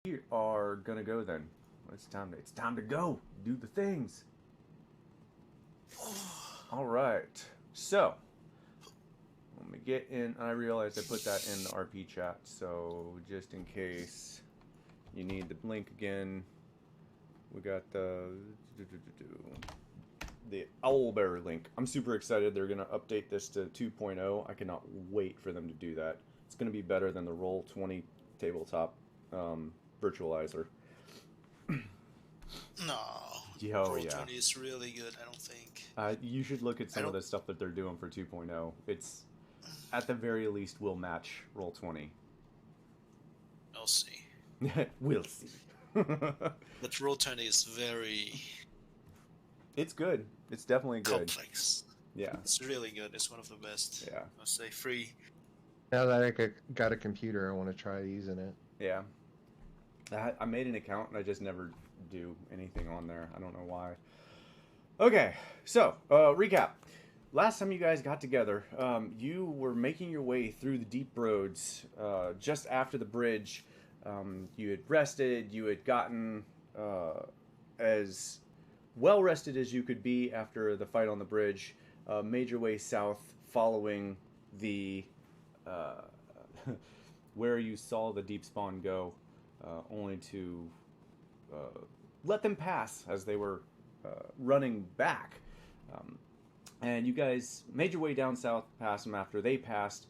we are gonna go then. It's time to go. Do the things. All right. So let me get in. I realized I put that in the RP chat, so just in case you need the link again, we got the Owlbear link. I'm super excited. They're gonna update this to 2.0. I cannot wait for them to do that. It's gonna be better than the Roll20 tabletop virtualizer. No. Oh, yeah. Roll20 is really good, I don't think. You should look at some of the stuff that they're doing for 2.0. It's, at the very least, will match Roll20. I'll see. We'll see. But Roll20 is very... It's good. It's definitely good. Complex. Yeah. It's really good. It's one of the best. Yeah. I'll say free. Now that I got a computer, I want to try using it. Yeah. I made an account and I just never do anything on there. I don't know why. Okay, so recap. Last time you guys got together, you were making your way through the deep roads just after the bridge. You had rested. You had gotten as well rested as you could be after the fight on the bridge. Made your way south, following the where you saw the deep spawn go. Only to let them pass as they were running back. And you guys made your way down south, past them after they passed,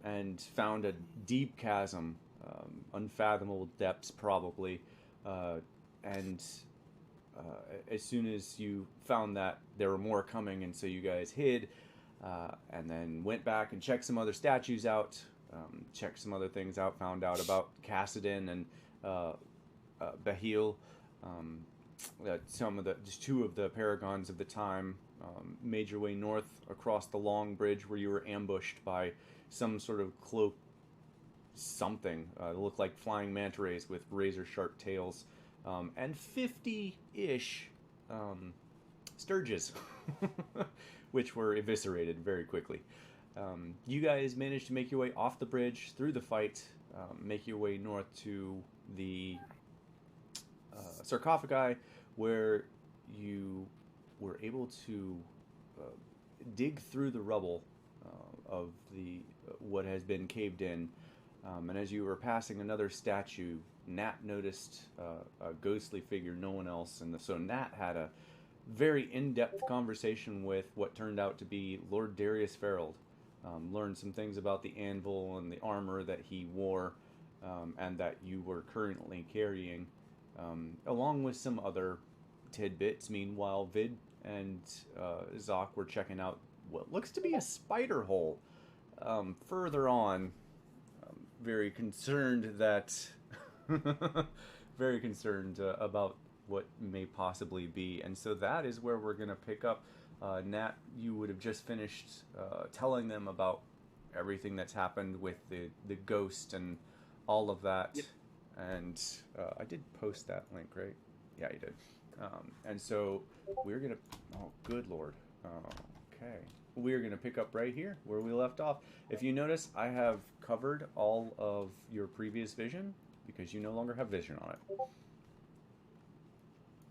and found a deep chasm, unfathomable depths probably. And as soon as you found that, there were more coming, and so you guys hid, and then went back and checked some other statues out. Checked some other things out, found out about Cassidin and Bahil, just two of the paragons of the time. Made your way north across the long bridge where you were ambushed by some sort of cloak something. It looked like flying manta rays with razor sharp tails, and 50-ish sturges, which were eviscerated very quickly. You guys managed to make your way off the bridge, through the fight, make your way north to the sarcophagi, where you were able to dig through the rubble of the what has been caved in. And as you were passing another statue, Nat noticed a ghostly figure, no one else. And so Nat had a very in-depth conversation with what turned out to be Lord Darius Farrell. Learned some things about the anvil and the armor that he wore, and that you were currently carrying, along with some other tidbits. Meanwhile, Vid and Zoc were checking out what looks to be a spider hole further on. Very concerned that, very concerned about what may possibly be, and so that is where we're gonna pick up. Nat, you would have just finished telling them about everything that's happened with the ghost and all of that. Yep. And I did post that link, right? Yeah, you did. And so we're going to... Oh, good Lord. Okay. We're going to pick up right here where we left off. If you notice, I have covered all of your previous vision because you no longer have vision on it.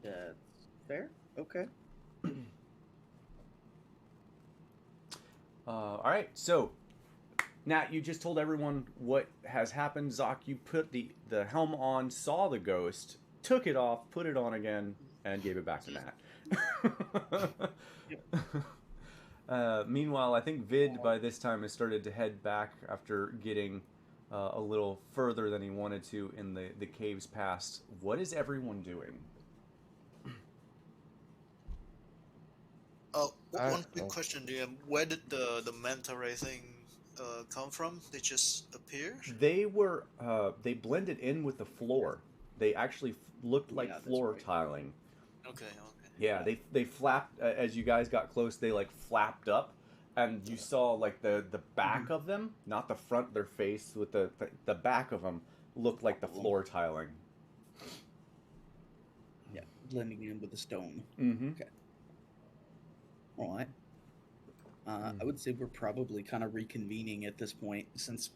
That's fair. Okay. All right, so Nat, you just told everyone what has happened. Zoc, you put the helm on, saw the ghost, took it off, put it on again, and gave it back to Nat. Meanwhile, I think Vid by this time has started to head back after getting a little further than he wanted to in the caves past. What is everyone doing? One quick question, DM. Where did the manta ray thing come from? They just appeared? They were they blended in with the floor. They actually looked like floor tiling. Okay. Yeah, they flapped as you guys got close. They like flapped up, and you saw like the back of them, not the front of their face. With the back of them looked like the floor tiling. Yeah, blending in with the stone. Mm-hmm. Okay. All right. I would say we're probably kind of reconvening at this point, since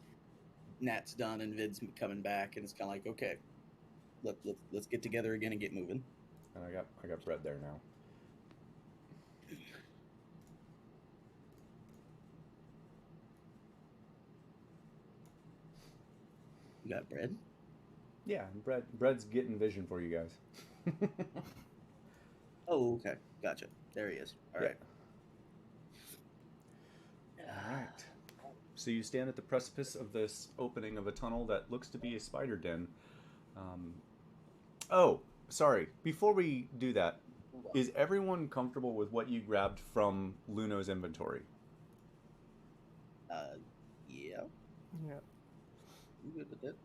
Nat's done and Vid's coming back, and it's kind of like, okay, let's get together again and get moving. And I got bread there now. You got bread? Yeah, bread's getting vision for you guys. Oh, okay. Gotcha. There he is. All right. All right. So you stand at the precipice of this opening of a tunnel that looks to be a spider den. Oh, sorry. Before we do that, is everyone comfortable with what you grabbed from Luno's inventory? Yeah. Yeah. I'm good with it.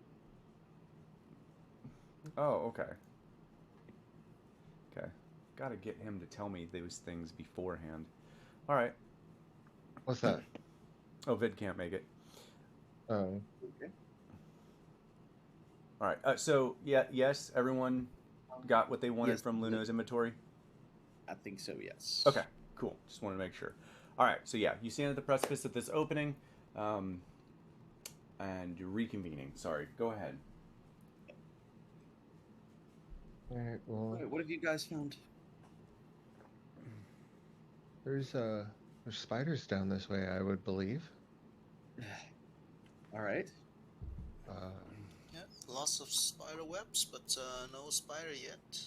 Oh, okay. Okay. Gotta get him to tell me those things beforehand. All right. What's that? Oh, Vid can't make it. Oh. Okay. All right. So, yes, everyone got what they wanted Yes, from Luno's inventory? I think so, yes. Okay, cool. Just wanted to make sure. All right. So, yeah, you stand at the precipice of this opening, and you're reconvening. Sorry. Go ahead. All right. Well, What have you guys found? there's spiders down this way, I would believe. All right. Yeah, lots of spider webs, but no spider yet.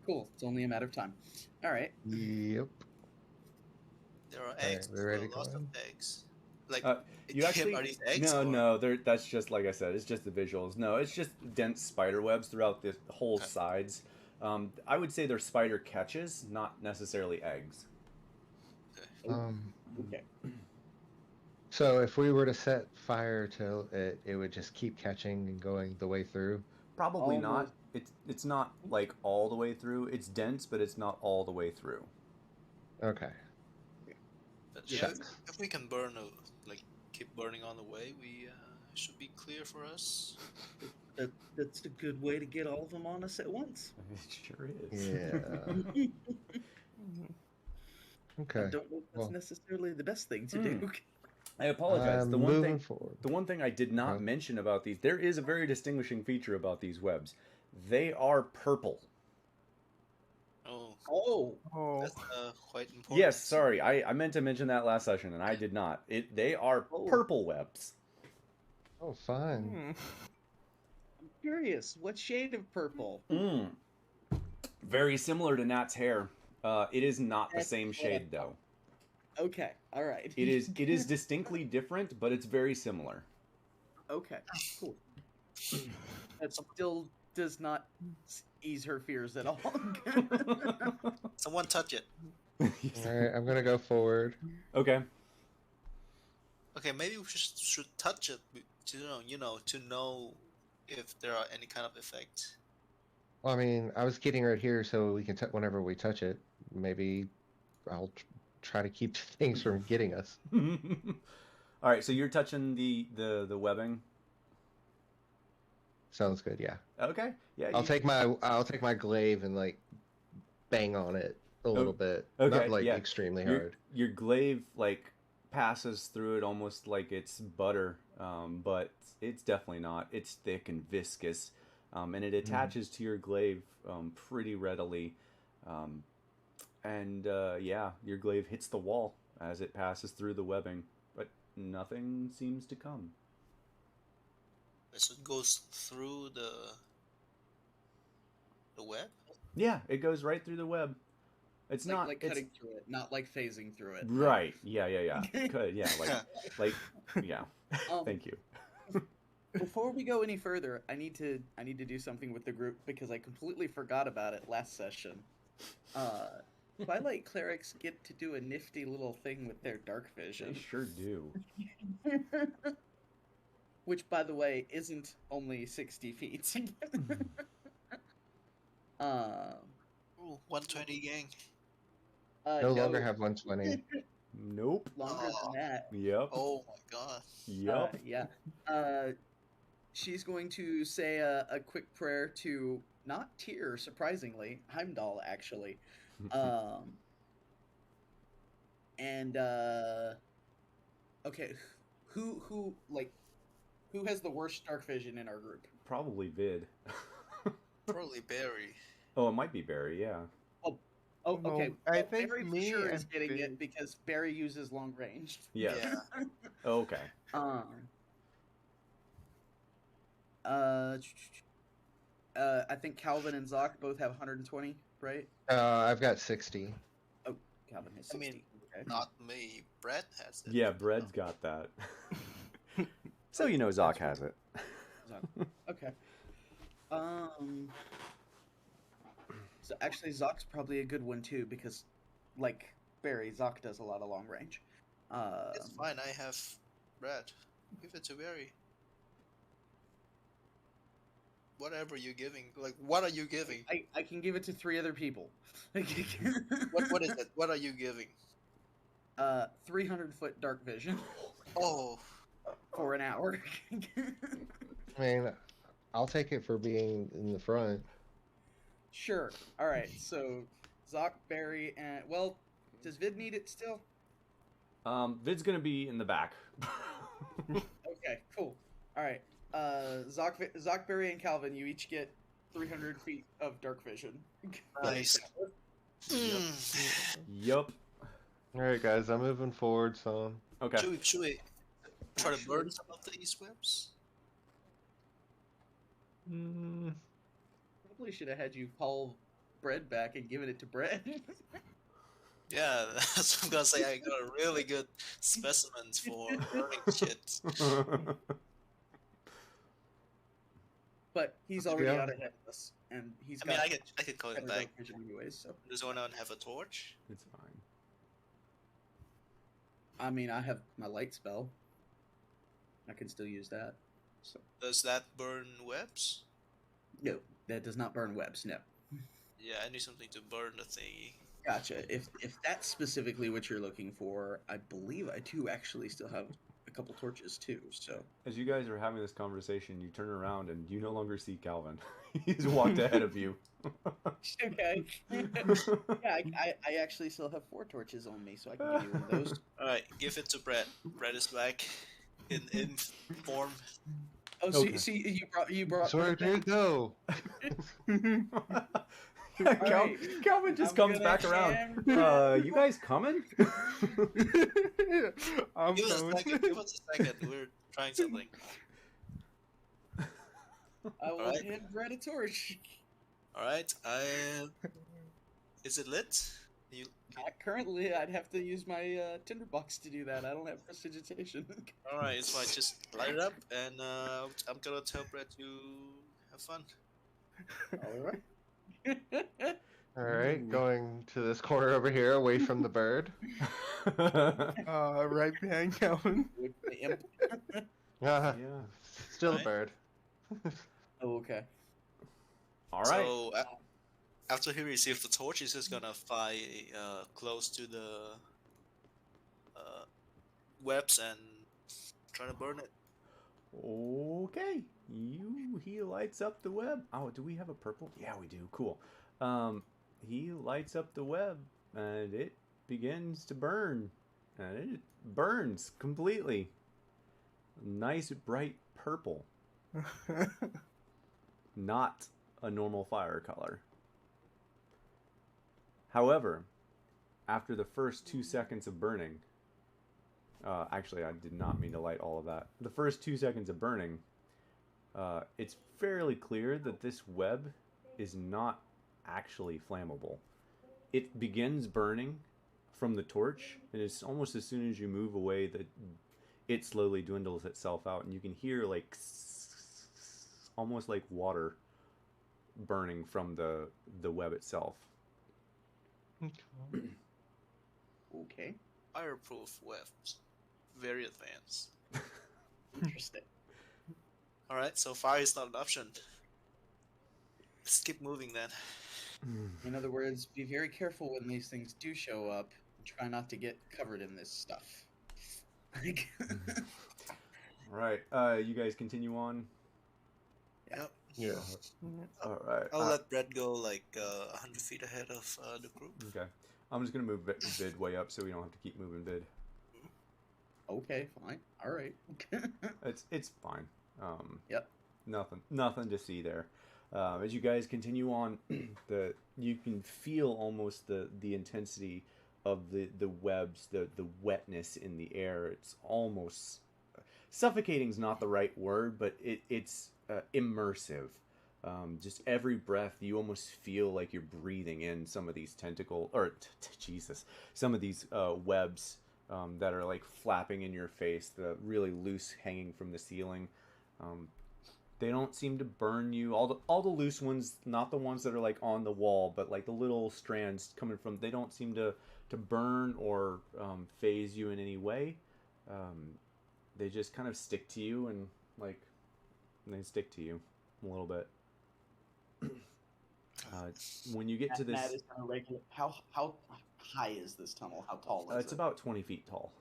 Cool. It's only a matter of time. All right. Yep. There are All right, eggs. we ready to Lots go of in? eggs. Like You actually are these eggs? or- no, that's just like I said. It's just the visuals. No, it's just dense spider webs throughout the whole Okay. sides. I would say they're spider catches, not necessarily eggs. Okay. So if we were to set fire to it, it would just keep catching and going the way through. Probably not. Almost. It's not like all the way through. It's dense, but it's not all the way through. Okay. But Yeah. Shucks. if we can burn, keep burning on the way, we should be clear for us. That's a good way to get all of them on us at once. It sure is. Yeah. I Okay. don't know if that's Well, necessarily the best thing to do. I apologize. I'm The one moving thing forward. The one thing I did not Okay. mention about these, there is a very distinguishing feature about these webs. They are purple. Oh, Oh, that's quite important. Yes, sorry. I meant to mention that last session, and I did not. They are Oh. purple webs. Oh, fun. I'm curious. What shade of purple? Very similar to Nat's hair. It is not the That's same what I shade, though. Okay. All right. It is distinctly different, but it's very similar. Okay. Cool. That still does not ease her fears at all. Someone touch it. All right, I'm gonna go forward. Okay. Okay, maybe we should touch it to to know if there are any kind of effect. Well, I mean, I was getting right here so we can whenever we touch it. Maybe I'll try to keep things from getting us. All right, so you're touching the webbing. Sounds good. Yeah. Okay. Yeah. I'll take my glaive and like bang on it a little bit. Okay. Not like yeah. extremely your, hard. Your glaive like passes through it almost like it's butter, but it's definitely not. It's thick and viscous, and it attaches to your glaive pretty readily. Yeah, your glaive hits the wall as it passes through the webbing, but nothing seems to come. So it goes through the web. Yeah, it goes right through the web. It's like, not like cutting through it, not like phasing through it. right. Yeah. Could yeah, like yeah. Thank you. Before we go any further, I need to do something with the group because I completely forgot about it last session. Twilight clerics get to do a nifty little thing with their dark vision. They sure do. Which, by the way, isn't only 60 feet. Ooh, 120 gang. No longer have 120. Nope. Longer than that. Yep. Oh my god. Yep. Yeah. She's going to say a quick prayer to not Tyr, surprisingly, Heimdall actually, and okay, who has the worst dark vision in our group? probably Vid. Probably Barry. Oh, it might be Barry. Yeah. Oh, No, okay. I Well, think Barry for me sure is and getting Vid- it because Barry uses long range. Yes. Yeah. Okay. Uh, I think Calvin and Zoc both have 120, right? I've got 60. Oh, Calvin has I 60. mean, okay. Not me. Brett has it. Yeah, Bread's got that. So you know Zoc has it. Zoc. Okay. So actually, Zoc's probably a good one too because, like Barry, Zoc does a lot of long range. It's fine. I have Brett. Give it to Barry. Whatever you're giving. Like, what are you giving? I can give it to 3 other people. What is it? What are you giving? 300-foot dark vision Oh, for an hour. I mean, I'll take it for being in the front. Sure. All right. So Zoc, Barry, and well, does Vid need it still? Vid's gonna be in the back. Okay. Cool. All right. Zoc, Barry, and Calvin, you each get 300 feet of dark vision. nice. Yup. All right, guys, I'm moving forward some. Okay. Should we try to burn some of these webs? Mm, Probably should have had you call Bread back and given it to Bread. Yeah, that's what I'm gonna say. I got a really good specimens for burning shit. But he's already Yeah. out ahead of us, and he's I mean, got I could call him better back. dark vision anyways. So Does anyone have a torch? It's fine. I mean, I have my light spell. I can still use that. So Does that burn webs? no, that does not burn webs. No. Yeah, I need something to burn the thingy. Gotcha. If that's specifically what you're looking for, I believe I do actually still have a couple torches too. So As you guys are having this conversation, you turn around and you no longer see Calvin. He's walked ahead of you. okay. Yeah, I actually still have 4 torches on me, so I can give you one of those. Alright, give it to Brett. Brett is back in form. Oh, so, Okay. so you brought. so where Brett did it go? Alright, Calvin just I'm comes gonna back around. hand- You guys coming? I'm Give us a going. second. Give us a second. We're trying something. I will Alright. hand Brett a torch. Alright, is it lit? You Currently, I'd have to use my tinderbox to do that. I don't have prestidigitation. alright, it's fine. Just light it up and I'm gonna tell Brett to have fun. All right. All right, going to this corner over here, away from the bird. Right behind Calvin. With the imp. Ah, Yeah. still a Right. bird. Oh, okay. All right. So after he receives the torch, he's just gonna fly close to the webs and try to burn it. Okay. He lights up the web. Oh, do we have a purple? Yeah, we do. Cool. He lights up the web and it begins to burn. And it burns completely. Nice bright purple. Not a normal fire color. However, after the first 2 seconds of burning, actually, I did not mean to light all of that. The first 2 seconds of burning, it's fairly clear that this web is not actually flammable. It begins burning from the torch, and it's almost as soon as you move away that it slowly dwindles itself out, and you can hear like almost like water burning from the web itself. Okay. Fireproof webs. Very advanced. Interesting. Alright, so fire is not an option. Let's keep moving then. In other words, be very careful when these things do show up. Try not to get covered in this stuff. Like, Right. You guys continue on. Yep. Yeah. All right. I'll let Brett go like 100 feet ahead of the group. Okay. I'm just gonna move Vid way up so we don't have to keep moving Vid. okay, fine. All right. It's fine. Yep. nothing to see there. As you guys continue on, you can feel almost the intensity of the webs, the wetness in the air. It's almost suffocating's not the right word, but it's immersive. Just every breath, you almost feel like you're breathing in some of these Jesus, some of these webs that are like flapping in your face, the really loose hanging from the ceiling. They don't seem to burn you. All the loose ones, not the ones that are like on the wall, but like the little strands coming from. They don't seem to burn or phase you in any way. They just kind of stick to you and they stick to you a little bit. When you get to this, That is kind of regular. How high is this tunnel? How tall is it? it's about 20 feet tall.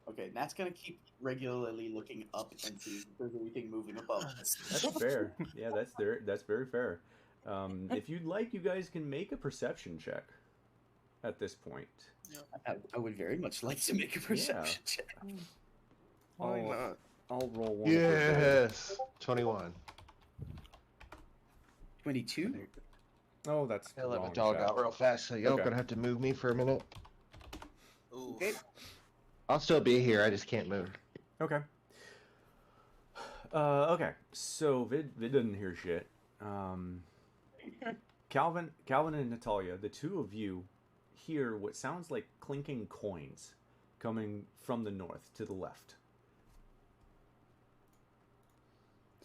Okay, Nat's gonna keep regularly looking up and see if there's anything moving above. That's fair. Yeah, that's very fair. If you'd like, you guys can make a perception check at this point. I would very much like to make a perception check. Why not? I'll roll one. Yes. 21. 22. Oh, that's I let my wrong dog check. out real fast, so y'all Okay. gonna have to move me for a minute. Ooh. Okay. I'll still be here. I just can't move. Okay. Okay. So Vid doesn't hear shit. Calvin and Natalia, the two of you hear what sounds like clinking coins coming from the north to the left.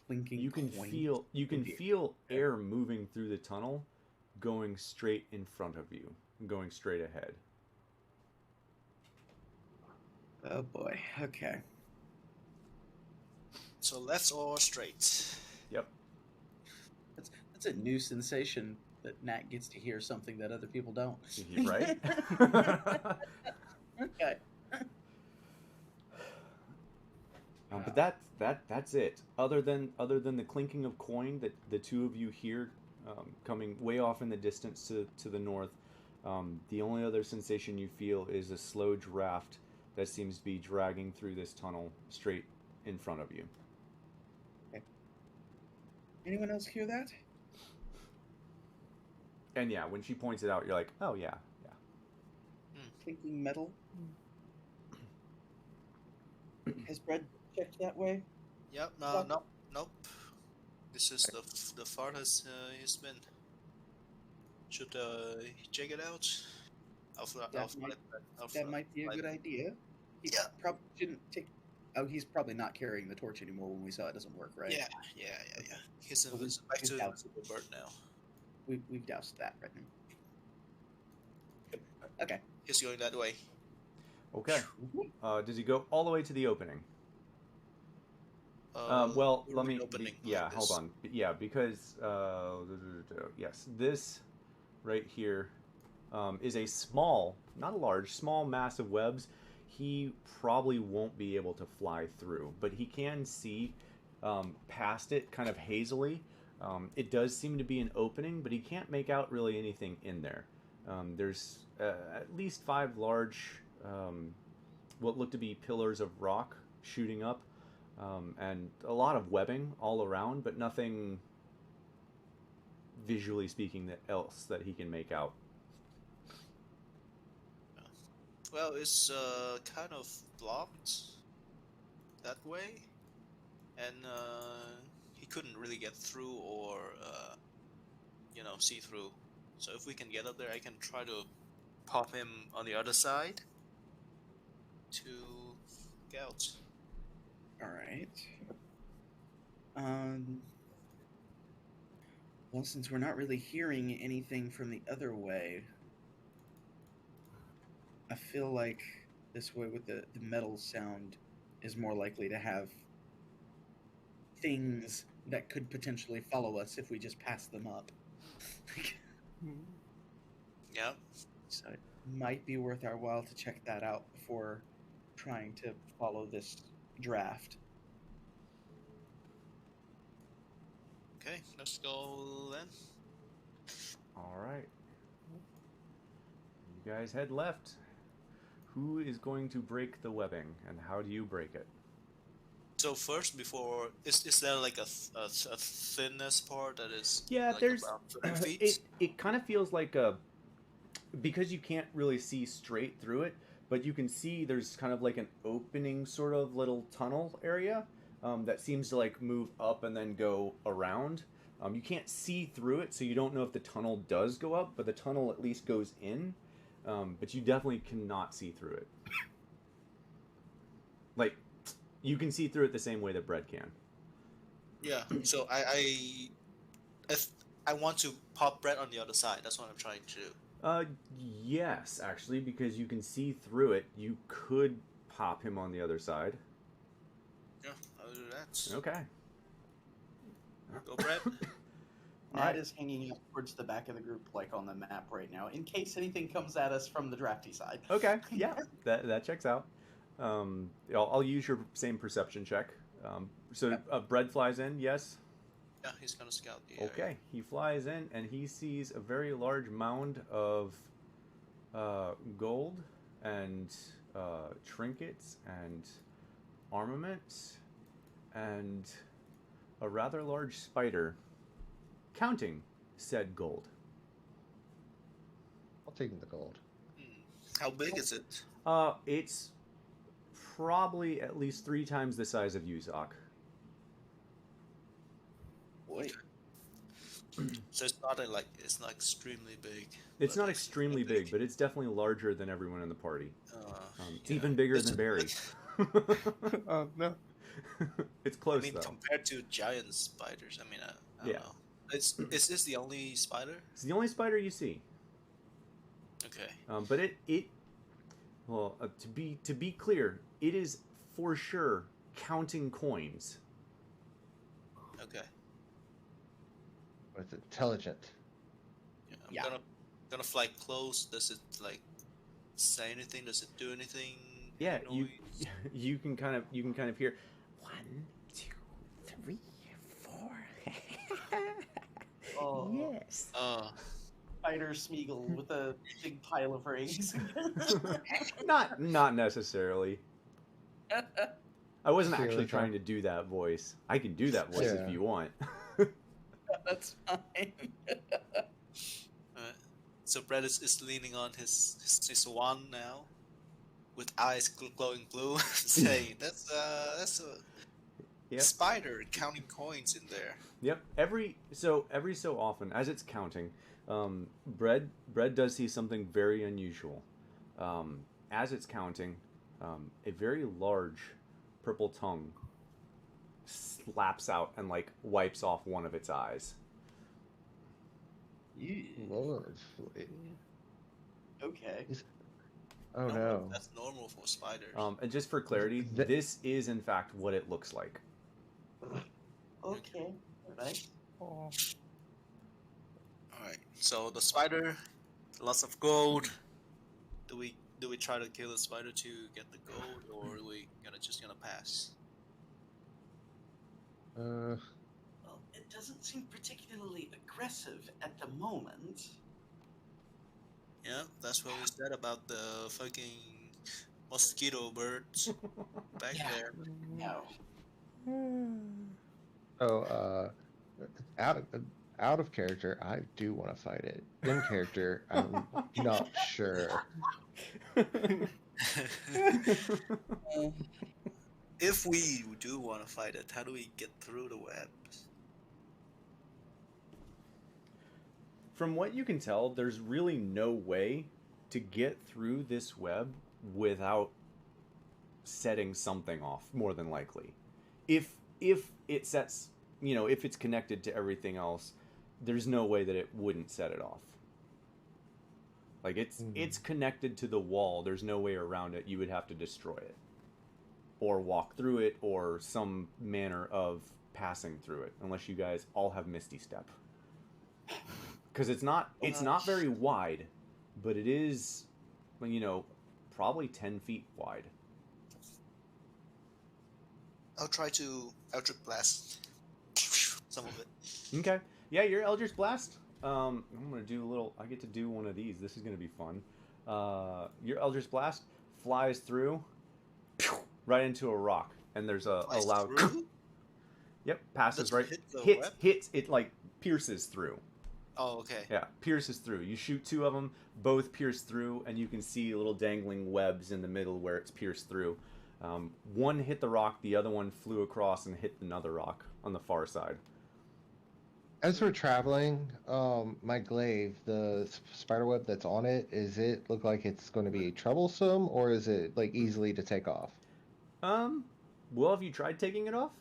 Clinking You can coin. feel air moving through the tunnel, going straight in front of you, going straight ahead. Oh boy. Okay. So left or straight? Yep. That's a new sensation that Nat gets to hear something that other people don't. Right? Okay. But that's it. Other than the clinking of coin that the two of you hear coming way off in the distance to the north, the only other sensation you feel is a slow draft that seems to be dragging through this tunnel straight in front of you. Okay. Anyone else hear that? And yeah, when she points it out, you're like, oh yeah. Clinking metal. Has Brad checked that way? Yep. No. Nope. This is the farthest he's been. Should check it out? That might be a good idea. He probably shouldn't take. Oh, he's probably not carrying the torch anymore. When we saw it doesn't work, right? Yeah. He's Well, back to we've doused the bird now. We've doused that right now. Okay. He's going that way. Okay. Does he go all the way to the opening? Well, What let are we me. opening Yeah, like hold this? on. Yeah, because yes, this right here is a small, not a large, small mass of webs. He probably won't be able to fly through, but he can see past it, kind of hazily. It does seem to be an opening, but he can't make out really anything in there. There's at least 5 large, what look to be pillars of rock shooting up. And a lot of webbing all around, but nothing visually speaking else that he can make out. Well, it's kind of blocked that way, and he couldn't really get through or see through. So if we can get up there, I can try to pop him on the other side to get out. All right. Well, since we're not really hearing anything from the other way, I feel like this way with the metal sound is more likely to have things that could potentially follow us if we just pass them up. Yeah. So it might be worth our while to check that out before trying to follow this draft. Okay, let's go then. All right. You guys head left. Who is going to break the webbing, and how do you break it? So first, before is there like a thinness part that is Yeah, like there's about 30 feet? it kind of feels like a, because you can't really see straight through it, but you can see there's kind of like an opening sort of little tunnel area that seems to like move up and then go around. You can't see through it, so you don't know if the tunnel does go up, but the tunnel at least goes in. But you definitely cannot see through it. Like, you can see through it the same way that bread can. Yeah. So if I want to pop bread on the other side. That's what I'm trying to do. Yes, actually, because you can see through it, you could pop him on the other side. Yeah, I'll do that. Okay. Go bread. Nat Alright. is hanging out towards the back of the group, like on the map right now, in case anything comes at us from the drafty side. Okay, yeah, that checks out. I'll use your same perception check. So bread flies in, yes? Yeah, he's gonna scout the area. Okay, he flies in and he sees a very large mound of gold and trinkets and armaments and a rather large spider counting said gold. I'll take the gold. How big is it? It's probably at least 3 times the size of Yuzak. Boy. So it's not extremely big. It's but not extremely big. big, but it's definitely larger than everyone in the party. It's yeah. even bigger It's than a- Barry. Oh no. It's I close mean, though. compared to giant spiders, I mean, I don't Yeah. know. Is this the only spider? It's the only spider you see. Okay. But to be clear, it is for sure counting coins. Okay. But it's intelligent. Yeah, I'm Yeah. gonna fly close. Does it like say anything? Does it do anything? Yeah, Any noise? you can kind of hear 1, 2, 3, 4. Oh. Yes. Spider Smeagol with a big pile of rings. Not necessarily. I wasn't Feel actually like trying to do that voice. I can do that voice Yeah. if you want. That's fine. So Brett is leaning on his wand now, with eyes glowing blue, saying, "That's a Yep. spider counting coins in there." Yep. Every so often, as it's counting, bread does see something very unusual. As it's counting, a very large purple tongue slaps out and like wipes off one of its eyes. Lovely. Okay. Oh no. That's normal for spiders. And just for clarity, Th- this is in fact what it looks like. Okay. Alright. All right. So the spider, lots of gold. Do we try to kill the spider to get the gold, or are we just gonna pass? Well, it doesn't seem particularly aggressive at the moment. Yeah, that's what we said about the fucking mosquito birds back Yeah. there. No. Oh, out of character, I do want to fight it. In character, I'm not sure. If we do want to fight it, how do we get through the webs? From what you can tell, there's really no way to get through this web without setting something off, more than likely. If it sets, if it's connected to everything else, there's no way that it wouldn't set it off. Like it's connected to the wall. There's no way around it. You would have to destroy it, or walk through it, or some manner of passing through it. Unless you guys all have Misty Step, because it's not very wide, but it is, probably 10 feet wide. I'll try to Eldritch Blast some of it. Okay. Yeah, your Eldritch Blast. I'm gonna do a little. I get to do one of these. This is gonna be fun. Your Eldritch Blast flies through, right into a rock, and there's a Flies loud. through? Yep, passes Doesn't right. hit the Hits, web? hits. It like pierces through. Oh, okay. Yeah, pierces through. You shoot two of them, both pierce through, and you can see little dangling webs in the middle where it's pierced through. One hit the rock, the other one flew across and hit another rock on the far side. As we're traveling, my glaive, the spiderweb that's on it, is it look like it's going to be troublesome, or is it like easily to take off? Well, have you tried taking it off?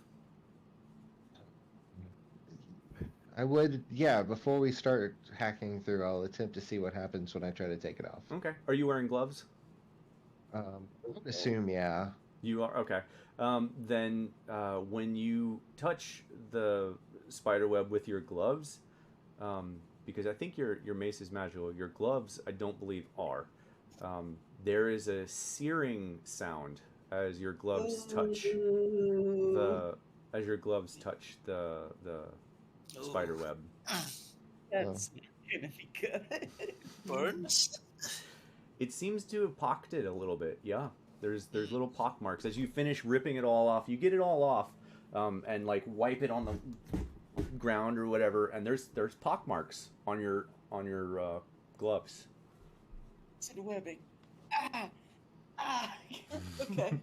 I would, yeah, before we start hacking through, I'll attempt to see what happens when I try to take it off. Okay. Are you wearing gloves? I would assume, yeah. You are? Okay. Then when you touch the spider web with your gloves, because I think your mace is magical, your gloves I don't believe are. There is a searing sound as your gloves touch the spider web. That's gonna be good. Burns? It seems to have pocked it a little bit. Yeah, there's little pock marks as you finish ripping it all off. You get it all off, and like wipe it on the ground or whatever, and there's pock marks on your gloves. It's in webbing. Okay.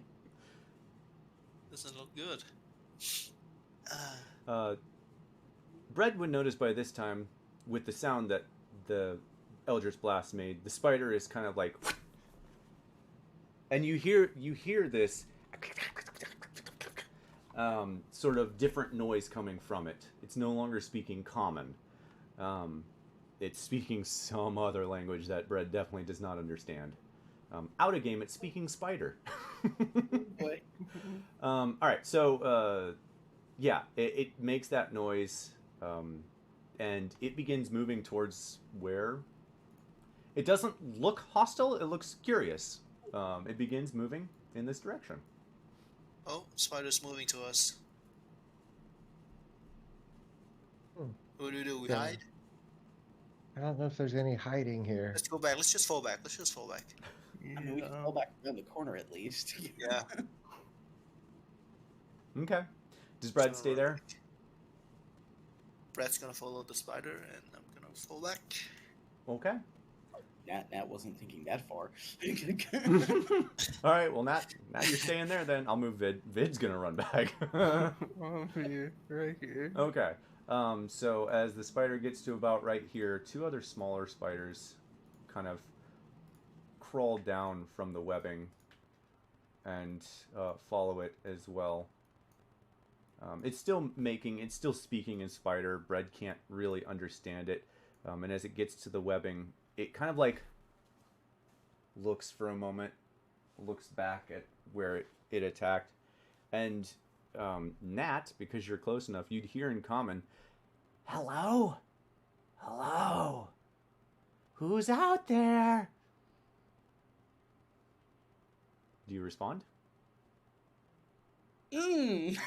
Doesn't look good. Brett would notice by this time, with the sound that the Eldritch Blast made, the spider is kind of like, and you hear this sort of different noise coming from it. It's no longer speaking common. It's speaking some other language that Brett definitely does not understand. Out of game, it's speaking spider. Boy. All right, so yeah, it makes that noise, and it begins moving towards where it doesn't look hostile. It looks curious. It begins moving in this direction. Oh, spider's moving to us. What do? We Yeah. hide? I don't know if there's any hiding here. Let's go back. Let's just fall back. I mean, we can fall back around the corner at least. Yeah. Okay. Does Brad So, stay there? Brad's gonna follow the spider, and I'm gonna fall back. Okay. Nat wasn't thinking that far. All right. Well, now you're staying there. Then I'll move Vid. Vid's gonna run back. I'm here, right here. Okay. So as the spider gets to about right here, two other smaller spiders kind of crawl down from the webbing and follow it as well. It's still speaking in spider. Brad can't really understand it. And as it gets to the webbing, it kind of like looks for a moment, looks back at where it attacked, and Nat, because you're close enough, you'd hear in common, "Hello? Hello? Who's out there?" Do you respond? Okay.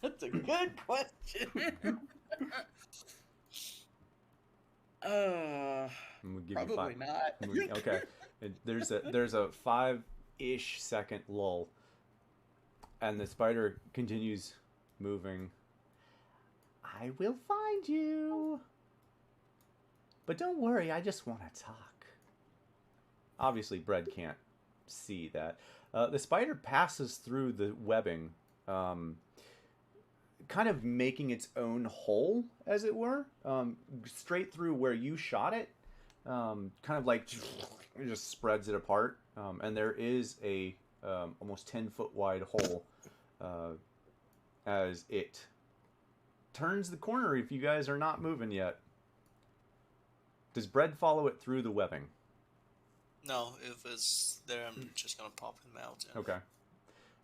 That's a good question. I'm gonna give Probably you five. not. Okay. There's a 5-ish second lull, and the spider continues moving. "I will find you, but don't worry. I just want to talk." Obviously, Brad can't see that. The spider passes through the webbing, kind of making its own hole, as it were, straight through where you shot it. Kind of like it just spreads it apart, and there is a almost 10-foot wide hole as it turns the corner. If you guys are not moving yet, does Brad follow it through the webbing? No, if it's there, I'm just gonna pop him out. And... Okay.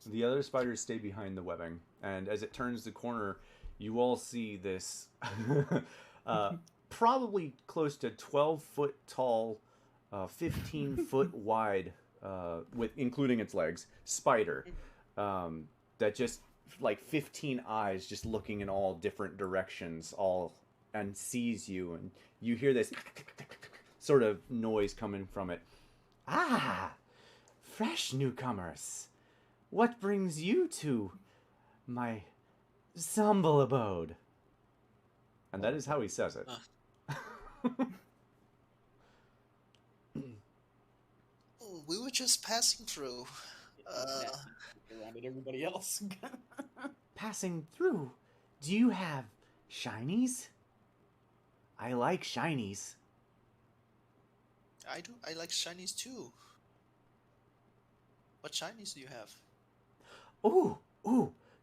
The other spiders stay behind the webbing, and as it turns the corner, you all see this probably close to 12-foot tall, 15-foot wide, with including its legs, spider that just like 15 eyes just looking in all different directions, and sees you, and you hear this sort of noise coming from it. "Ah, fresh newcomers. what brings you to my humble abode? And that is how he says it. We were just passing through. Around at everybody else. Passing through. Do you have shinies? I like shinies. I do. I like shinies too. What shinies do you have? Ooh,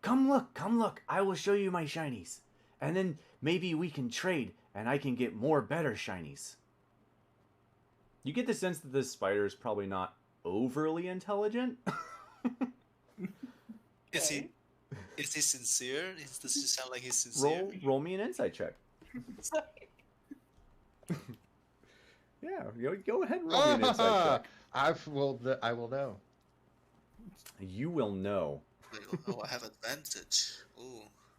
come look. I will show you my shinies. And then maybe we can trade and I can get more better shinies. You get the sense that this spider is probably not overly intelligent. Is he sincere? Does he sound like he's sincere? Roll me an insight check. Yeah, go ahead and roll me an insight check. I will know. You will know. Oh, I have advantage.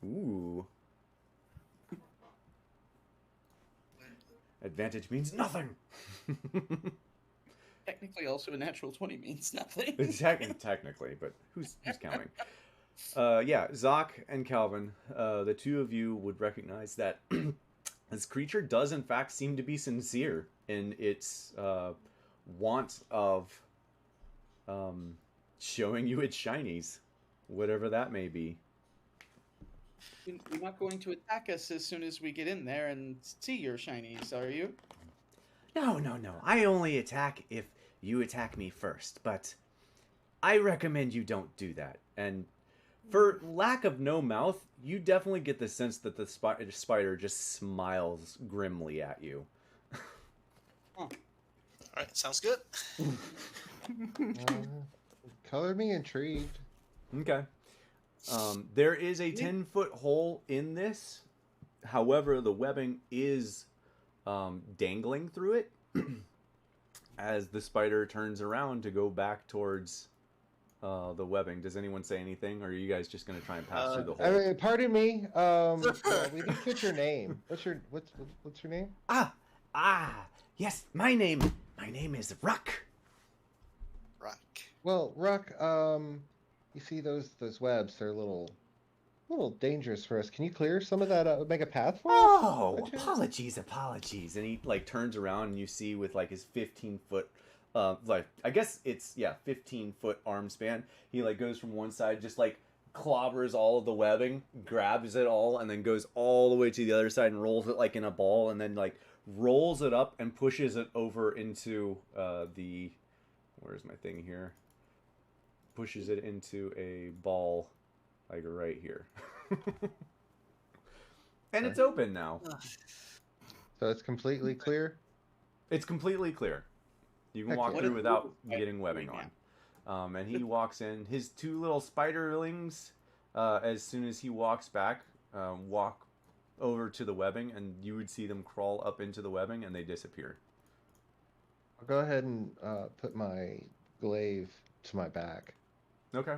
Ooh. Advantage means nothing. Technically, also a natural 20 means nothing. Technically, but who's counting? Yeah, Zoc and Calvin, the two of you would recognize that this creature does in fact seem to be sincere in its want of showing you its shinies, whatever that may be. You're not going to attack us as soon as we get in there and see your shinies, are you? No. I only attack if you attack me first, but I recommend you don't do that. And for lack of no mouth, you definitely get the sense that the spider just smiles grimly at you. All right, sounds good. Color me intrigued. Okay. There is a 10-foot hole in this. However, the webbing is dangling through it as the spider turns around to go back towards the webbing. Does anyone say anything, or are you guys just going to try and pass through the hole? I mean, pardon me. We didn't get your name. What's your name? Yes, my name is Ruck. Ruck. Well, Ruck, you see those webs? They're a little dangerous for us. Can you clear some of that? Make a path for us? Oh, apologies. And he turns around and you see with his 15-foot, I guess it's 15-foot arm span. He goes from one side, just clobbers all of the webbing, grabs it all, and then goes all the way to the other side and rolls it in a ball, and then rolls it up and pushes it over into where's my thing here? Pushes it into a ball, right here. And it's open now. So it's completely clear? It's completely clear. You can walk through without getting webbing on. And he walks in. His two little spiderlings, as soon as he walks back, walk over to the webbing, and you would see them crawl up into the webbing, and they disappear. I'll go ahead and put my glaive to my back. Okay.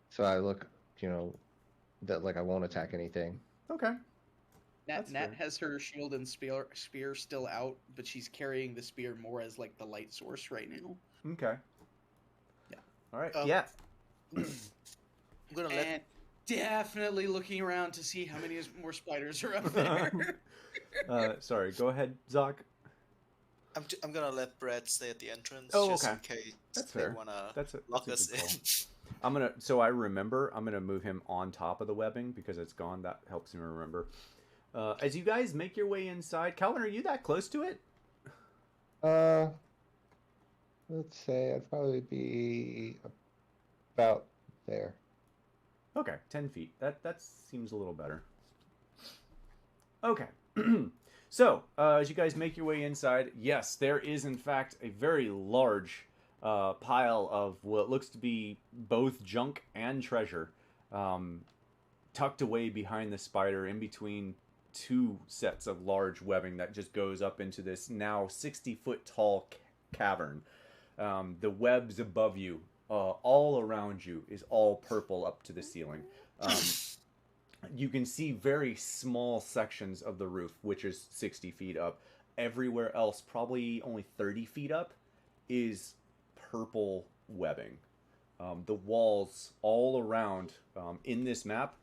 So I look, that I won't attack anything. Okay. Nat has her shield and spear still out, but she's carrying the spear more as the light source right now. Okay. Yeah. All right. I'm gonna and definitely looking around to see how many more spiders are up there. Sorry. Go ahead, Zoc. I'm gonna let Brett stay at the entrance. Oh, just okay. in case That's they fair. wanna that's lock a us good in. call. So I remember, I'm gonna move him on top of the webbing because it's gone. That helps me remember. As you guys make your way inside, Calvin, are you that close to it? Let's say I'd probably be about there. Okay, 10 feet. That seems a little better. Okay. So, as you guys make your way inside, yes, there is in fact a very large pile of what looks to be both junk and treasure tucked away behind the spider in between two sets of large webbing that just goes up into this now 60-foot tall cavern. The webs above you, all around you, is all purple up to the ceiling. You can see very small sections of the roof, which is 60 feet up. Everywhere else, probably only 30 feet up, is purple webbing. The walls all around in this map,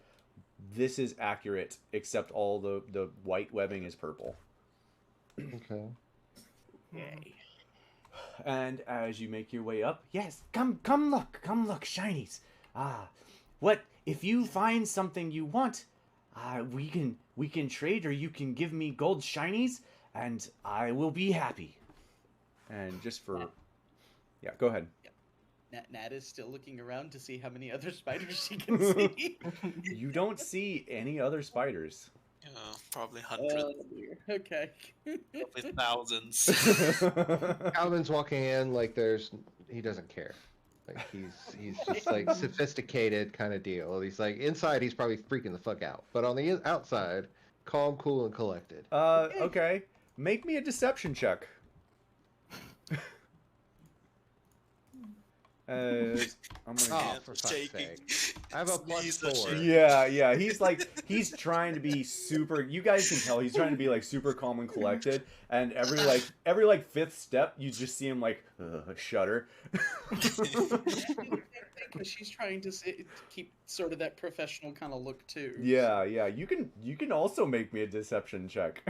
this is accurate, except all the white webbing is purple. Okay. Yay. And as you make your way up, yes, come look, shinies. What if you find something you want? We can trade, or you can give me gold shinies, and I will be happy. And just for, yeah, go ahead. Nat is still looking around to see how many other spiders she can see. You don't see any other spiders. Probably hundreds, Oh, dear. Okay. probably thousands. Calvin's walking in like he doesn't care. Like he's just like sophisticated kind of deal. He's like inside he's probably freaking the fuck out, but on the outside, calm, cool, and collected. Okay. Make me a deception check. I'm gonna Oh, for fuck's shaking. sake. I have a Sneeze +4. and Yeah. He's trying to be super. You guys can tell he's trying to be like super calm and collected. And every fifth step, you just see him like shudder. Because she's trying to keep sort of that professional kind of look too. Yeah. You can also make me a deception check.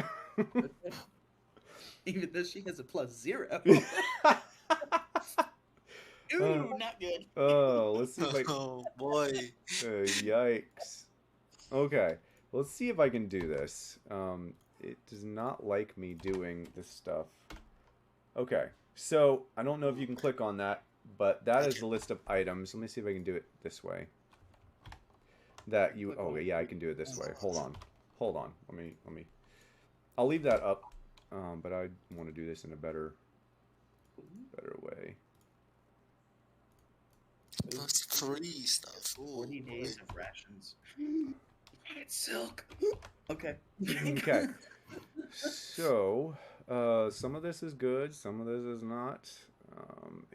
Even though she has a +0. Ooh, not good. Oh, let's see if I. Oh boy. Yikes. Okay, let's see if I can do this. It does not like me doing this stuff. Okay, so I don't know if you can click on that, but that is the list of items. Let me see if I can do it this way. Oh yeah, I can do it this way. Hold on. Let me. I'll leave that up, but I want to do this in a better way. That's free stuff. Ooh, 40 days of rations. It's silk. Okay. Okay. So, some of this is good, some of this is not.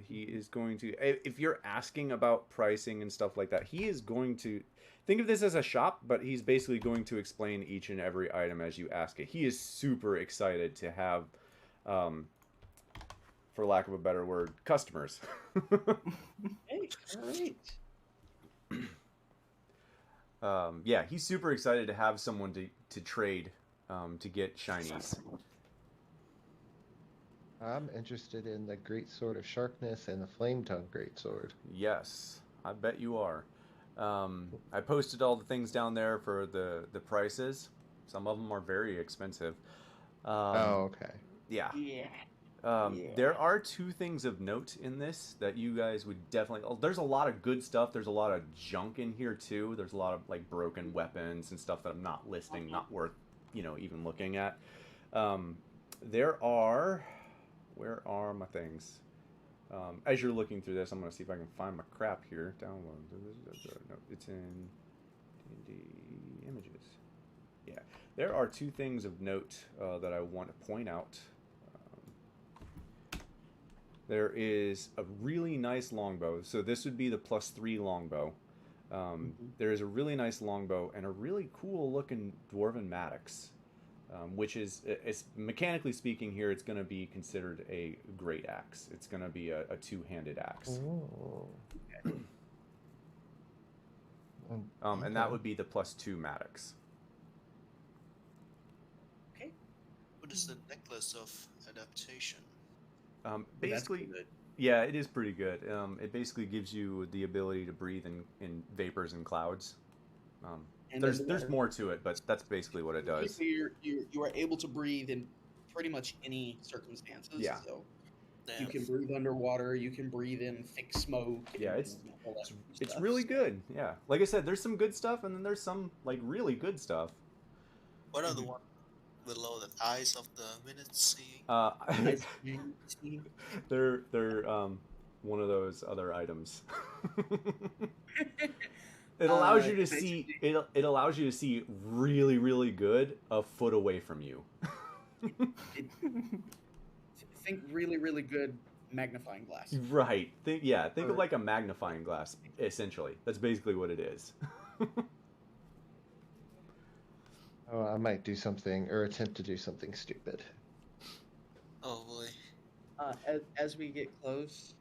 He is going to, if you're asking about pricing and stuff like that, he is going to, think of this as a shop, but he's basically going to explain each and every item as you ask it. He is super excited to have, for lack of a better word, customers. Hey, all right. Yeah, he's super excited to have someone to trade, to get shinies. I'm interested in the Greatsword of Sharpness and the Flametongue Greatsword. Yes, I bet you are. I posted all the things down there for the prices. Some of them are very expensive. Oh, okay. Yeah. Yeah. There are two things of note in this that you guys would definitely. Oh, there's a lot of good stuff. There's a lot of junk in here too. There's a lot of like broken weapons and stuff that I'm not listing, not worth even looking at. There are. Where are my things? As you're looking through this, I'm going to see if I can find my crap here. Download. No, it's in D&D images. Yeah. There are two things of note that I want to point out. There is a really nice longbow. So this would be the +3 longbow. There is a really nice longbow and a really cool looking dwarven mattox. Which is, it's, mechanically speaking here, it's going to be considered a great axe. It's going to be a two-handed axe. And that would be the +2 mattox. Okay. What is the Necklace of Adaptation? Basically, That's good. yeah, it is pretty good. It basically gives you the ability to breathe in vapors and clouds. And There's more to it, but that's basically what it does. You are able to breathe in pretty much any circumstances. Yeah. So Damn. you can breathe underwater. You can breathe in thick smoke. Yeah, and it's all that it's stuff. really good. Yeah, like I said, there's some good stuff, and then there's some like really good stuff. What are the one below the Eyes of the Minute Seeing? They're one of those other items. It allows you to see it allows you to see really, really good a foot away from you. Think really, really good magnifying glass. Right. Think of like a magnifying glass, essentially. That's basically what it is. Oh, I might do something or attempt to do something stupid. Oh boy. As we get close,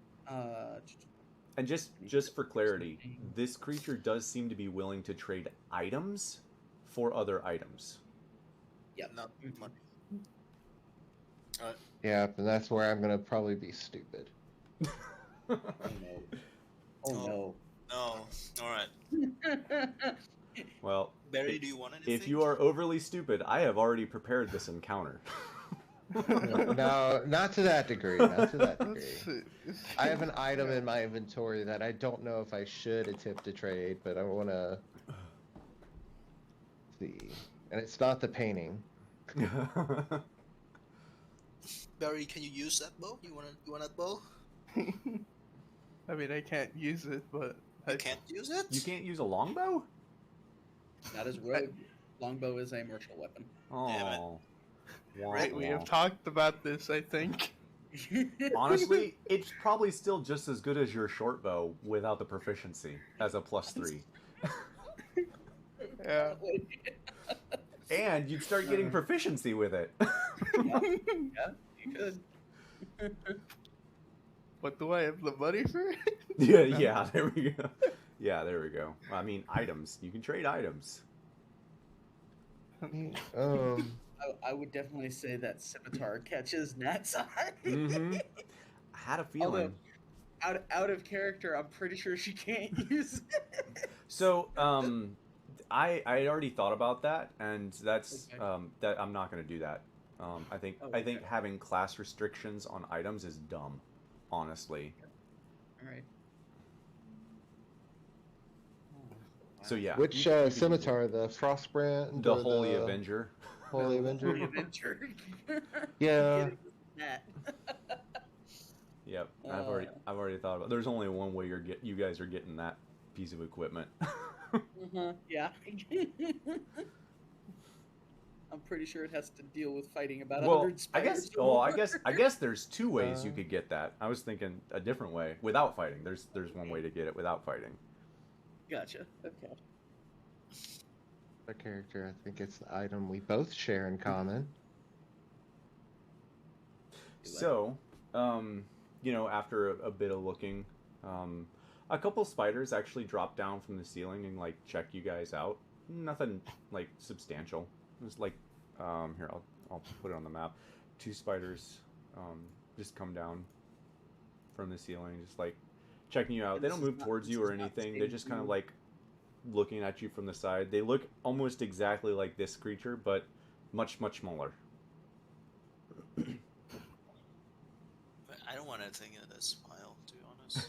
And just for clarity, this creature does seem to be willing to trade items for other items. Yeah, not money. Alright. Yeah, and that's where I'm gonna probably be stupid. Oh no. Oh no. No. Alright. Well, Barry, do you want anything? if you are overly stupid, I have already prepared this encounter. No, not to that degree. Not to that degree. I have an item in my inventory that I don't know if I should attempt to trade, but I want to see. And it's not the painting. Barry, can you use that bow? You want that bow? I mean, I can't use it, but You can't use it? You can't use a longbow? Not as rogue. Longbow is a martial weapon. Oh. Right, we have talked about this, I think. Honestly, it's probably still just as good as your short bow without the proficiency as a +3. Yeah. And you'd start getting proficiency with it. Yeah, you could. What do I have the money for? yeah, there we go. Yeah, there we go. I mean, items. You can trade items. I would definitely say that Scimitar catches Nat's eye. Mm-hmm. I had a feeling. Although, out of character, I'm pretty sure she can't use it. So, I had already thought about that, and that's Okay. that I'm not going to do that. I think having class restrictions on items is dumb, honestly. All right. So yeah, Which you can do scimitar? The Frostbrand? the or Holy Avenger. Holy Avenger? Holy Avenger. Yeah. Nat. Yep, I've already thought about. There's only one way you guys are getting that piece of equipment. Yeah. I'm pretty sure it has to deal with fighting about Well, 100 I guess. spiders. or I more. guess there's two ways you could get that. I was thinking a different way without fighting. There's one way to get it without fighting. Gotcha. Okay. The character, I think it's the item we both share in common. So, after a bit of looking, a couple spiders actually dropped down from the ceiling and like check you guys out. Nothing like substantial. It was like, here I'll put it on the map. 2 spiders, just come down from the ceiling, just like checking you out. And They this don't is move not- towards this you or is not the anything. They're same just kind of view. like looking at you from the side. They look almost exactly like this creature, but much, much smaller. But I don't want anything in that smile, to be honest.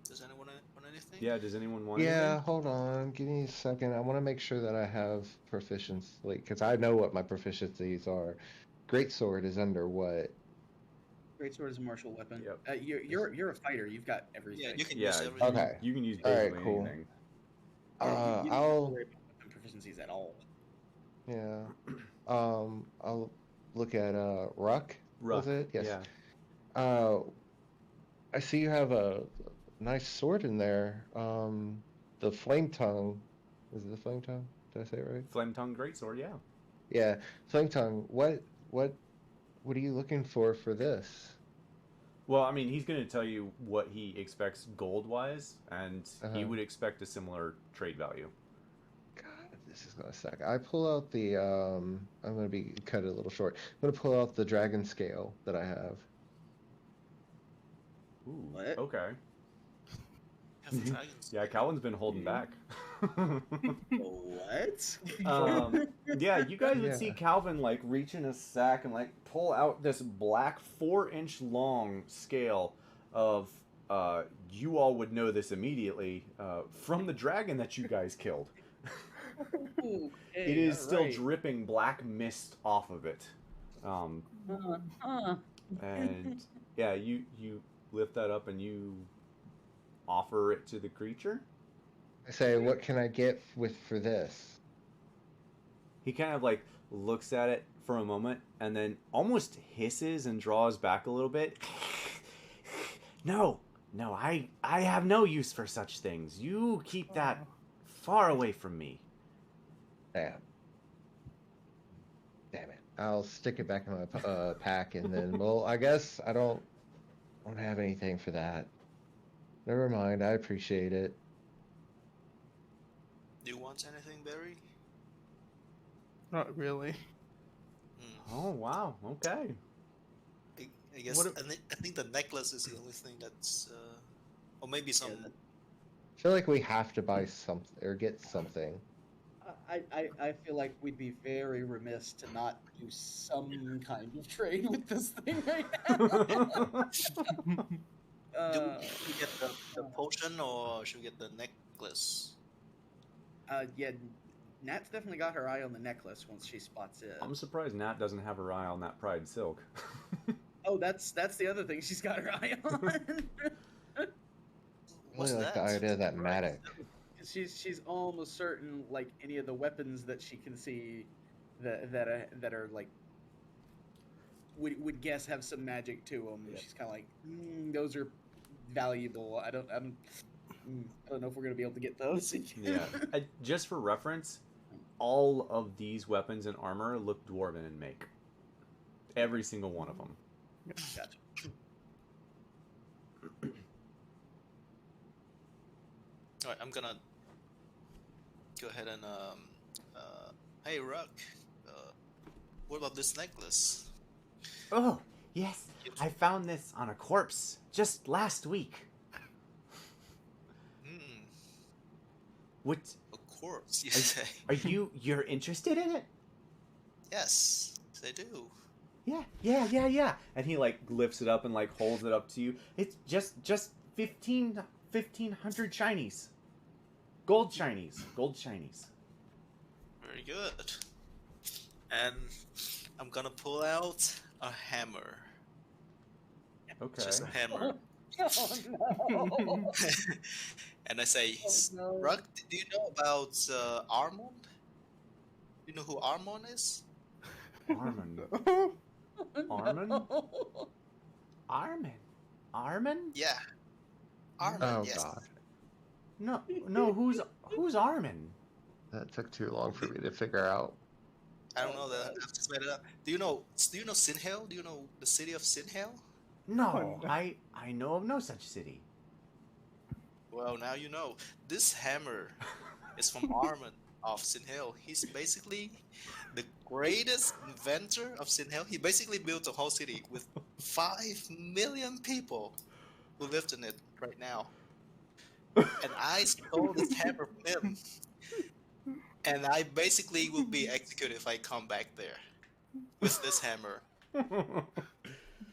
Does anyone want anything? Yeah, does anyone want Yeah, anything? hold on. Give me a second. I want to make sure that I have proficiency, because I know what my proficiencies are. Greatsword is under what? Greatsword is a martial weapon. Yep. You're a fighter. You've got everything. Yeah, you can Yeah, use everything. Okay. You can use All right, basically cool. anything. Yeah, you don't have to I'll worry about weapon proficiencies at all. yeah. I'll look at Ruck. Was it? Yes. Yeah. I see you have a nice sword in there. The Flametongue. Is it the Flametongue? Did I say it right? Flametongue Greatsword, yeah. Yeah, Flametongue. What are you looking for this? Well, I mean, he's going to tell you what he expects gold-wise, and he Uh-huh. would expect a similar trade value. God, this is gonna suck. I pull out the I'm gonna be cut it a little short. I'm gonna pull out the dragon scale that I have. Ooh, What? okay. Have dragons. Yeah, Calvin's been holding back. What? Yeah, you guys would Yeah. see Calvin like reach in a sack and like pull out this black 4-inch long scale of you all would know this immediately from the dragon that you guys killed. Ooh, It is still dripping black mist off of it. And yeah, you lift that up and you offer it to the creature. I say, what can I get for this? He kind of like looks at it for a moment and then almost hisses and draws back a little bit. No, I have no use for such things. You keep that far away from me. Damn. Damn it. I'll stick it back in my pack, and then, well, I guess I don't have anything for that. Never mind. I appreciate it. Do you want anything, Barry? Not really. Oh wow. Okay. I guess What I think the necklace is the only thing that's, or maybe some. I feel like we have to buy something or get something. I feel like we'd be very remiss to not do some kind of trade with this thing right now. Do we get the potion or should we get the necklace? Yeah, Nat's definitely got her eye on the necklace once she spots it. I'm surprised Nat doesn't have her eye on that Pride Silk. Oh, that's the other thing she's got her eye on. I What's really like that? the idea of that Matic. She's almost certain, like, any of the weapons that she can see that are like would guess have some magic to them. Yeah. She's kind of like, those are valuable. I don't know if we're gonna be able to get those. Yeah. Just for reference, all of these weapons and armor look dwarven in make. Every single one of them. Gotcha. All right, I'm gonna go ahead and hey, Ruck, what about this necklace? Oh, yes. I found this on a corpse just last week. What? A corpse, you say? Are you're interested in it? Yes, they do. Yeah. And he like lifts it up and like holds it up to you. It's just 1,500 shinies. Gold shinies. Very good. And I'm gonna pull out a hammer. Okay. Just a hammer. Oh no! And I say, Oh, no. Ruck, do you know about Armond? Do you know who Armond is? Armin. Armin? No. Armin? Yeah. Armond, Oh yes. god, No. Who's Armin? that took too long for me to figure out. I don't know that. I've just made it up. Do you know Sinhale? Do you know the city of Sinhale? No, no. I know of no such city. Well, now you know. This hammer is from Armond of Sinhale. He's basically the greatest inventor of Sinhale. He basically built a whole city with 5 million people who lived in it right now. And I stole this hammer from him. And I basically will be executed if I come back there with this hammer.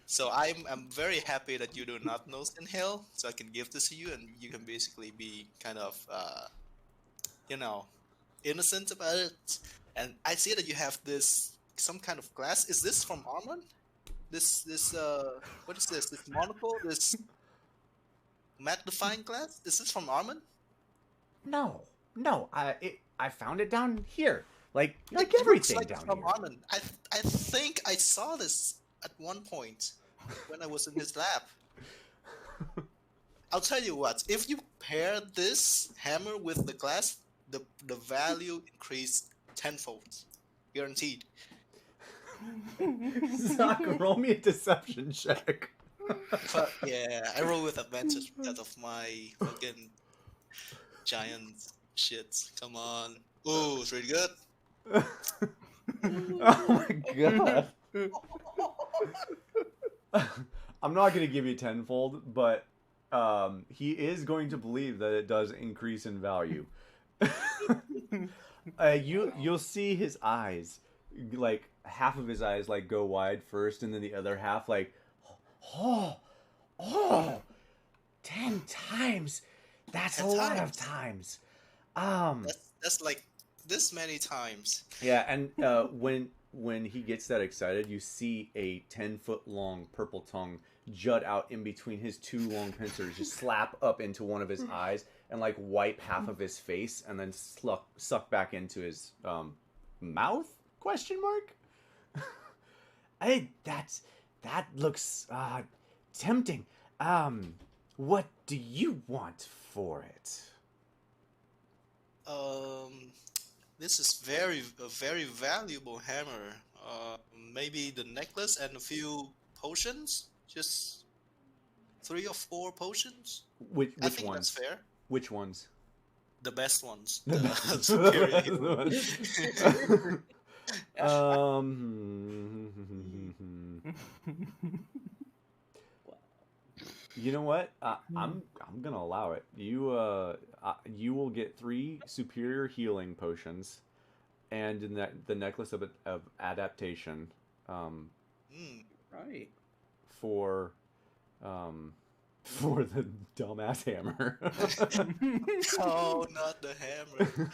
So I'm very happy that you do not know Sinhale, so I can give this to you, and you can basically be kind of, innocent about it. And I see that you have some kind of glass. Is this from Armand? This what is this? This monocle? This magnifying glass? Is this from Armand? No. I found it down here. Like It looks everything like down from here. Armand. I think I saw this at one point when I was in his lab. I'll tell you what, if you pair this hammer with the glass, the value increased tenfold. Guaranteed. Zoc, roll me a deception check. But yeah, I roll with advantage because of my fucking giant shit. Come on. Ooh, it's really good. Oh my god. I'm not going to give you tenfold, but he is going to believe that it does increase in value. You'll see his eyes, like half of his eyes like go wide first, and then the other half like, oh, 10 times. That's 10 a lot times. of times. That's like this many times. Yeah, and when he gets that excited, you see a 10-foot long purple tongue jut out in between his two long pincers, just slap up into one of his eyes and like wipe half of his face, and then suck back into his mouth? Question mark. Hey, that looks tempting. What do you want for it? This is a very valuable hammer. Maybe the necklace and a few potions. Just 3 or 4 potions. Which I think ones? that's fair. Which ones? The best ones. The The best superior healing. You know what? I'm gonna allow it. You will get 3 superior healing potions, and the necklace of adaptation, Right. for the dumbass hammer. Oh, not the hammer.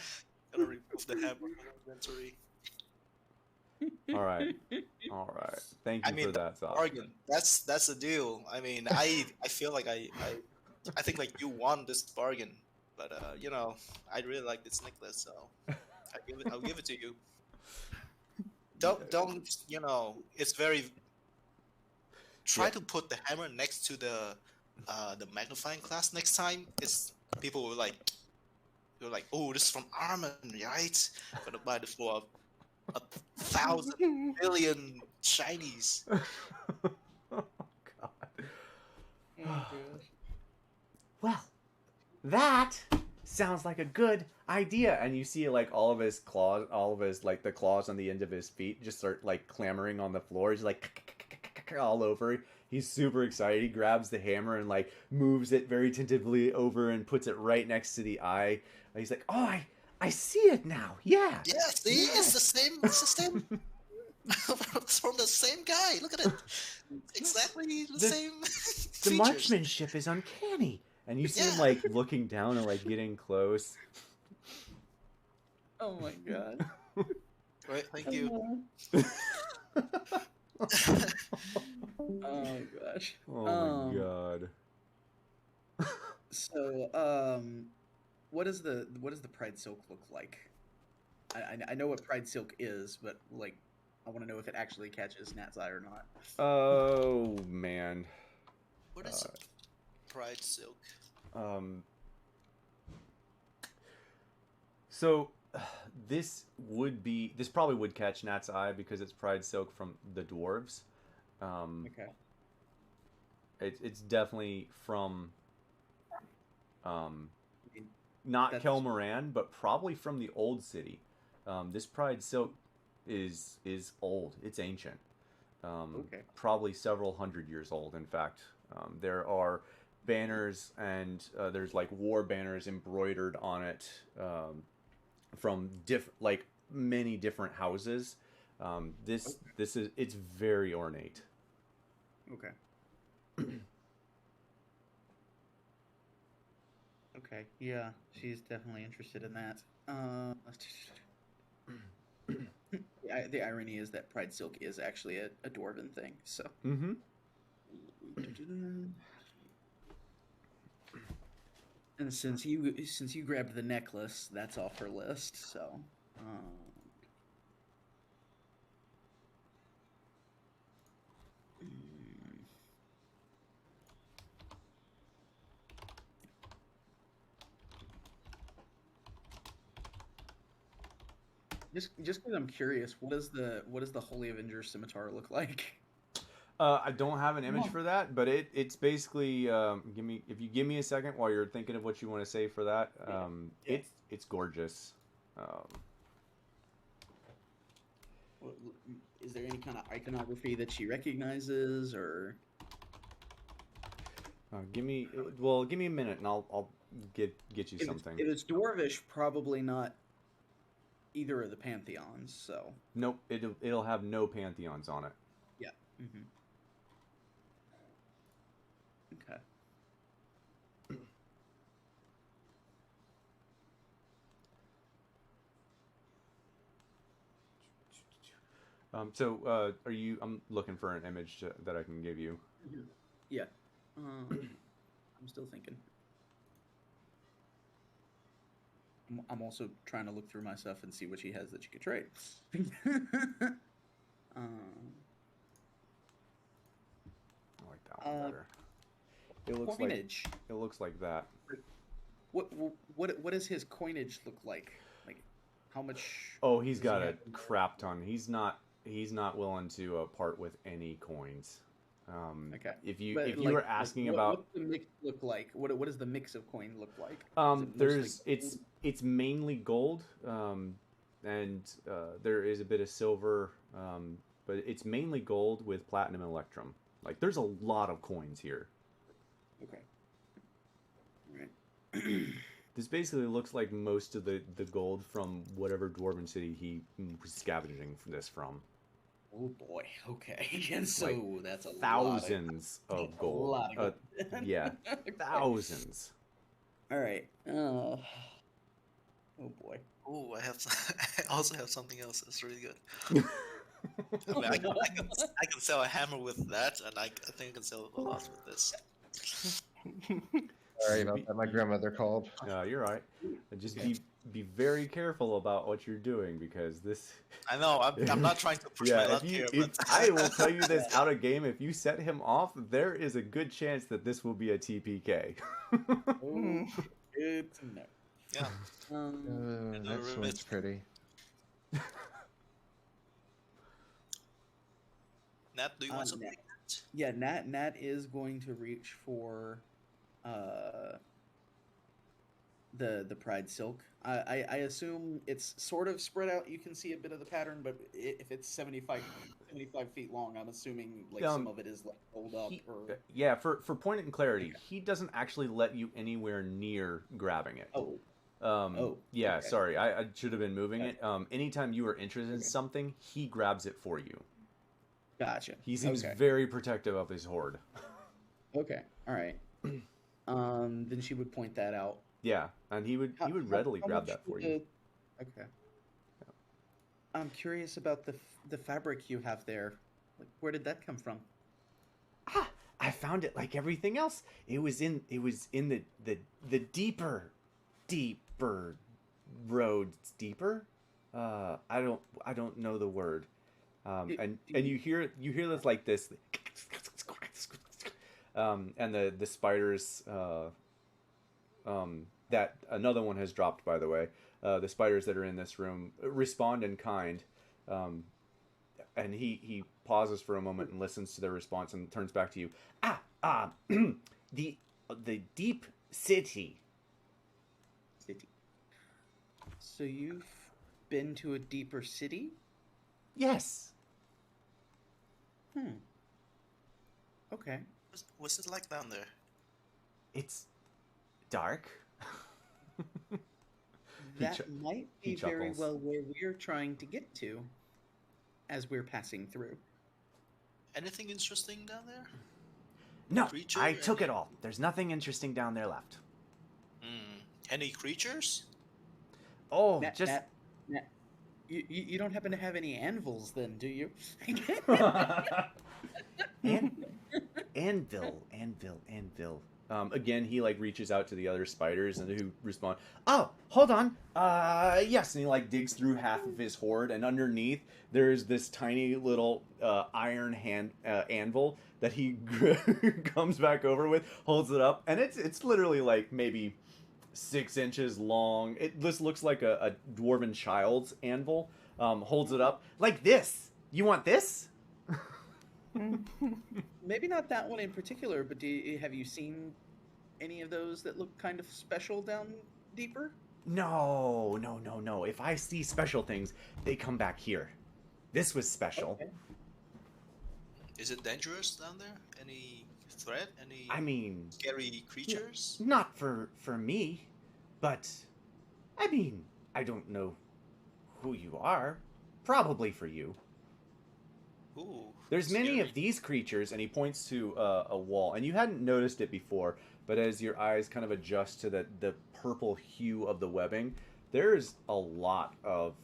Gotta remove the hammer from the inventory. All right. Thank you for that, Zop. Bargain. That's the deal. I mean, I feel like I think like you won this bargain, but you know, I really like this necklace, so I'll give it to you. Don't you know? It's very. Try Yeah. to put the hammer next to the magnifying glass next time. It's people will like. You're like, oh, this is from Armin, right? Gonna buy this for a 1,000 million shinies. Oh God. Oh gosh. Well, that sounds like a good idea. And you see like all of his like the claws on the end of his feet just start like clamoring on the floor. He's like all over. He's super excited. He grabs the hammer and like moves it very tentatively over and puts it right next to the eye. He's like, "Oh, I see it now. Yeah. Yeah, see, it's the same. It's the same. It's from the same guy. Look at it. Exactly the same. The features. marksmanship is uncanny." And you see him Yeah. like looking down and like getting close. Oh my god. Right, thank you. Oh gosh. Oh my God. So, what does the Pride Silk look like? I know what Pride Silk is, but like, I want to know if it actually catches Nat's eye or not. Oh man. What is Pride Silk? So this probably would catch Nat's eye because it's Pride Silk from the dwarves. Okay. It's definitely from not That's- Kelmoran, but probably from the old city. This Pride Silk is old. It's ancient. Okay. Probably several hundred years old. In fact, there are banners and there's like war banners embroidered on it from many different houses. It's very ornate. Okay. Okay. Yeah, she's definitely interested in that. The irony is that Pride Silk is actually a dwarven thing. So. Mm-hmm. And since you grabbed the necklace, that's off her list. So. Just because I'm curious, what does the Holy Avenger scimitar look like? I don't have an image for that, but it's basically if you give me a second while you're thinking of what you want to say for that. Yeah. It's gorgeous. Is there any kind of iconography that she recognizes, or? Give me a minute and I'll get you something. If it's dwarvish, probably not either of the pantheons. So. Nope, it'll have no pantheons on it. Yeah. Mm-hmm. Okay. So are you? I'm looking for an image that I can give you. Yeah. I'm still thinking. I'm also trying to look through my stuff and see what she has that she could trade. I like that one better. It looks coinage. It looks like that. What does his coinage look like? Like, how much? Oh, he's does got he a have? crap ton. He's not he's not willing to part with any coins. Okay. If you But, if you like- were asking like, about, what's the mix look like? What does the mix of coin look like? Is it there's mostly it's mainly gold, and there is a bit of silver, but it's mainly gold with platinum and electrum. Like there's a lot of coins here. okay. All right. This basically looks like most of the gold from whatever dwarven city he was scavenging for this from. Oh boy. Okay. And so Like, that's a Thousands lot of gold. A lot of gold. Yeah, Okay. thousands. All right. Oh boy. Oh, I also have something else that's really good. I mean, I can sell a hammer with that, and I think I can sell a lot with this. Sorry about that. My grandmother called. No, you're right. And just be very careful about what you're doing, because this. I know, I'm not trying to push my luck here, but I will tell you this out of game. If you set him off, there is a good chance that this will be a TPK. Oh, good to know. yeah. That one's pretty. Nat, do you want something? Nat. Yeah, Nat is going to reach for the Pride Silk. I assume it's sort of spread out. You can see a bit of the pattern, but if it's 75 feet long, I'm assuming like some of it is like rolled up. Yeah, for point and clarity, he doesn't actually let you anywhere near grabbing it. Yeah, okay. sorry, I should have been moving it. Anytime you are interested in something, he grabs it for you. Gotcha. He seems very protective of his hoard. Okay, all right. Then she would point that out. Yeah, and he would readily grab much that for would you. Okay. I'm curious about the fabric you have there. Like, where did that come from? I found it like everything else. It was in the deeper roads. Deeper? I don't know the word. And you hear this like this, and the spiders, that another one has dropped, by the way. The spiders that are in this room respond in kind, and he pauses for a moment and listens to their response and turns back to you. The deep city. So you've been to a deeper city? Yes. Okay. What's it like down there? It's dark. That might he be very chuckles. well where we're trying to get to as we're passing through. Anything interesting down there? No, Creature, I took it all. There's nothing interesting down there left. Any creatures? Oh, Nat, just... Nat, you don't happen to have any anvils then, do you? Anvil. Again, he like reaches out to the other spiders and who respond. Oh, hold on. Yes, and he like digs through half of his hoard, and underneath there's this tiny little iron anvil that he comes back over with, holds it up, and it's literally like maybe 6 inches long. It just looks like a dwarven child's anvil. Holds it up like this. You want this? Maybe not that one in particular, but have you seen any of those that look kind of special down deeper? No. If I see special things, they come back here. This was special. Okay. Is it dangerous down there? Any threat? Any I mean, scary creatures? not for me, but I mean, I don't know who you are. Probably for you. Ooh, There's many scary. of these creatures, and he points to a wall, and you hadn't noticed it before, but as your eyes kind of adjust to the purple hue of the webbing, there's a lot of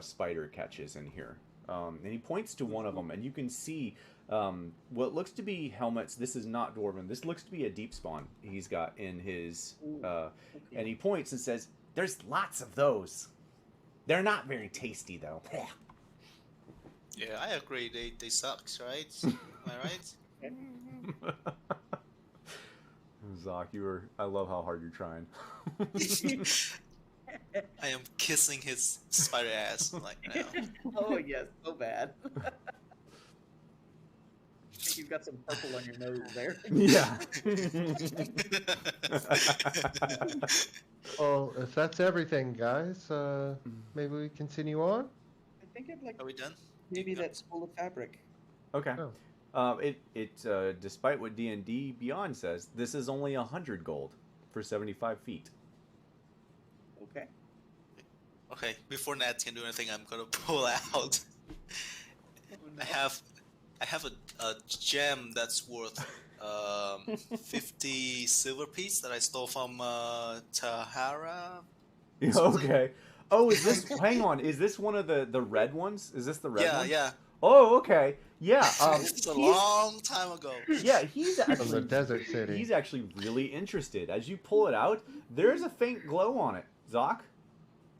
spider catches in here. And he points to one of them, and you can see what looks to be helmets. This is not dwarven. This looks to be a deep spawn he's got in his... And he points and says, there's lots of those. They're not very tasty, though. Yeah, I agree. They suck, right? Am I right? Zoc, I love how hard you're trying. I am kissing his spider ass like now. Oh yes, so bad. I think you've got some purple on your nose there. Yeah. Well, if that's everything, guys, maybe we continue on. I think I'd like Are we done? maybe Yeah. that spool of fabric. Okay. Oh. Despite what D&D Beyond says, this is only 100 gold for 75 feet. Okay. Okay, before Nat can do anything, I'm gonna pull out. Oh, no. I have a gem that's worth 50 silver piece that I stole from Tahara. Okay. Oh, is this? Hang on. Is this one of the red ones? Is this the red Yeah, one? yeah. Oh, okay. Yeah. It's a long time ago. Yeah, he's From the actually desert city. he's actually really interested. As you pull it out, there's a faint glow on it. Zoc,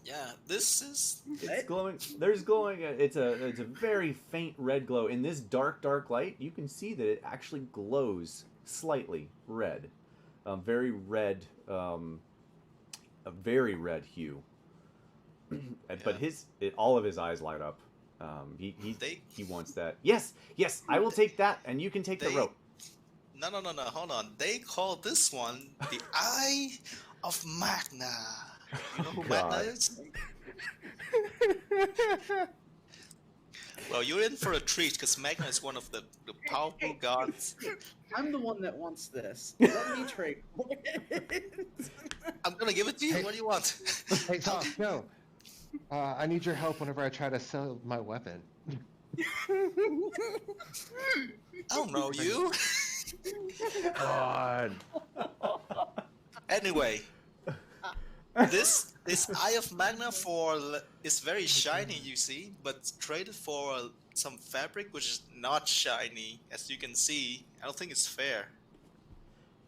Yeah, this is. it's glowing. There's glowing. It's a very faint red glow. In this dark light, you can see that it actually glows slightly red, very red, a very red hue. But all of his eyes light up. He wants that. Yes, I will take that, and you can take the rope. No, hold on. They call this one the Eye of Magna. You know who Magna is? Well, you're in for a treat, because Magna is one of the powerful gods. I'm the one that wants this. Let me trade. I'm gonna give it to you. What do you want? Hey, Tom, no. I need your help whenever I try to sell my weapon. I don't know you. God. Anyway, this Eye of Magna is very shiny, you see, but traded for some fabric which is not shiny, as you can see. I don't think it's fair.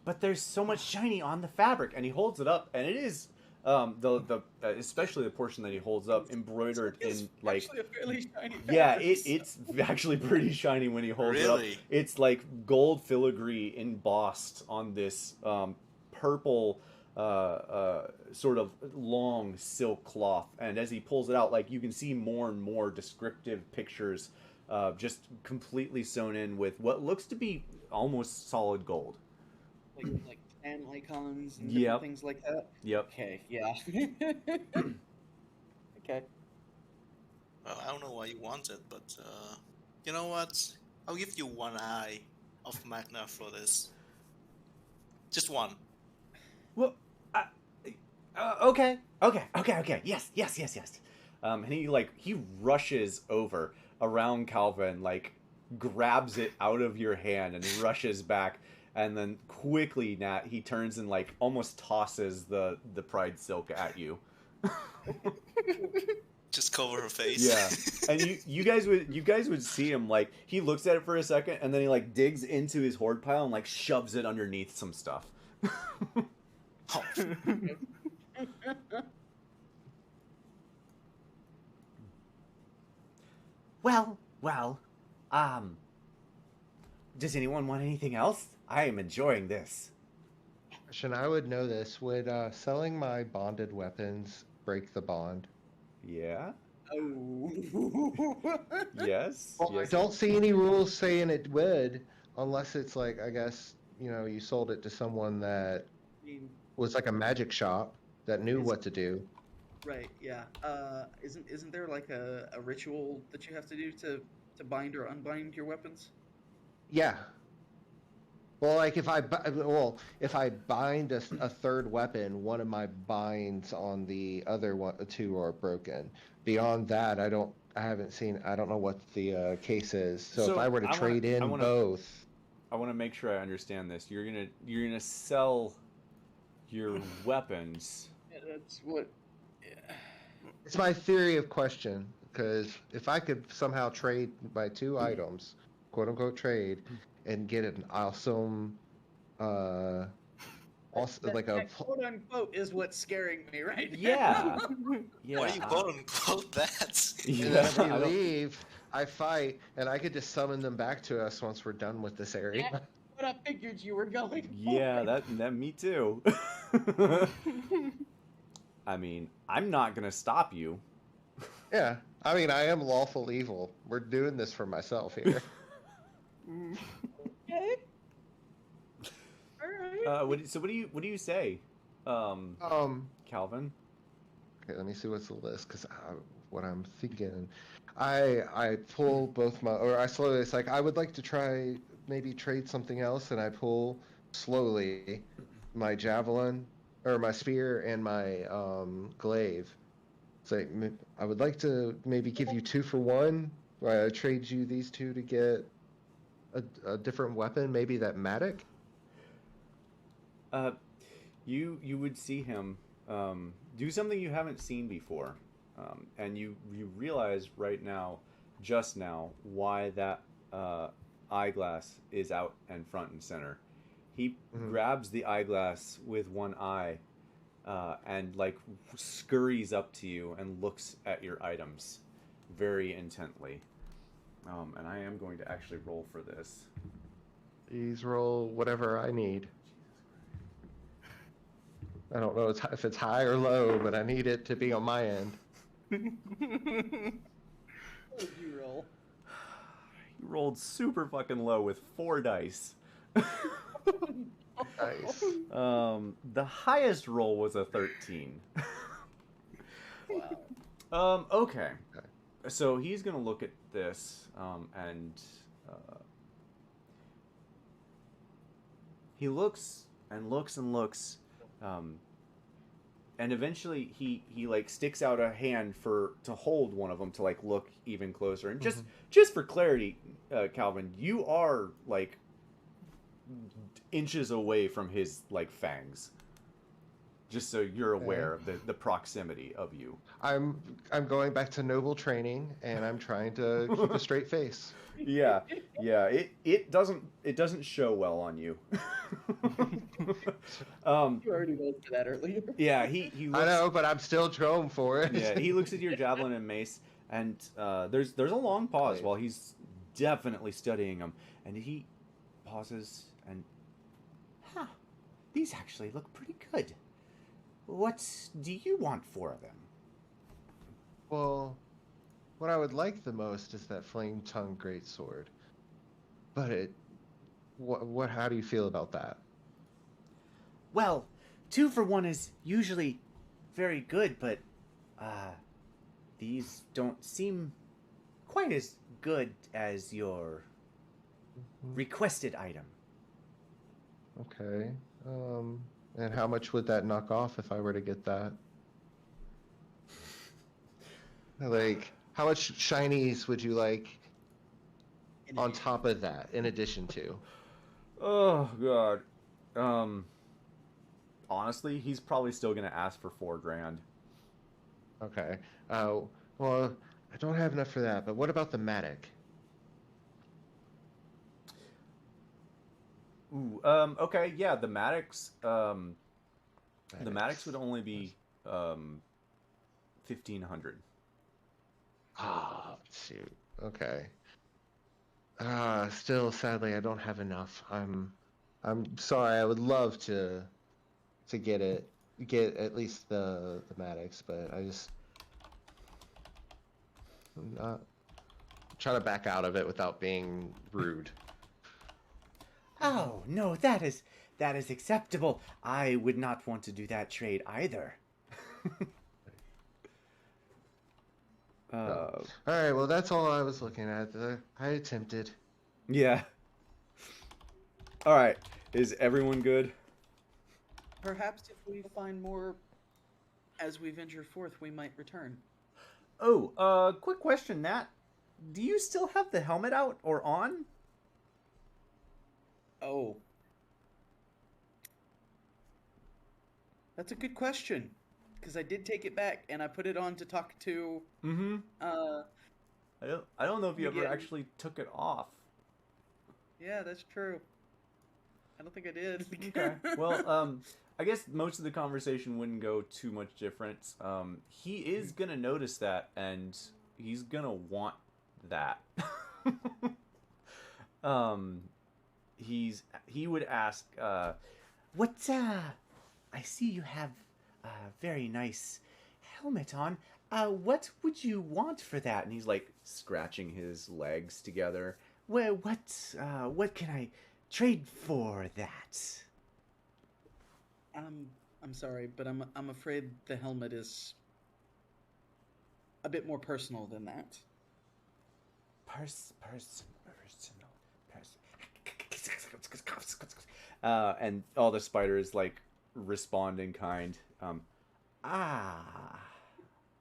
But there's so much shiny on the fabric, and he holds it up, and it is especially the portion that he holds up embroidered in like actually a fairly shiny yeah, fabric. it's actually pretty shiny when he holds it Really? up. It's like gold filigree embossed on this purple sort of long silk cloth, and as he pulls it out, like you can see more and more descriptive pictures just completely sewn in with what looks to be almost solid gold. like fan icons and Yep. different things like that. Yep. Okay, yeah. Okay. Well, I don't know why you want it, but you know what? I'll give you one Eye of Magna for this. Just one. Well, okay. Yes. And he rushes over around Calvin, like grabs it out of your hand and rushes back, and then quickly, Nat, he turns and like almost tosses the pride silk at you. Just cover her face. Yeah, and you guys would see him, like he looks at it for a second and then he like digs into his hoard pile and like shoves it underneath some stuff. Oh. Well, does anyone want anything else? I am enjoying this. Question, I would know this. Would selling my bonded weapons break the bond? Yeah. Oh. Yes. Well, yes. I don't see any rules saying it would, unless it's like, I guess, you sold it to someone that I mean, was like a magic shop that knew what to do. right, yeah. Isn't there like a ritual that you have to do to bind or unbind your weapons? Yeah. Well, like if I bind a third weapon, one of my binds on the other two are broken. Beyond that, I don't know what the case is. So if I were to trade in both, I want to make sure I understand this. You're gonna sell your weapons. Yeah, that's what. Yeah. it's my theory of question. Because if I could somehow trade my two items, quote unquote trade, and get an awesome, That quote unquote is what's scaring me right now. Yeah. Yeah. Why do you quote unquote that? And then if we leave, I fight, and I could just summon them back to us once we're done with this area. That's what I figured you were going for. Yeah, that me too. I mean, I'm not gonna stop you. Yeah, I mean, I am lawful evil. We're doing this for myself here. Okay. All right. So what do you say, Calvin? Okay, let me see what's the list, because what I'm thinking, I pull both my, or I slowly, it's like, I would like to try, maybe trade something else, and I pull slowly my javelin, or my spear, and my glaive. It's like, I would like to maybe give you 2 for 1, where I trade you these 2 to get a different weapon, maybe that Matic? You would see him do something you haven't seen before, and you realize just now, why that eyeglass is out and front and center. He grabs the eyeglass with one eye, and like scurries up to you and looks at your items very intently. And I am going to actually roll for this. Please roll whatever I need. I don't know if it's high or low, but I need it to be on my end. What did you roll? You rolled super fucking low with 4 dice. Nice. The highest roll was a 13. Wow. Okay. So he's gonna look at this, and he looks and looks and looks, and eventually he like sticks out a hand to hold one of them to like look even closer. And just for clarity, Calvin, you are like inches away from his like fangs. Just so you're aware of the proximity of you. I'm going back to noble training, and I'm trying to keep a straight face. Yeah. It doesn't show well on you. You already rolled for that earlier. Yeah, he looks, I know, but I'm still going for it. Yeah, he looks at your javelin and mace, and there's a long pause while he's definitely studying them, and he pauses and, these actually look pretty good. What do you want for them? Well, what I would like the most is that Flametongue Greatsword. But how do you feel about that? Well, 2 for 1 is usually very good, but these don't seem quite as good as your requested item. Okay. And how much would that knock off if I were to get that? Like, how much shinies would you like on top of that, in addition to? Oh god. Honestly, he's probably still gonna ask for $4,000. Okay. Well, I don't have enough for that, but what about the Matic? Ooh, okay, yeah, the Maddox, the Maddox would only be, 1,500. Ah, shoot. Okay. Still, sadly, I don't have enough. I'm sorry. I would love to get at least the Maddox, but I'm not trying to back out of it without being rude. Oh, no, that is acceptable. I would not want to do that trade either. All right, well, that's all I was looking at. I attempted. Yeah. All right. Is everyone good? Perhaps if we find more as we venture forth, we might return. Oh, quick question, Nat. Do you still have the helmet out or on? Oh. That's a good question. Because I did take it back and I put it on to talk to. Mm-hmm. I don't know if you ever Yeah. actually took it off. Yeah, that's true. I don't think I did. Okay. Well, I guess most of the conversation wouldn't go too much different. He is gonna notice that, and he's gonna want that. He would ask, What, I see you have a very nice helmet on. What would you want for that? And he's like scratching his legs together. Well, what can I trade for that? I'm sorry, but I'm afraid the helmet is a bit more personal than that. And all the spiders like respond in kind.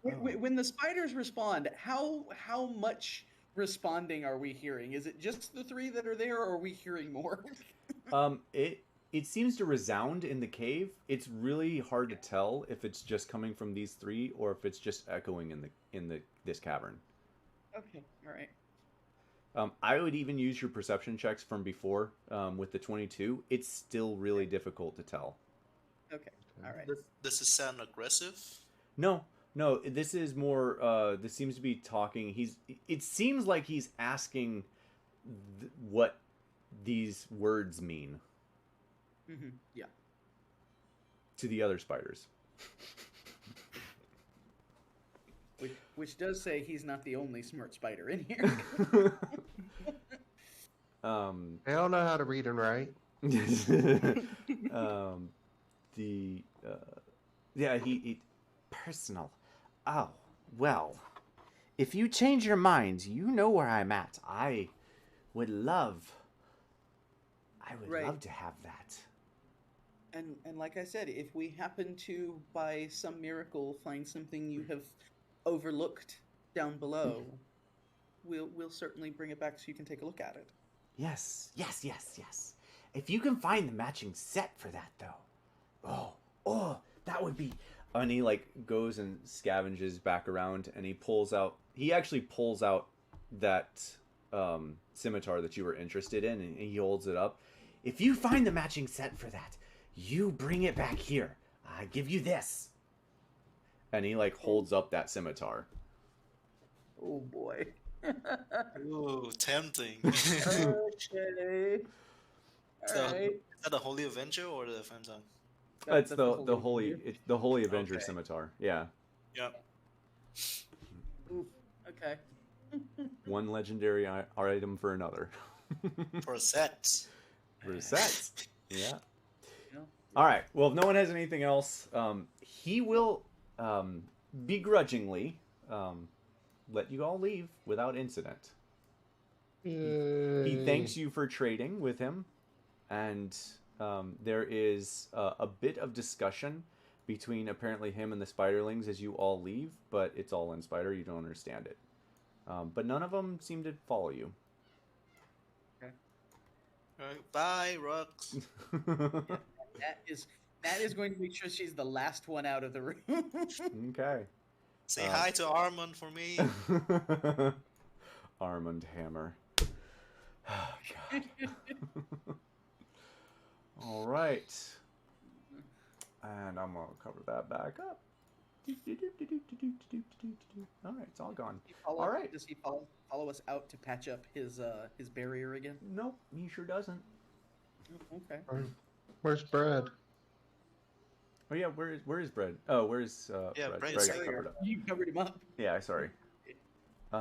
When the spiders respond, how much responding are we hearing? Is it just the three that are there, or are we hearing more? It seems to resound in the cave. It's really hard to tell if it's just coming from these three or if it's just echoing in this cavern. Okay, all right. I would even use your perception checks from before with the 22. It's still really difficult to tell. Okay, all right. Does it sound aggressive? No. This is more. This seems to be talking. It seems like he's asking what these words mean. Mm-hmm. Yeah. To the other spiders. Which does say he's not the only smart spider in here. They don't know how to read and write. He Personal. Oh, well. If you change your minds, you know where I'm at. I would love to have that. And like I said, if we happen to, by some miracle, find something you have overlooked down below, we'll certainly bring it back so you can take a look at it. Yes. If you can find the matching set for that, though. Oh, that would be... And he like goes and scavenges back around, and he actually pulls out that scimitar that you were interested in, and he holds it up. If you find the matching set for that, you bring it back here. I give you this. And he like holds up that scimitar. Oh boy. Ooh, tempting. Okay. All right. Is that the Holy Avenger or the Flametongue? It's the holy Avenger scimitar. Yeah. Yep. Oof. Okay. One legendary item for another. For a set. For a set. Yeah. Yeah. All right. Well, if no one has anything else, he will begrudgingly let you all leave without incident. He thanks you for trading with him, and there is a bit of discussion between apparently him and the spiderlings as you all leave, but it's all in spider. You don't understand it. But none of them seem to follow you. Alright, bye, Rux. That is going to make sure she's the last one out of the room. Okay. Say hi to Armand for me. Armand Hammer. Oh, God. All right. And I'm going to cover that back up. All right, it's all gone. All right. Does he follow us out to patch up his barrier again? Nope, he sure doesn't. Okay. Where's Brad? Oh yeah, where is Brad? Oh, where's Brad? Brad Brad is got here. covered up. You covered him up. Yeah, sorry.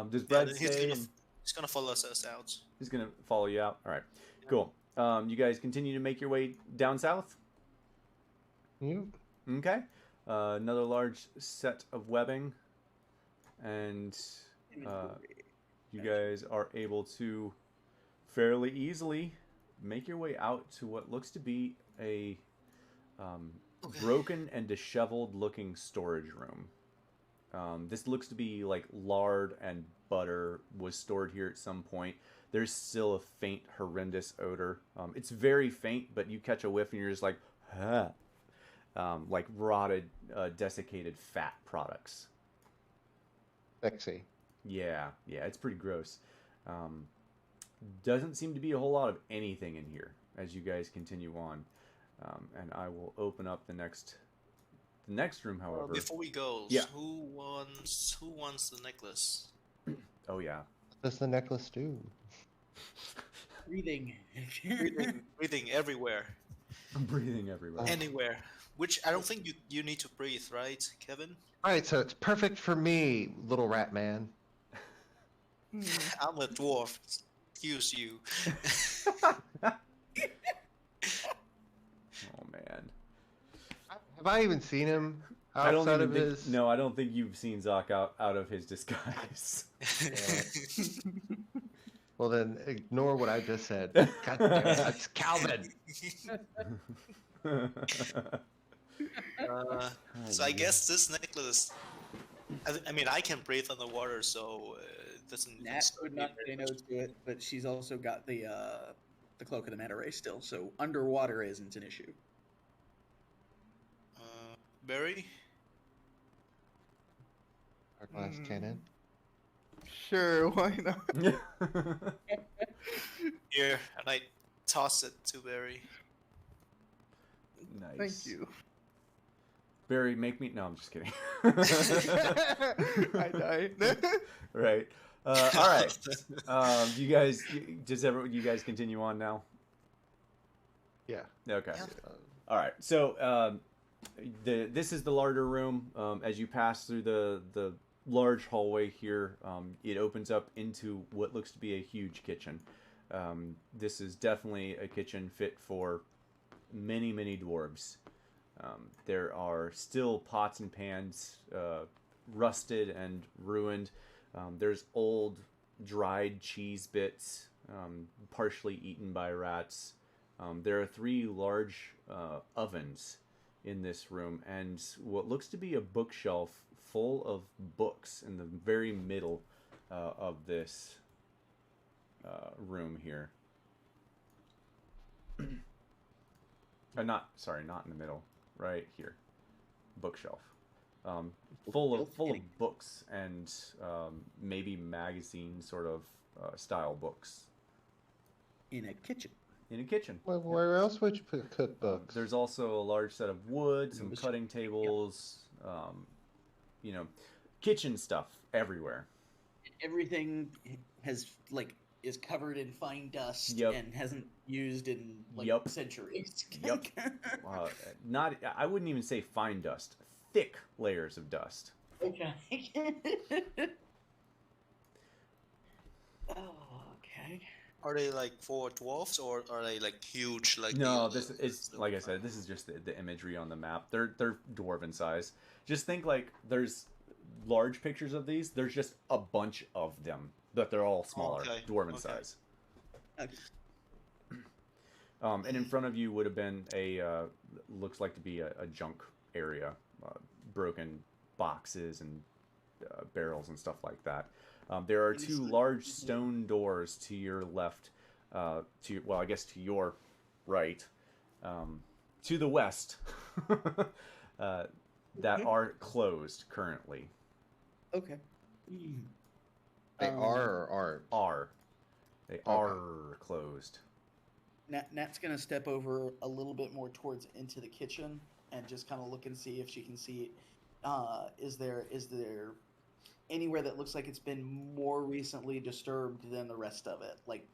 Does Brad stay? He's gonna follow us out. He's gonna follow you out. All right, cool. You guys continue to make your way down south. Yep. Okay. Another large set of webbing, and you guys are able to fairly easily make your way out to what looks to be a broken and disheveled looking storage room. This looks to be like lard and butter was stored here at some point. There's still a faint, horrendous odor. It's very faint, but you catch a whiff and you're just like, huh. Like rotted, desiccated fat products. Sexy. Yeah, it's pretty gross. Doesn't seem to be a whole lot of anything in here as you guys continue on. And I will open up the next room, however. Before we go, Yeah. who wants the necklace? Oh yeah. What does the necklace do? Breathing. Breathing everywhere. I'm breathing everywhere. Anywhere. Which I don't think you need to breathe, right, Kevin? Right, so it's perfect for me, little rat man. I'm a dwarf. Excuse you. Oh man. Have I even seen him I don't outside even of think. his? No, I don't think you've seen Zoc out of his disguise. Well, then ignore what I just said. God damn it, that's Calvin. So I guess this necklace. I mean, I can breathe underwater, so it doesn't. Nat would not say no to it, but she's also got the cloak of the manta ray still, so underwater isn't an issue. Barry. Our glass cannon. Sure, why not? Here, and I toss it to Barry. Nice. Thank you. Barry, make me. No, I'm just kidding. I died. Right. All right. You guys, you guys continue on now? Yeah. Okay. Yeah. All right. So this is the larder room. As you pass through the large hallway here, it opens up into what looks to be a huge kitchen. This is definitely a kitchen fit for many dwarves. There are still pots and pans, rusted and ruined. There's old dried cheese bits, partially eaten by rats. There are 3 large ovens in this room, and what looks to be a bookshelf full of books in the very middle of this room here. Not in the middle. Right here, bookshelf, full of books and maybe magazine sort of style books. In a kitchen. In a kitchen. Well, where else would you put cookbooks? There's also a large set of wood, some cutting tables, kitchen stuff everywhere. Everything has is covered in fine dust and hasn't used in centuries. Yep. I wouldn't even say fine dust. Thick layers of dust. Okay. Okay. Are they like for dwarfs, or are they like huge? Like no, this is like I said. This is just the imagery on the map. They're dwarven size. Just think like there's large pictures of these. There's just a bunch of them, but they're all smaller, dwarven size. Okay. And in front of you would have been looks like to be a junk area, broken boxes and barrels and stuff like that. There are 2 large stone doors to your left, I guess to your right, to the west, that are closed currently. Okay. They are or aren't? They are closed. Nat's gonna step over a little bit more towards into the kitchen and just kind of look and see if she can see. Is there anywhere that looks like it's been more recently disturbed than the rest of it? Like,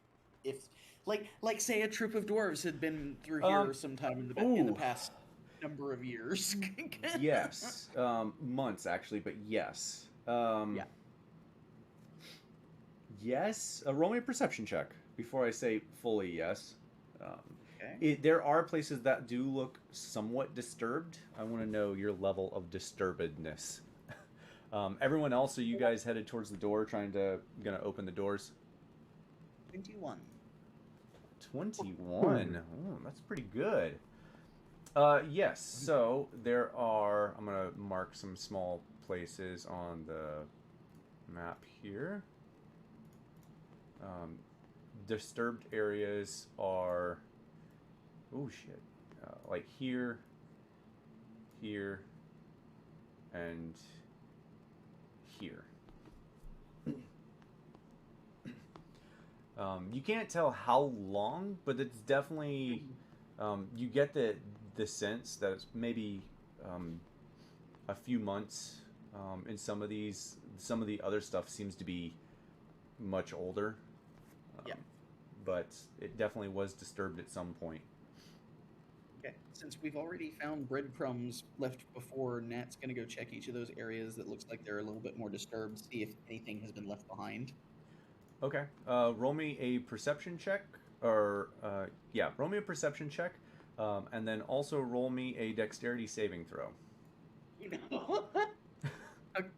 if say a troop of dwarves had been through here sometime in the past number of years. Yes, months actually, but yes. Yeah. Yes. Roll me a perception check before I say fully yes. Okay. There are places that do look somewhat disturbed. I want to know your level of disturbedness. Everyone else, are you guys headed towards the door, gonna open the doors? 21. 21. Oh, that's pretty good. Yes. So there are. I'm gonna mark some small places on the map here. Disturbed areas are, shit, like here, and here. You can't tell how long, but it's definitely, you get the sense that it's maybe a few months. And some of the other stuff seems to be much older. Yeah. But it definitely was disturbed at some point. Okay. Since we've already found breadcrumbs left before, Nat's gonna go check each of those areas that looks like they're a little bit more disturbed, see if anything has been left behind. Okay. Roll me a perception check, or yeah, roll me a perception check, and then also roll me a dexterity saving throw. You know. Okay.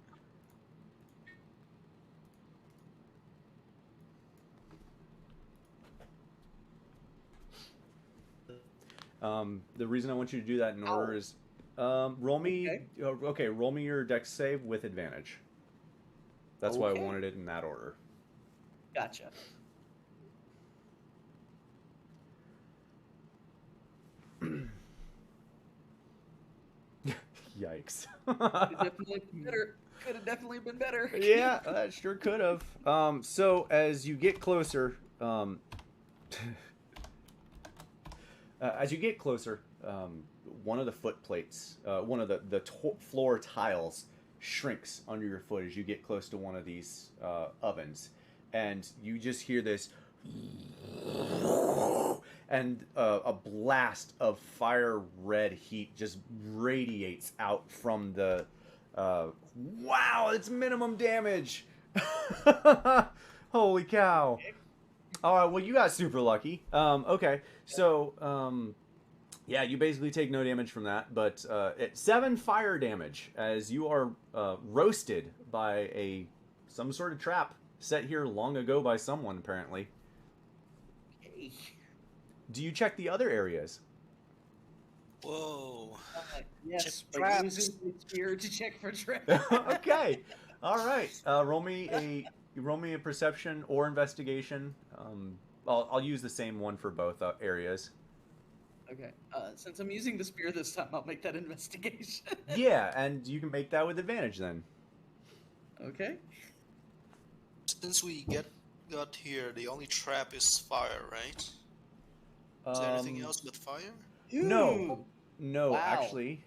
The reason I want you to do that in order is roll me. Okay, roll me your dex save with advantage. That's why I Okay. wanted it in that order. Gotcha. Yikes. Could have definitely been better. Yeah, that sure could have. So as you get closer, one of the foot plates, one of the floor tiles shrinks under your foot as you get close to one of these ovens, and you just hear this, and a blast of fire red heat just radiates out from the. Wow, it's minimum damage. Holy cow. All right, well, you got super lucky. Okay, so yeah, you basically take no damage from that, but it's 7 fire damage as you are roasted by some sort of trap set here long ago by someone, apparently. Okay. Do you check the other areas? Whoa. Yes, Check but traps. using the spear to check for traps. Okay, all right. Roll me a perception or investigation. I'll use the same one for both areas. Okay. Since I'm using the spear this time, I'll make that investigation. Yeah, and you can make that with advantage then. Okay. Since we got here, the only trap is fire, right? Is there anything else but fire? No, no, Wow. actually,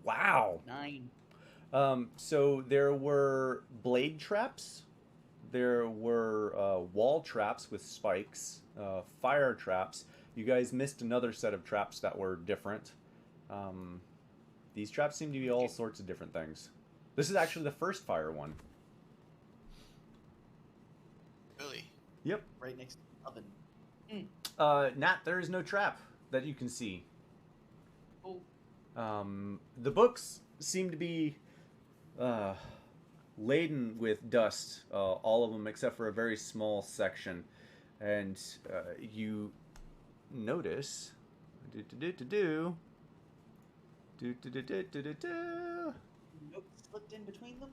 wow. 9. So there were blade traps, there were wall traps with spikes, fire traps. You guys missed another set of traps that were different. These traps seem to be all sorts of different things. This is actually the first fire one. Really? Yep. Right next to the oven. Nat, there is no trap that you can see. Oh. The books seem to be laden with dust, all of them except for a very small section. And you notice... Nope, slipped in between them.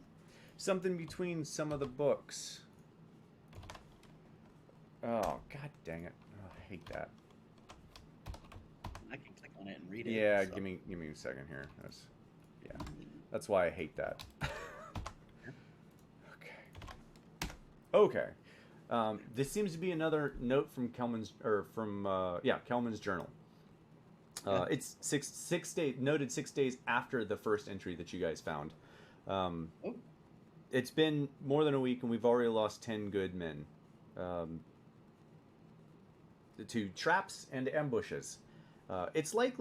something between some of the books. Oh, god dang it. Oh, I hate that. I can click on it and read it. Yeah, so. give me a second here. That's why I hate that. Okay. This seems to be another note from Kelman's Kelman's journal. It's six days noted 6 days after the first entry that you guys found. It's been more than a week, and we've already lost 10 good men to traps and ambushes. It's like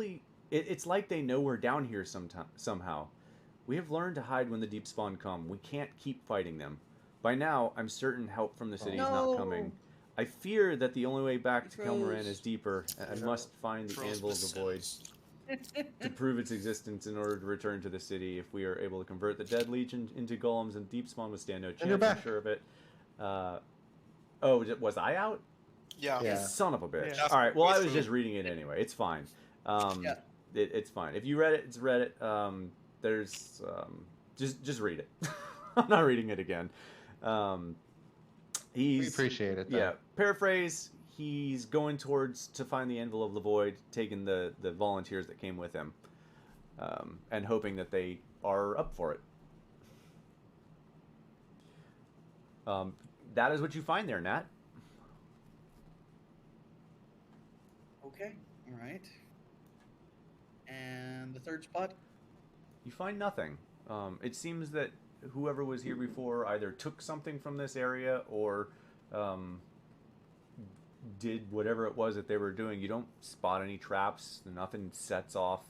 they know we're down here somehow. We have learned to hide when the deep spawn come. We can't keep fighting them. By now, I'm certain help from the city is not coming. I fear that the only way back to Kelmaran is deeper, and I must find the Anvil of the Void to prove its existence in order to return to the city. If we are able to convert the Dead Legion into golems, and deep spawn would stand no chance, I'm sure of it. Was I out? Yeah. Son of a bitch. Yeah. All right, well, I was just reading it anyway. It's fine. It's fine. If you read it, it's read it. There's just read it. I'm not reading it again. We appreciate it, though. Yeah. Paraphrase, he's going towards to find the Anvil of the Void, taking the volunteers that came with him, and hoping that they are up for it. That is what you find there, Nat. Okay, all right. And the third spot? You find nothing. It seems that whoever was here before either took something from this area or did whatever it was that they were doing, you don't spot any traps. Nothing sets off,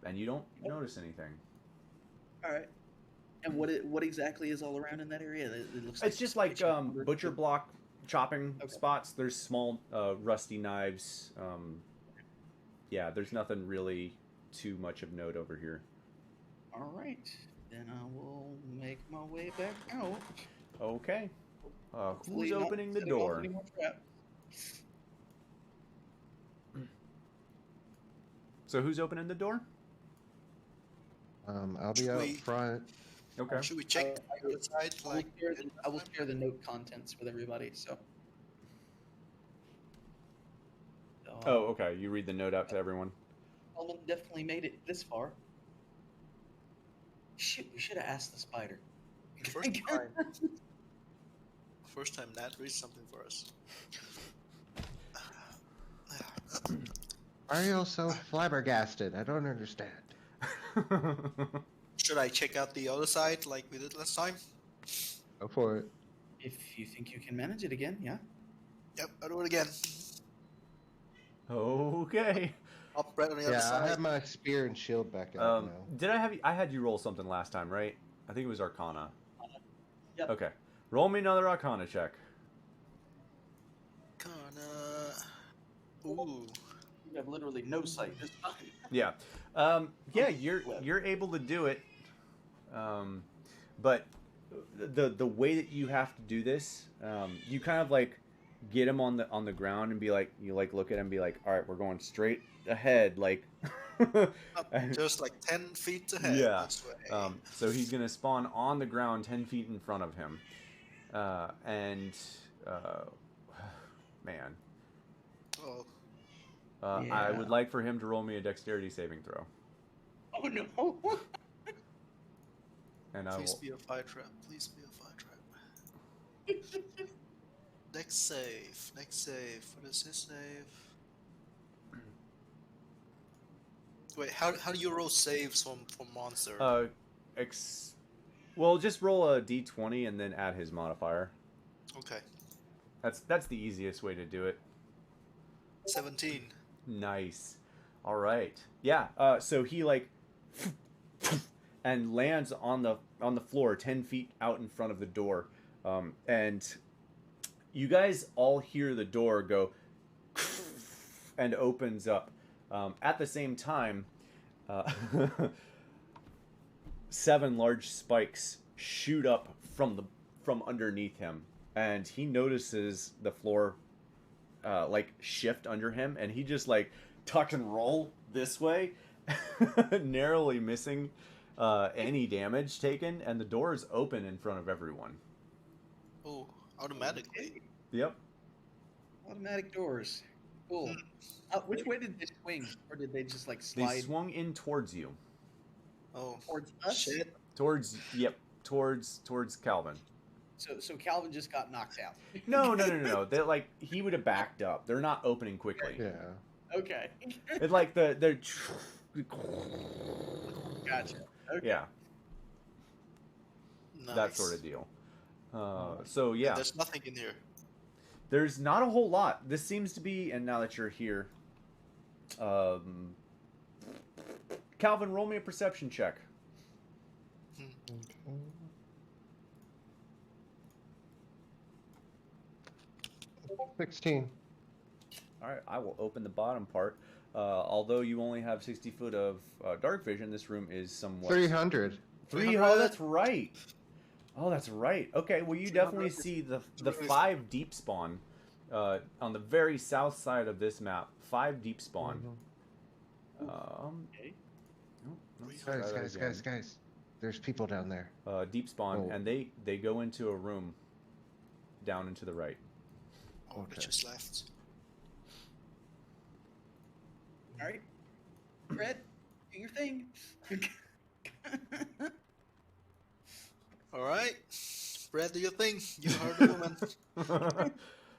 and you don't notice anything. All right. And what exactly is all around in that area? It looks It's just like butcher block chopping Okay. spots. There's small rusty knives. Yeah, there's nothing really too much of note over here. All right. Then I will make my way back out. Okay. Hopefully Who's not opening the setting off door? any more traps. So who's opening the door? I'll be out We- front. Okay. Should we check the other side? I will share the note contents with everybody. So. Oh, okay. You read the note out to everyone. Elman definitely made it this far. Shit, we should have asked the spider. First time Nat reads something for us. Why are you so flabbergasted? I don't understand. Should I check out the other side like we did last time? Go for it. If you think you can manage it again, yeah. Yep, I'll do it again. Okay. Up right on the other Yeah, I side. have my spear and shield back out now. Did I have you? I had you roll something last time, right? I think it was Arcana. Yep. Okay. Roll me another Arcana check. Ooh. You have literally no sight this time. Yeah. Yeah, you're able to do it. But the way that you have to do this, you kind of like get him on the ground and be like, you like look at him and be like, all right, we're going straight ahead, like. Just like 10 feet ahead. Yeah. This way. So he's gonna spawn on the ground 10 feet in front of him, man. Oh, I would like for him to roll me a dexterity saving throw, Oh no! and I please will. be a fire trap. Please be a fire trap. Next save. Next save. What is his save? Wait, how do you roll saves from monster? Well, just roll a d20 and then add his modifier. Okay. That's the easiest way to do it. 17. Nice. All right. Yeah. So he like and lands on the floor 10 feet out in front of the door, and you guys all hear the door go and opens up. At the same time, 7 large spikes shoot up from underneath him, and he notices the floor like shift under him, and he just like tuck and roll this way, narrowly missing any damage taken, and the door is open in front of everyone. Oh, automatically. Yep. Automatic doors. Cool. Which way did they swing, or did they just like They slide swung in towards you. Oh, towards us? shit. Towards Calvin. So Calvin just got knocked out. No. They're like, he would have backed up. They're not opening quickly. Yeah. Okay. It's like they're Gotcha. Okay. yeah, Nice. that sort of deal. So yeah, There's nothing in here. there's not a whole lot. This seems to be, and now that you're here, Calvin, roll me a perception check. Okay. 16. All right, I will open the bottom part. Although you only have 60 foot of dark vision, this room is somewhat 300. 300. Oh, that's right. Oh, that's right. Okay, well, you definitely see the 5 deep spawn on the very south side of this map. 5 deep spawn. Okay. Nope, let's try that again. Guys. There's people down there. Deep spawn, Oh. and they go into a room down and to the right. Oh, we Okay. just left. All right. Fred, do your thing. All right. Brad, do your thing. You heard the woman.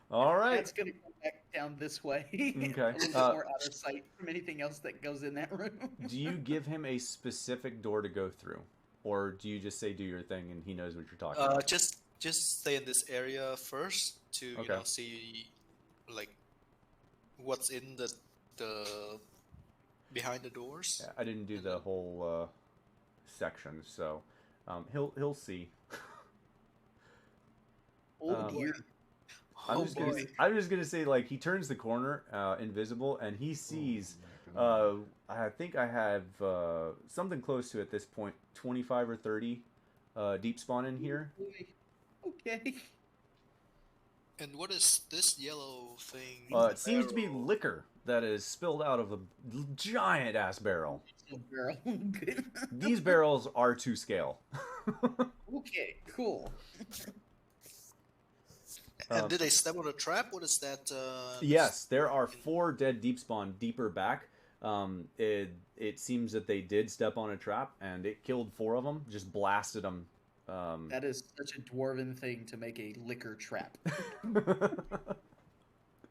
All right. That's gonna come back down this way. Okay. A little bit more out of sight from anything else that goes in that room. Do you give him a specific door to go through, or do you just say do your thing and he knows what you're talking about? Just stay in this area first to Okay. see like what's in the behind the doors? Yeah, I didn't do And the then- whole section, so he'll see. Oh dear. I'm Oh just gonna boy. I'm just gonna say, like, he turns the corner, invisible, and he sees. I think I have something close to, at this point, 25 or 30 deep spawn in here. Okay. And what is this yellow thing? It seems to be Barrel. liquor that is spilled out of a giant ass barrel. Girl. Good. These barrels are to scale. Okay, cool. And did they step on a trap? What is that? Yes, there are 4 dead deep spawn deeper back. It seems that they did step on a trap, and it killed 4 of them. Just blasted them. That is such a dwarven thing to make a liquor trap.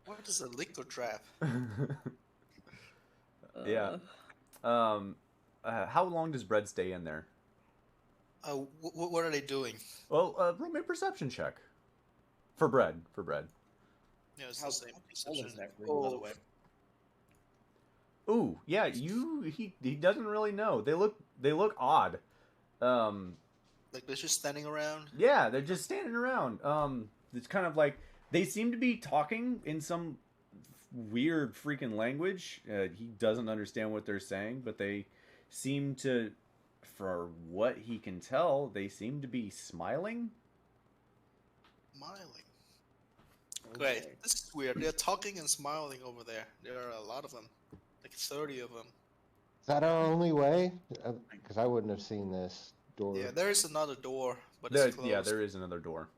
What is a liquor trap? Yeah. How long does bread stay in there? What are they doing? Well, roll me a perception check. For bread. Yeah, it's How the same tall perception. is that ring, by the way? Ooh, yeah. He doesn't really know. They look odd. Like they're just standing around. Yeah, they're just standing around. It's kind of like they seem to be talking in some weird freaking language. He doesn't understand what they're saying, but they seem to, for what he can tell, they seem to be smiling. Smiling. Okay. Great. This is weird. They're talking and smiling over there. There are a lot of them. Like 30 of them. Is that our only way? Because I wouldn't have seen this door. Yeah, there is another door, but it's closed. Yeah, there is another door.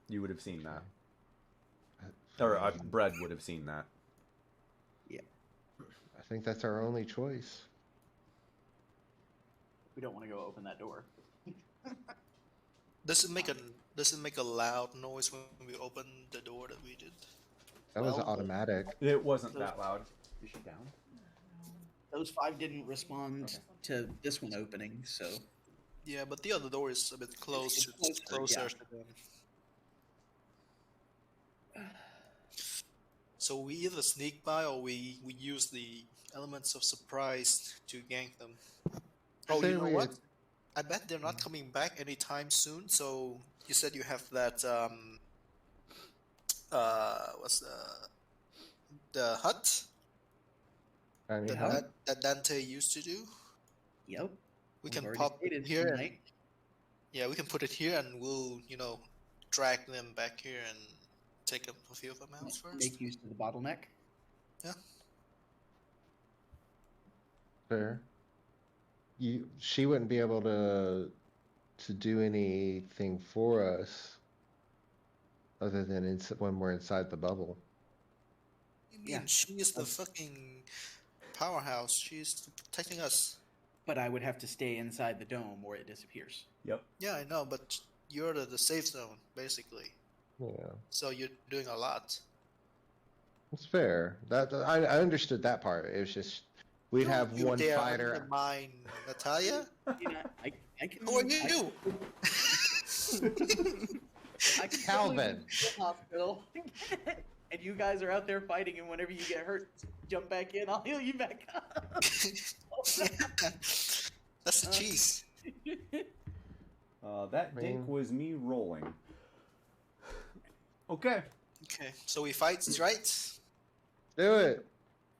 You would have seen that. Or Bread would have seen that. I think that's our only choice. We don't want to go open that door. Does it make a loud noise when we open the door that we did? That was Well, automatic. It wasn't that loud. Is she down? Those 5 didn't respond to this one opening, so Yeah, but the other door is a bit closer closer, yeah. to them. So we either sneak by or we use the elements of surprise to gank them. Oh, Say you know we- what? I bet they're not coming back anytime soon. So you said you have that what's the hut Tiny that, hut? that Dante used to do? yep. We We've can already pop stayed it in here. And, tonight. yeah, we can put it here, and we'll drag them back here and take a few of them out first. Make use of the bottleneck. Fair. She wouldn't be able to do anything for us other than when we're inside the bubble. You mean Yeah. she is the fucking powerhouse. She's protecting us. But I would have to stay inside the dome or it disappears. Yep. Yeah, I know, but you're the safe zone, basically. Yeah, So you're doing a lot. it's fair. I understood that part. It was just we'd Don't have you one dare fighter. undermine Natalia. You know, I can. Who are you? I can Calvin. go to the hospital, and you guys are out there fighting. And whenever you get hurt, jump back in. I'll heal you back up. That's the cheese. That dink was me rolling. Okay. Okay, so we fight, right? Do it.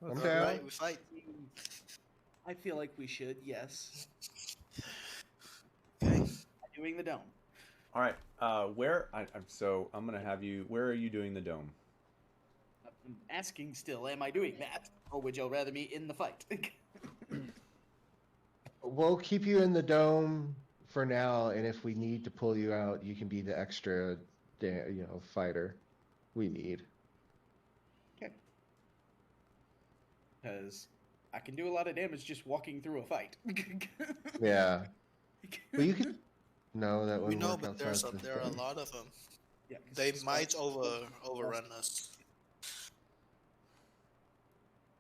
I'm Let's- down. Right, we fight. I feel like we should. Yes. Okay. Doing the dome. All right. So I'm gonna have you. Where are you doing the dome? I'm asking still. Am I doing that, or would y'all rather me in the fight? We'll keep you in the dome for now, and if we need to pull you out, you can be the extra, fighter we need. Because I can do a lot of damage just walking through a fight. Yeah. Well, you can. No, that We wouldn't know, work but outside the there are a dome. lot of them. Yeah, 'cause They it's might like- overrun us.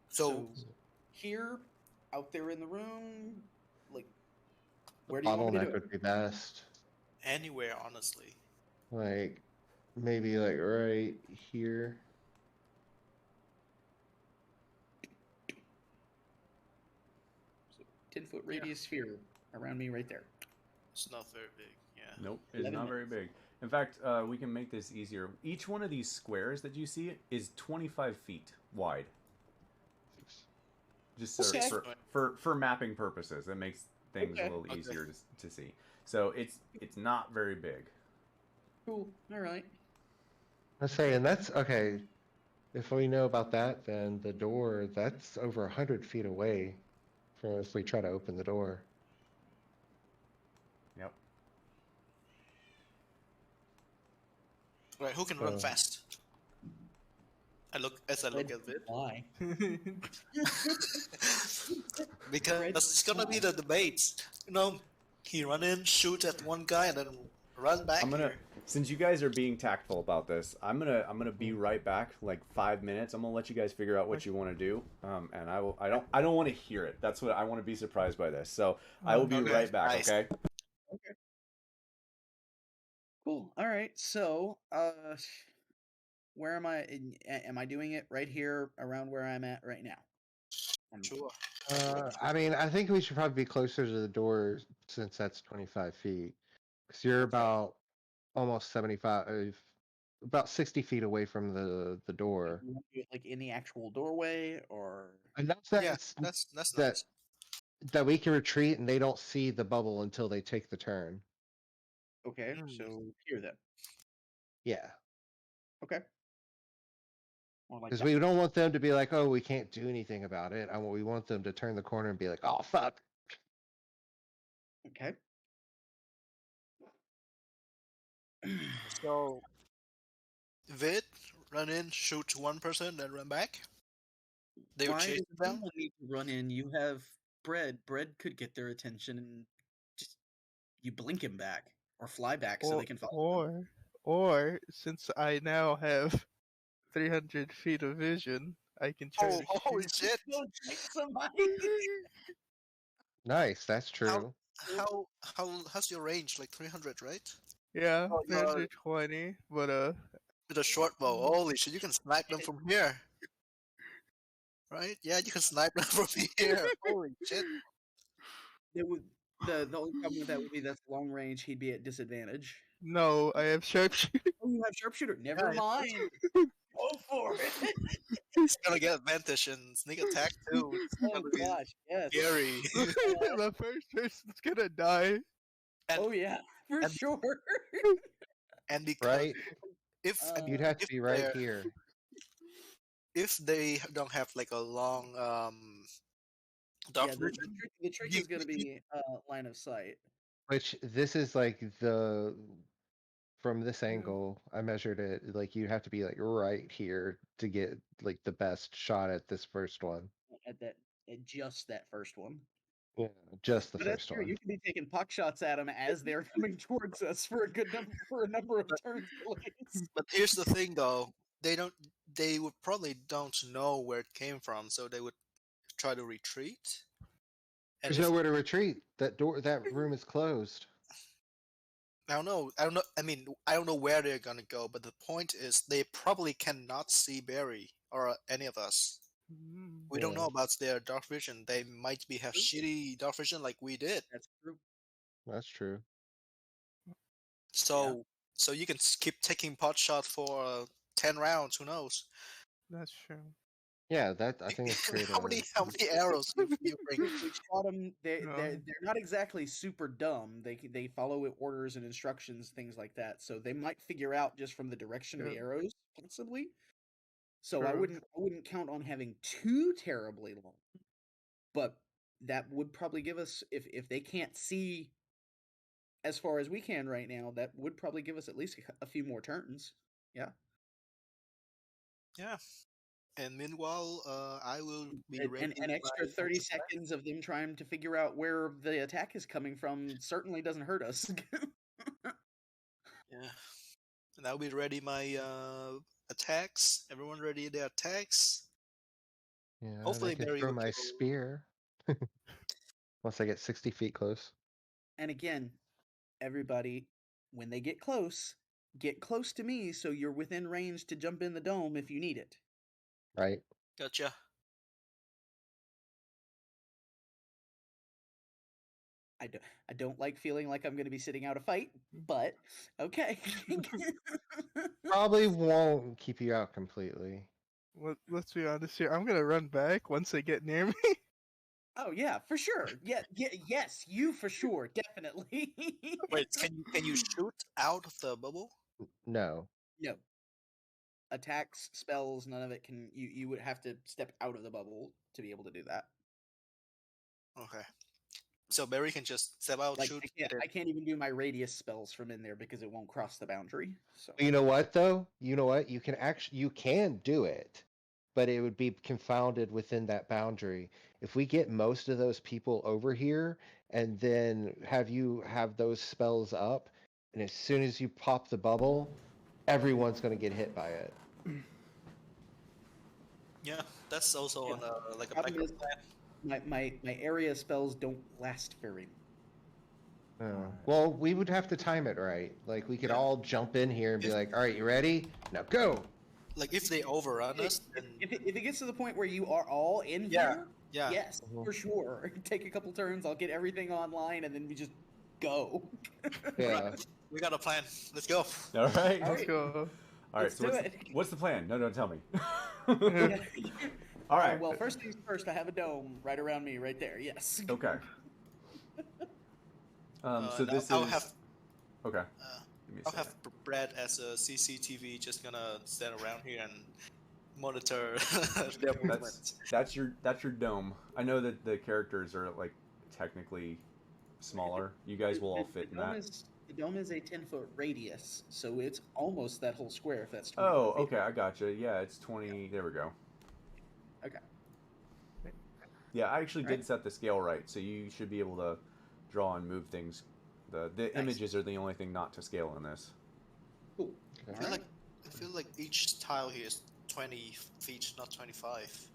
So here, out there in the room, like, where do you want me to Bottleneck do it? would be best. anywhere, honestly. Like, maybe like right here. 10-foot radius sphere around me right there. It's not very big. Yeah. Nope, it's 11 not very big. In fact, we can make this easier. Each one of these squares that you see is 25 feet wide. Just so Okay. for mapping purposes, that makes things a little easier to see. So it's not very big. Cool. All right. Let's say, and that's okay. If we know about that, then the door, that's over 100 feet away from if we try to open the door. Yep. Right, who can run fast? I look at it. Why? Because it's gonna be the debate. You know, he run in, shoot at one guy, and then run back. Since you guys are being tactful about this, I'm gonna be right back, like 5 minutes. I'm gonna let you guys figure out what you want to do, and I don't want to hear it. That's what I want to be surprised by this. So I will be right back. Nice. Okay. Okay. Cool. All right. So, where am I? Am I doing it right here around where I'm at right now? Sure. I mean, I think we should probably be closer to the door since that's 25 feet. Because you're about almost 75, about 60 feet away from the door. You want to do it like in the actual doorway, or Enough Yeah, that's nice. that we can retreat and they don't see the bubble until they take the turn. okay? So here then. Yeah. Okay. More like Because that. we don't want them to be like, oh, we can't do anything about it. We want them to turn the corner and be like, oh, fuck. Okay. So, Vid, run in, shoot one person, then run back. They would Why chase does you down. someone need to run in? You have bread. Bread could get their attention, and just you blink him back or fly back so they can follow. Or since I now have 300 feet of vision, I can try to Holy shoot. shit! Don't take somebody. Nice, that's true. How's your range? Like 300, right? Yeah, Oh, no. 320, but With a short bow. Holy shit! You can snipe them from here. Right? Yeah, you can snipe them from here. Holy shit! It would the only problem with that would be that's long range. He'd be at disadvantage. no, I have sharpshooter. Oh, you have sharpshooter. Never Yeah, mind. Go for it. He's gonna get advantage and sneak attack too. It's Oh gonna be gosh, yes. scary. The first person's gonna die. And, Oh yeah, for and- sure. and because Right? if You'd have to if be right they're- here. if they don't have like a long dark Yeah, vision, the trick is going to be line of sight. Which this is like from this angle, I measured it, like you have to be like right here to get like the best shot at this first one. At just that first one. Yeah, just the But that's first true. one. You can be taking puck shots at them as they're coming towards us for a number of turns at least. but here's the thing though, they would probably don't know where it came from, so they would try to retreat. And There's nowhere to retreat. That room is closed. I don't know. I mean, I don't know where they're gonna go, but the point is, they probably cannot see Barry or any of us. We don't Yeah. know about their dark vision. They might have shitty dark vision like we did. That's true. That's true. So you can keep taking pot shot for 10 rounds. Who knows? That's true. Yeah, I think it's great. how many arrows do you bring? We shot them. No. They're not exactly super dumb. They follow orders and instructions, things like that. So they might figure out just from the direction of the Yeah. arrows, possibly. So I True. wouldn't count on having too terribly long. But that would probably give us, if they can't see as far as we can right now, that would probably give us at least a few more turns. Yeah. Yeah. And meanwhile, I will be ready. An extra 30 seconds of them trying to figure out where the attack is coming from certainly doesn't hurt us. Yeah. And I'll be ready my attacks. Everyone ready their attacks? Yeah, and Hopefully I can Barry throw will my kill- spear once I get 60 feet close. And again, everybody, when they get close to me so you're within range to jump in the dome if you need it. Right? Gotcha. I don't like feeling like I'm going to be sitting out a fight, but okay. Probably won't keep you out completely. Let's be honest here. I'm gonna run back once they get near me. Oh yeah, for sure. Yeah, yes, you for sure, definitely. Wait, can you shoot out of the bubble? No. No. Attacks, spells, none of it can. You would have to step out of the bubble to be able to do that. Okay. So Barry can just step out, Like shoot. I can't even do my radius spells from in there because it won't cross the boundary. So You know what though? You know what? You can do it, but it would be confounded within that boundary. If we get most of those people over here and then have you have those spells up, and as soon as you pop the bubble, everyone's going to get hit by it. Yeah, that's also Yeah. on a like a Problem backup is, plan. my area spells don't last very long. Well, we would have to time it right. Like we could Yeah. all jump in here and be like, "All right, you ready? Now go!" Like if they overrun us, then If it gets to the point where you are all in Yeah, here, yeah. yes, for sure. Take a couple turns, I'll get everything online, and then we just go. Yeah. We got a plan. Let's go. All right. All Let's right. go. All right. Let's So do what's it. what's the plan? No, don't tell me. Yeah. All right. Well, first things first, I have a dome right around me, right there. Yes. Okay. So now this I'll is have okay. uh, Give me a I'll second. have Brad as a CCTV, just gonna stand around here and monitor their movements. That's your dome. I know that the characters are like technically smaller. You guys will all fit in that. The dome is a 10-foot radius, so it's almost that whole square. If that's 20 Oh, feet. okay, I gotcha. Yeah, it's 20. There we go. Okay. Yeah, I actually did Alright. set the scale right, so you should be able to draw and move things. The Nice. images are the only thing not to scale in this. Cool. I feel like each tile here is 20 feet, not 25.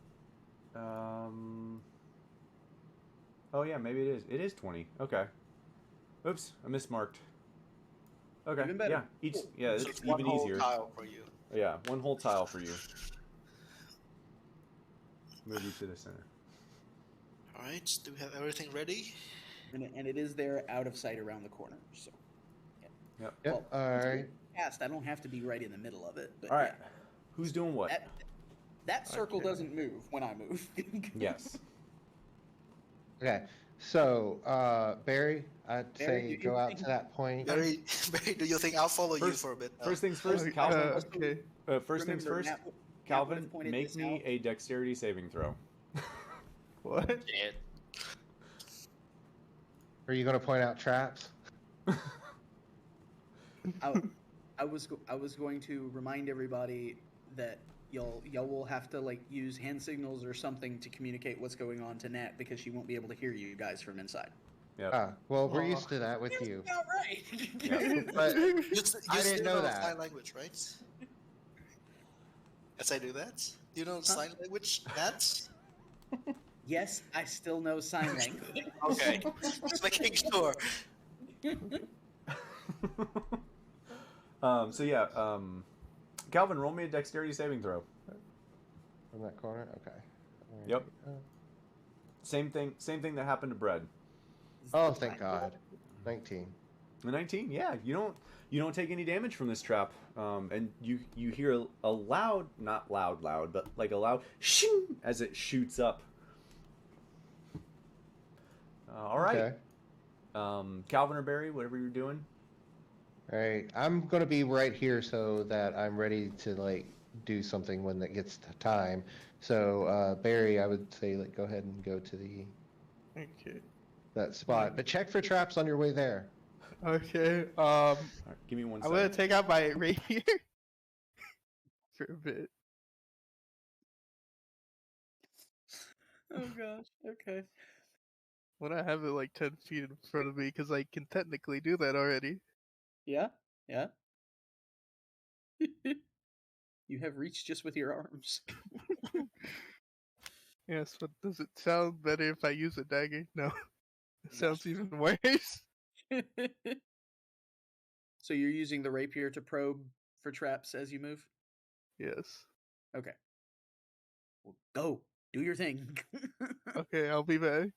Oh yeah, maybe it is. It is 20. Okay. Oops, I mismarked. Okay. Even better. Yeah. Each. Cool. Yeah, So it's one even whole easier. tile for you. Yeah, one whole tile for you. Move you to the center. All right. Do we have everything ready? And it is there out of sight around the corner. So. Yep. Yep. All right. Fast. I don't have to be right in the middle of it. But All right. yeah. Who's doing what? That circle Okay. doesn't move when I move. Yes. Okay. So, Barry, I'd Barry, say you go out think- to that point. Barry, do you think I'll follow you First- for a bit? First things first, Okay, Calvin. okay. First things Remember, first, Matt would've Calvin, pointed make this me out. a dexterity saving throw. What? Shit. Are you going to point out traps? I was going to remind everybody that y'all will have to like use hand signals or something to communicate what's going on to Nat because she won't be able to hear you guys from inside. Yep. Ah, well, we're Aw. used to that with you. All right. Yeah. But You I didn't still know that. sign language, right? Yes, I do that. You know Huh? sign language? That? Yes, I still know sign language. Okay. Just making sure. So yeah, Calvin, roll me a dexterity saving throw. From that corner? Okay. Yep. Same thing that happened to Bread. Oh, thank God. 19. The 19, yeah, you don't take any damage from this trap, and you hear a loud, not loud, but like a loud shing as it shoots up. All right, Okay. Calvin or Barry, whatever you're doing. All right. I'm going to be right here so that I'm ready to, like, do something when it gets to time. So, Barry, I would say, like, go ahead and go to Okay. that spot. But check for traps on your way there. Okay. All right, give me one I'm gonna second. take out my rapier for a bit. Oh gosh. Okay. When I have it like 10 feet in front of me, because I can technically do that already. Yeah. Yeah. You have reached just with your arms. Yes, but does it sound better if I use a dagger? No. It sounds even worse. So you're using the rapier to probe for traps as you move? Yes. Okay. Well, go. Do your thing. Okay, I'll be back.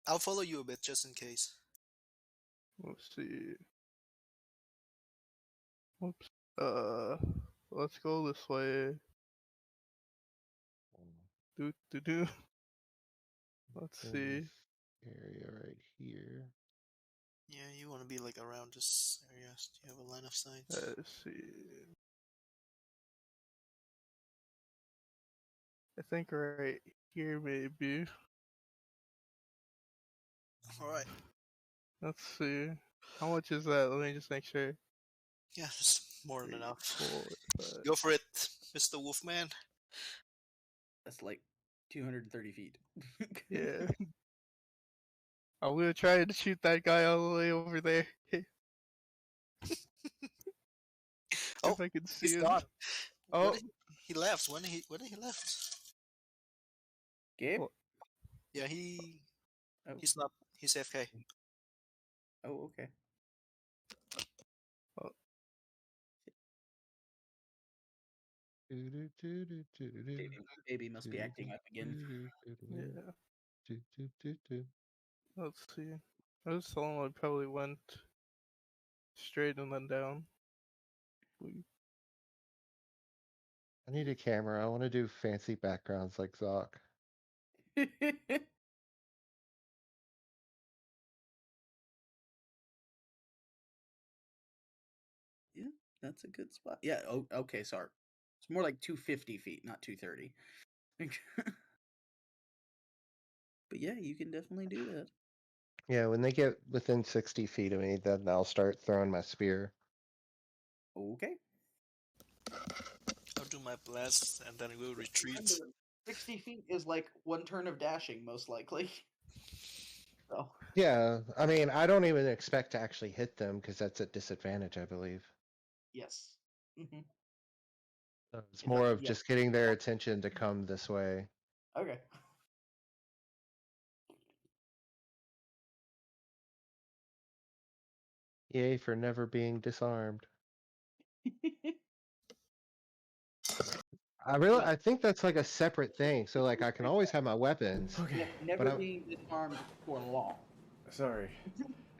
I'll follow you a bit just in case. Let's see. Oops. Let's go this way. Do. Let's In see. this area right here. Yeah, you want to be like around this area. Do you have a line of sight? Let's see. I think right here maybe. All right. Let's see. How much is that? Let me just make sure. Yeah, that's more than 3, enough. 4, 5. Go for it, Mr. Wolfman. That's like 230 feet. Yeah. I'm gonna try to shoot that guy all the way over there. Oh, if I can see he's him. gone. Oh, He left. When did he left? Gabe? Well- Yeah, he's Oh. not. He's AFK. Oh, okay. Baby must be acting up again. yeah. Let's see. I was telling him I probably went straight and then down. I need a camera. I want to do fancy backgrounds like Zoc. Yeah, that's a good spot. Yeah, oh, okay, sorry. It's more like 250 feet, not 230. But yeah, you can definitely do that. Yeah, when they get within 60 feet of me, then I'll start throwing my spear. Okay. I'll do my blast and then we'll retreat. Remember, 60 feet is like one turn of dashing, most likely. Oh. Yeah, I mean, I don't even expect to actually hit them because that's at disadvantage, I believe. Yes. Mm-hmm. So it's It's more like- of yeah. just getting their attention to come this way. Okay. Yay for never being disarmed. I think that's like a separate thing. So like I can always have my weapons. Okay. Never I- being disarmed for long. Sorry.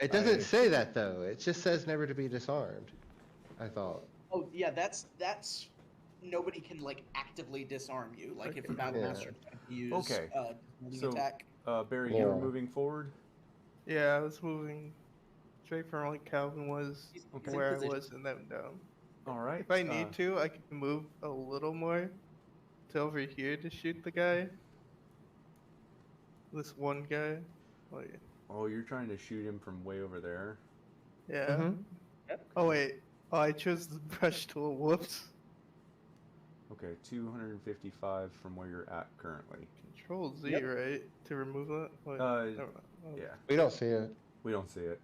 It doesn't say that though. It just says never to be disarmed. I thought. Oh yeah, that's nobody can like actively disarm you. Like if the battlemaster can use Okay. disarming So, attack. Barry, you were Yeah. moving forward. Yeah, I was moving straight from like Calvin was He's Okay. in where I position. was and then down. All right. If I need to, I can move a little more to over here to shoot the guy. This one guy. Like, Oh, you're trying to shoot him from way over there. yeah. Mhm. Yep. Oh wait. Oh, I chose the brush tool. Whoops. Okay, 255 from where you're at currently. Control Z, Yep. right? To remove that? Wait, Uh, never mind. Oh, Yeah, We don't see it. we don't see it.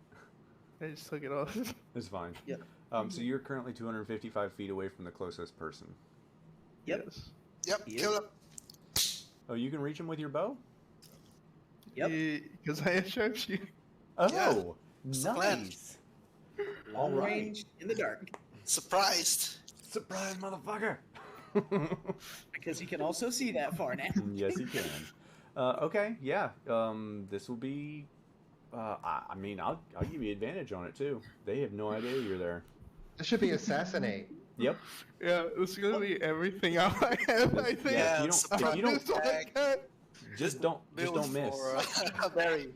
I just took it off. It's fine. Yep. So you're currently 255 feet away from the closest person. Yep. Yes. Yep, He kill is. him. Oh, you can reach him with your bow? Yep. Because I have sharpshooter. Oh, It's the plan. nice. Long Alright. range in the dark. Surprised. Surprise, motherfucker! Because he can also see that far now. Yes, he can. Okay, yeah. This will be. I mean, I'll give you advantage on it too. They have no idea you're there. This should be assassinate. Yep. Yeah, it's gonna be everything I have, I think. Yeah, Yeah, if you don't This one guy. just don't Build miss. for Barry.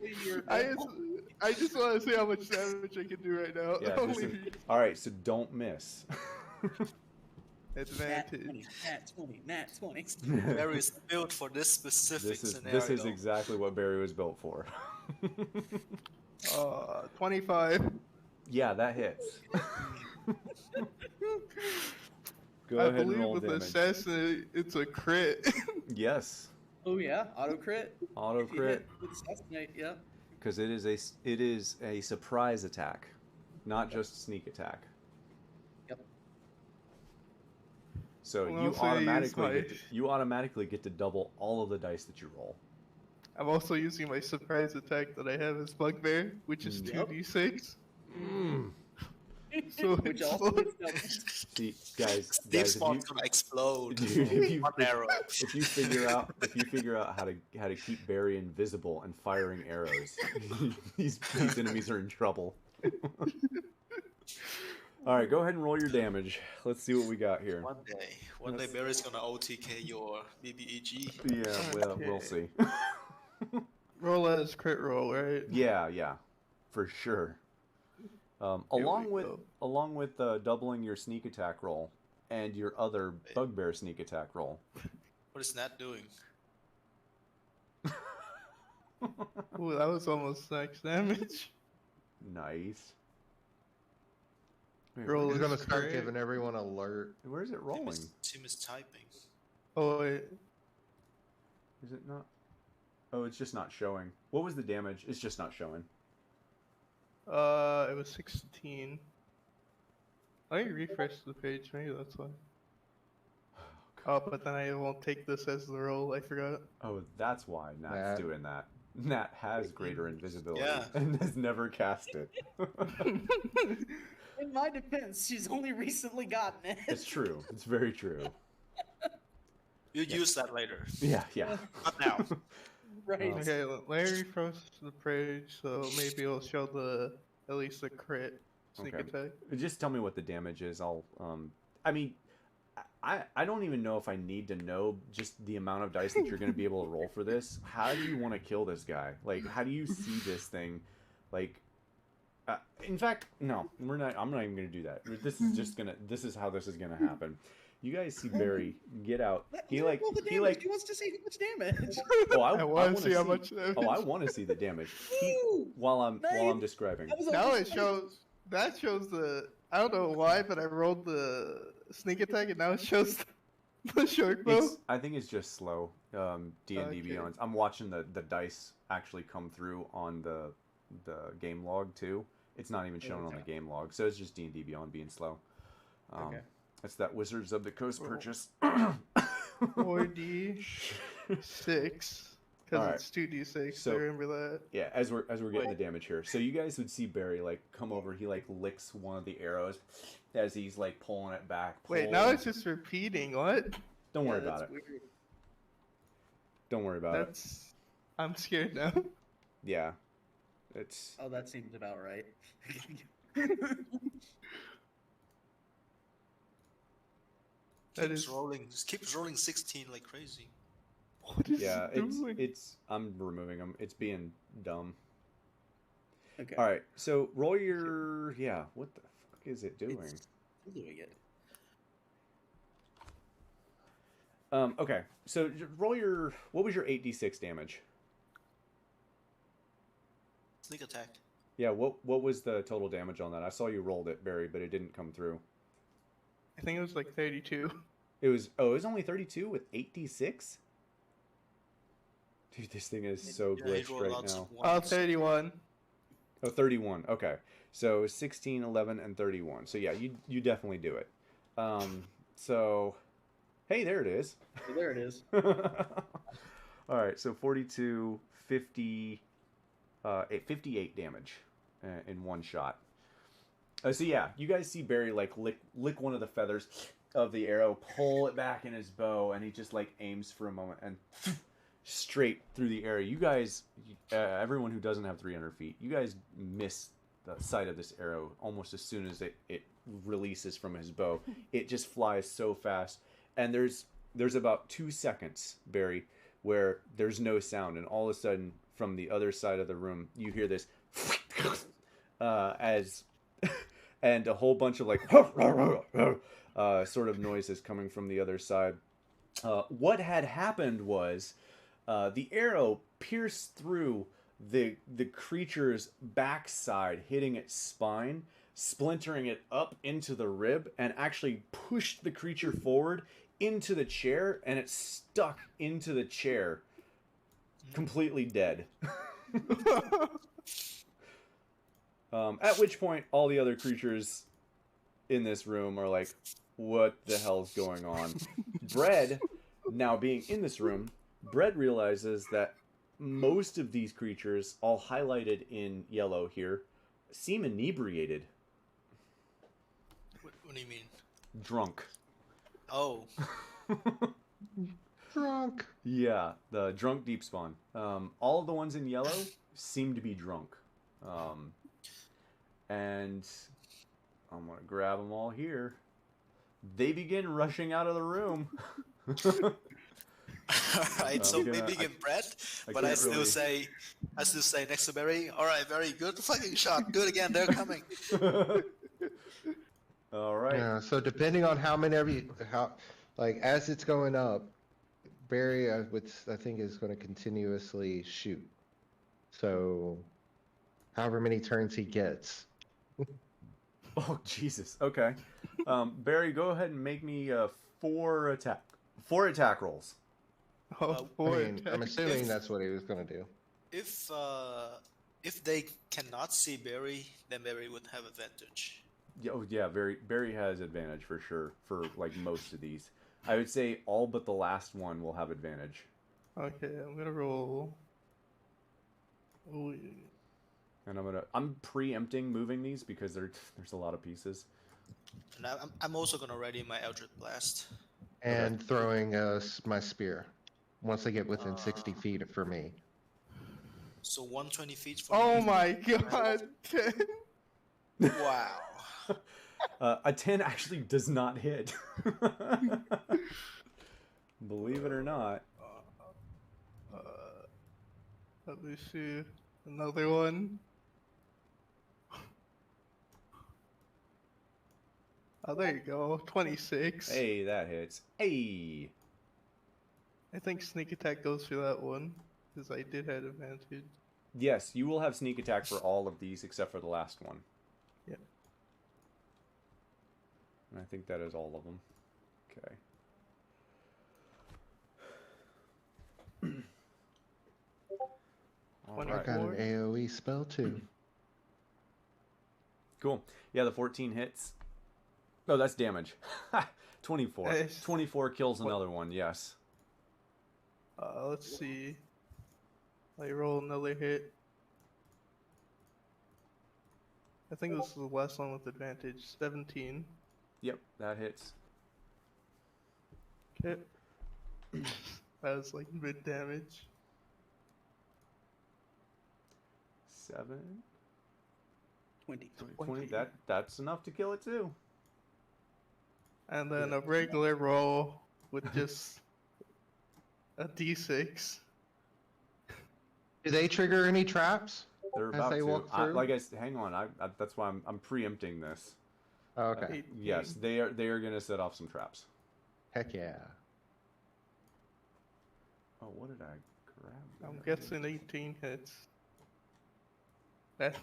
I just want to see how much damage I can do right now. Yeah. Only All right, so don't miss. Nat advantage. 20, Nat 20, Nat 20. Barry is built for this specific scenario. This is exactly what Barry was built for. 25. Yeah, that hits. Go I ahead and believe roll with damage. Assassin, it's a crit. Yes, Oh yeah, auto crit. auto If you crit, hit with assassinate, yeah. because it is a surprise attack, not just sneak attack. Yep. So Well, you so I use you automatically get to double all of the dice that you roll. I'm also using my surprise attack that I have as Bugbear, which is Yep. 2d6. So Which also is dumb. See, guys, Deep if Spawn's you, gonna explode. dude, One arrow. if you figure out how to keep Barry invisible and firing arrows, these enemies are in trouble. All right, go ahead and roll your damage. Let's see what we got here. One day Barry's gonna OTK your BBEG. Yeah, well, we'll see. Roll as crit roll, right? Yeah, for sure. Along with doubling your sneak attack roll and your other bugbear sneak attack roll. What is Nat doing? Ooh, that was almost max damage. Nice. Wait, Roll He's is gonna start crit. giving everyone alert. where's it rolling? Tim is typing. Oh wait. Is it not? Oh, it's just not showing. What was the damage? It's just not showing. It was 16. I refreshed the page, maybe that's why. Oh, but then I won't take this as the roll, I forgot. Oh, that's why Nat's Nat. doing that. Nat has greater invisibility Yeah. and has never cast it. In my defense, she's only recently gotten it. It's true. It's very true. You use that later. Yeah. Not now. Right. Okay, let me refresh the page, so maybe it'll show at least the crit sneak Okay. attack. Just tell me what the damage is. I mean, I don't even know if I need to know just the amount of dice that you're going to be able to roll for this. How do you want to kill this guy? Like, how do you see this thing? Like, in fact, no, I'm not even going to do that. This is how this is going to happen. You guys see Barry get out. He wants to see how much damage. Oh, I want wanna to see how much damage. Oh, I want to see the damage. While I'm describing. Now it shows. That shows the. I don't know why, but I rolled the sneak attack, and now it shows the short bow. I think it's just slow. D&D Okay. Beyond. I'm watching the dice actually come through on the game log too. It's not even shown on the game log, so it's just D&D Beyond being slow. Okay. It's that Wizards of the Coast purchase. 4d6 because Alright. it's 2d6. So- I remember that. Yeah, as we're getting the damage here. So you guys would see Barry like come over. He like licks one of the arrows as he's like pulling it back. Wait, now it's just repeating. What? Don't worry about it. Weird. Don't worry about it. That's. I'm scared now. Yeah, it's. Oh, that seems about right. Keeps rolling 16 like crazy. What is Yeah, it doing? it's. I'm removing them. It's being dumb. Okay. All right, so roll your. Yeah, what the fuck is it doing? It's doing it. Okay, so roll your. What was your 8d6 damage? Sneak attack. Yeah, what was the total damage on that? I saw you rolled it, Barry, but it didn't come through. I think it was like 32. It was only 32 with 8d6? Dude, this thing is so Yeah, he glitched rolled right lots now. of Oh, ones. 31. Oh, 31. Okay. So 16, 11, and 31. So yeah, you definitely do it. So hey, there it is. So there it is. All right, so 42, 50, 58 damage in one shot. So yeah, you guys see Barry like lick one of the feathers of the arrow, pull it back in his bow, and he just like aims for a moment and straight through the air. You guys, everyone who doesn't have 300 feet, you guys miss the sight of this arrow almost as soon as it releases from his bow. It just flies so fast, and there's about 2 seconds, Barry, where there's no sound, and all of a sudden from the other side of the room you hear this as and a whole bunch of like sort of noises coming from the other side. What had happened was the arrow pierced through the creature's backside, hitting its spine, splintering it up into the rib, and actually pushed the creature forward into the chair, and it stuck into the chair, completely dead. At which point, all the other creatures in this room are like, what the hell's going on? Bread, now being in this room, Bread realizes that most of these creatures, all highlighted in yellow here, seem inebriated. What do you mean? Drunk. Oh, Drunk. Yeah, the drunk deep spawn. All of the ones in yellow seem to be drunk. And I'm going to grab them all here. They begin rushing out of the room. alright, so maybe you get Brett, but I can't still really- say next to Barry, alright, very good fucking shot. Do it again, they're coming. All right. Yeah, so depending on like as it's going up, Barry, I think is going to continuously shoot. So, however many turns he gets. Oh, Jesus. Okay. Barry, go ahead and make me 4 attack rolls. Oh, Uh, boy. I'm assuming If- that's what he was going to do. If they cannot see Barry, then Barry would have advantage. Yeah, oh, yeah, Barry has advantage for sure for like most of these. I would say all but the last one will have advantage. Okay, I'm gonna roll. Oh, And I'm preempting moving these because there's a lot of pieces. And I'm also gonna ready my Eldritch Blast. And throwing my spear once they get within 60 feet for me. So 120 feet for oh me. my god! Wow. A 10 actually does not hit. Believe it or not. Let me see. Another one. Oh, there you go. 26. Hey, that hits. Hey. I think sneak attack goes for that one, because I did have advantage. Yes, you will have sneak attack for all of these except for the last one. Yeah. And I think that is all of them. Okay. All One I right. got an AoE spell too. Cool. Yeah, the 14 hits. Oh, that's damage. 24. Nice. 24 kills What- another one, yes. Let's see. I roll another hit. I think this is the last one with advantage. 17. Yep, that hits. Okay. That was like mid damage. 7. 20. 20. That's enough to kill it too. And then a regular roll with just a d6. Do they trigger any traps? They're As about they to. walk through? Like I said, hang on. That's why I'm preempting this. Oh, okay. 18. Yes, they are going to set off some traps. Heck yeah. Oh, what did I grab? I'm guessing 18 hits. That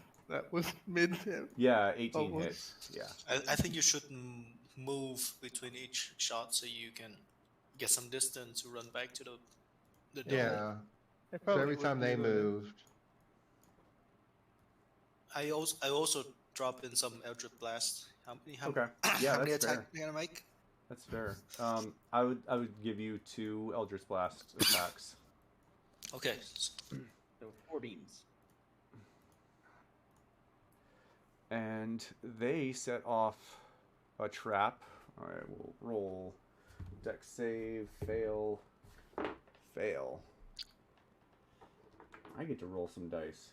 was mid damage. Yeah, 18 Almost. hits. Yeah. I think you should move between each shot so you can get some distance to run back to the door. Yeah. I So probably every time would they do that. moved, I also drop in some Eldritch Blast. How Okay. Yeah, how many that's attack fair. you gonna make? That's fair. I would give you 2 Eldritch Blast attacks. Okay. So 4 beams. And they set off a trap. All right, we'll roll dex save, fail. I get to roll some dice.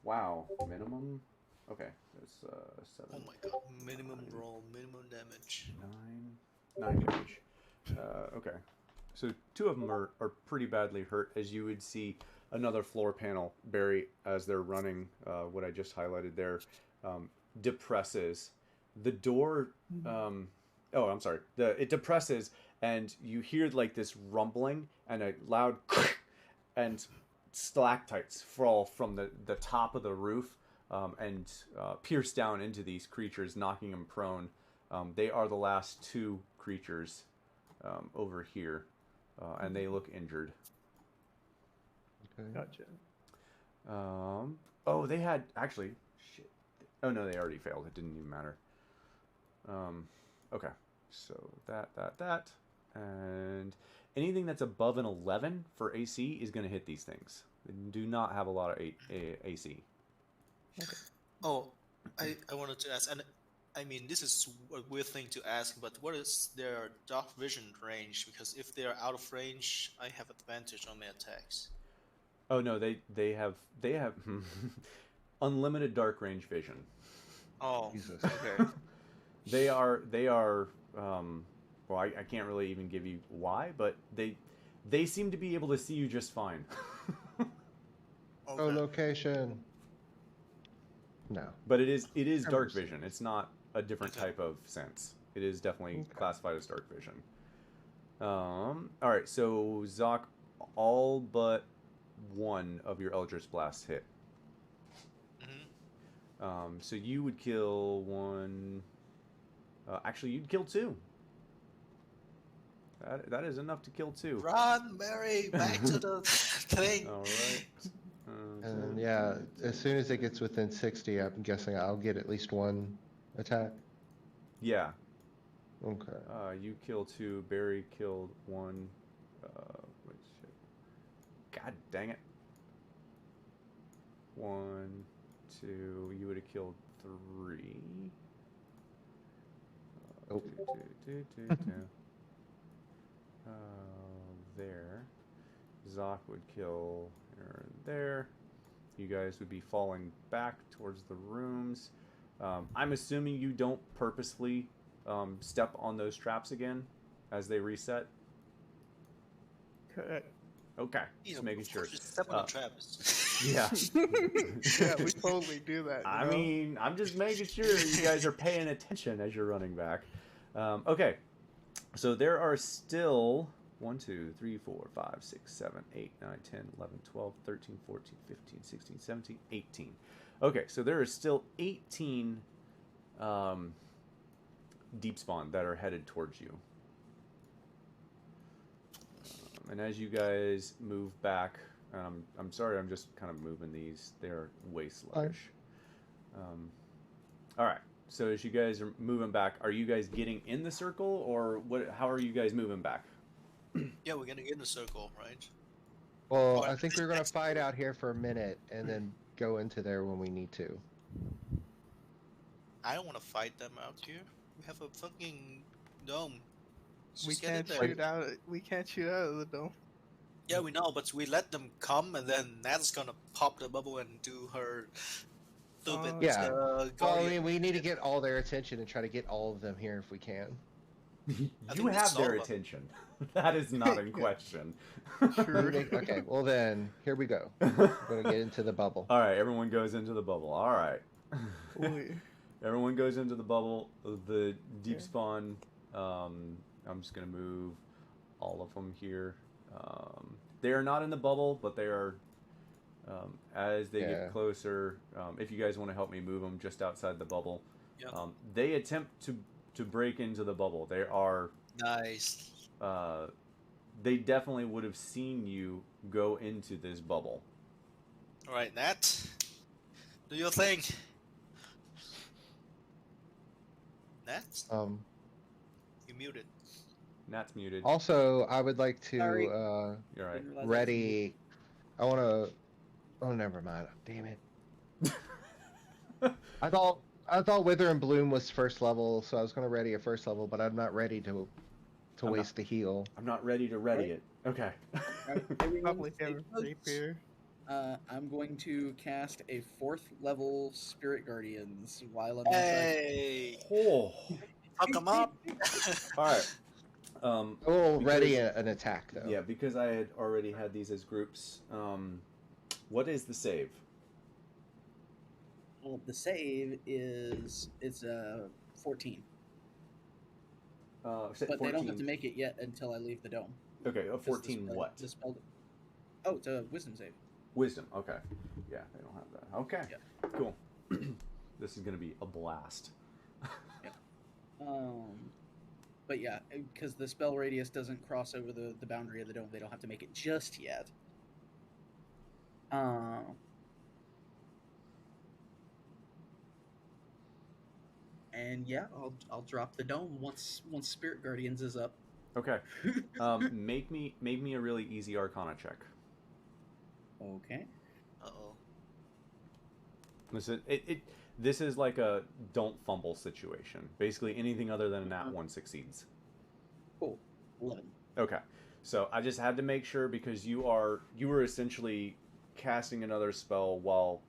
Wow, minimum. Okay, that's 7. Oh my god. Minimum roll, minimum damage. 9 damage. Okay, so 2 of them are pretty badly hurt, as you would see another floor panel, Barry, as they're running. What I just highlighted there depresses the door. Oh, I'm sorry. It depresses, and you hear like this rumbling and a loud, and stalactites fall from the top of the roof and pierce down into these creatures, knocking them prone. They are the last 2 creatures over here, and they look injured. okay. Gotcha. Oh, they had actually. Shit. Oh no, they already failed. It didn't even matter. Okay, so that, and anything that's above an 11 for AC is going to hit these things. They do not have a lot of AC. Oh, I wanted to ask, and I mean, this is a weird thing to ask, but what is their dark vision range? Because if they're out of range, I have advantage on my attacks. Oh no, they have unlimited dark range vision. Oh, Jesus. okay. They are well, I can't really even give you why, but they seem to be able to see you just fine. Oh, Okay. location. No. But it is dark Understood. vision. It's not a different Okay. type of sense. It is definitely Okay. classified as dark vision. All right, so Zoc, all but one of your Eldritch Blasts hit. Hmm. So you would kill one. Actually, you'd kill two. That is enough to kill two. Run, Mary, back to the thing. All right. And yeah, as soon as it gets within 60, I'm guessing I'll get at least one attack. Yeah. Okay. You kill two. Barry killed one. Wait, shit. God dang it. 1, 2. You would have killed 3. Oh. Two. There. Zoc would kill her there. You guys would be falling back towards the rooms. I'm assuming you don't purposefully step on those traps again as they reset. Correct. Okay, You just know, making of sure. course you step on the traps. Yeah. Yeah, we totally do that. I you know? mean, I'm just making sure you guys are paying attention as you're running back. Okay, so there are still 1, 2, 3, 4, 5, 6, 7, 8, 9, 10, 11, 12, 13, 14, 15, 16, 17, 18. Okay, so there is still 18 deep spawn that are headed towards you. And as you guys move back, I'm sorry, I'm just kind of moving these. They're way sluggish. All right. So as you guys are moving back, are you guys getting in the circle, or what? How are you guys moving back? Yeah, we're gonna get in a circle, right? Well, I think we're going to fight out here for a minute and then go into there when we need to. I don't want to fight them out here. We have a fucking dome. Let's We just get in can't there. shoot out. We can't shoot out of the dome. Yeah, we know, but we let them come, and then Nat's gonna pop the bubble and do her stupid. Yeah. Well, I guardian. mean, we need to get all their attention and try to get all of them here if we can. You think we have saw their them. attention. That is not in question. Okay, well then, here we go. We're going to get into the bubble. All right, everyone goes into the bubble. All right. We- Everyone goes into the bubble. The deep Okay. spawn. I'm just gonna move all of them here. They are not in the bubble, but they are. As they Yeah. get closer, if you guys want to help me move them just outside the bubble, Yeah. they attempt to break into the bubble. They are. Nice. They definitely would have seen you go into this bubble. All right, Nat, do your thing. Nat, you muted. Nat's muted. Also, I would like to Sorry. You're right. Didn't realize I was ready. I want to. Oh, never mind. Damn it. I thought Wither and Bloom was first level, so I was going to ready a first level, but I'm not ready to I'm waste the heal. I'm not ready to ready it. Okay. Everyone Probably take have a notes. rapier. I'm going to cast a 4th level Spirit Guardians while I'm inside. Hey, Oh. fuck them up. All right. I will ready because- an attack though. Yeah, because I had already had these as groups. What is the save? Well, the save is 14, Set but 14. they don't have to make it yet until I leave the dome. Okay, a 'Cause 14 the spell- what? the spell- Oh, it's a Wisdom save. Wisdom. Okay. Yeah, they don't have that. Okay. Yeah. Cool. This is gonna be a blast. But yeah, because the spell radius doesn't cross over the boundary of the dome, they don't have to make it just yet. And yeah, I'll drop the dome once Spirit Guardians is up. Okay. Make me a really easy Arcana check. Okay. Uh-oh. Listen, This is like a don't fumble situation. Basically, anything other than a nat 1 succeeds. Cool. 11. Okay. So I just had to make sure because you were essentially casting another spell while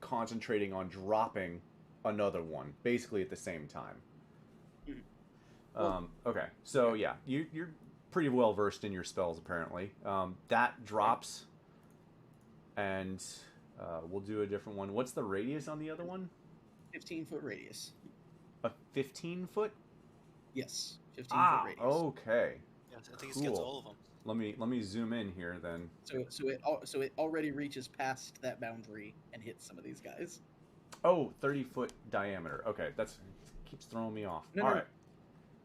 concentrating on dropping another one, basically at the same time. Okay. So yeah, you're pretty well versed in your spells apparently. That drops, and we'll do a different one. What's the radius on the other one? 15-foot radius. A 15-foot? Yes, 15-foot radius. Okay. Yeah, I think it gets Cool. all of them. Let me zoom in here then. So it already reaches past that boundary and hits some of these guys. Oh, 30-foot diameter. Okay, that's keeps throwing me off. No, All no. right.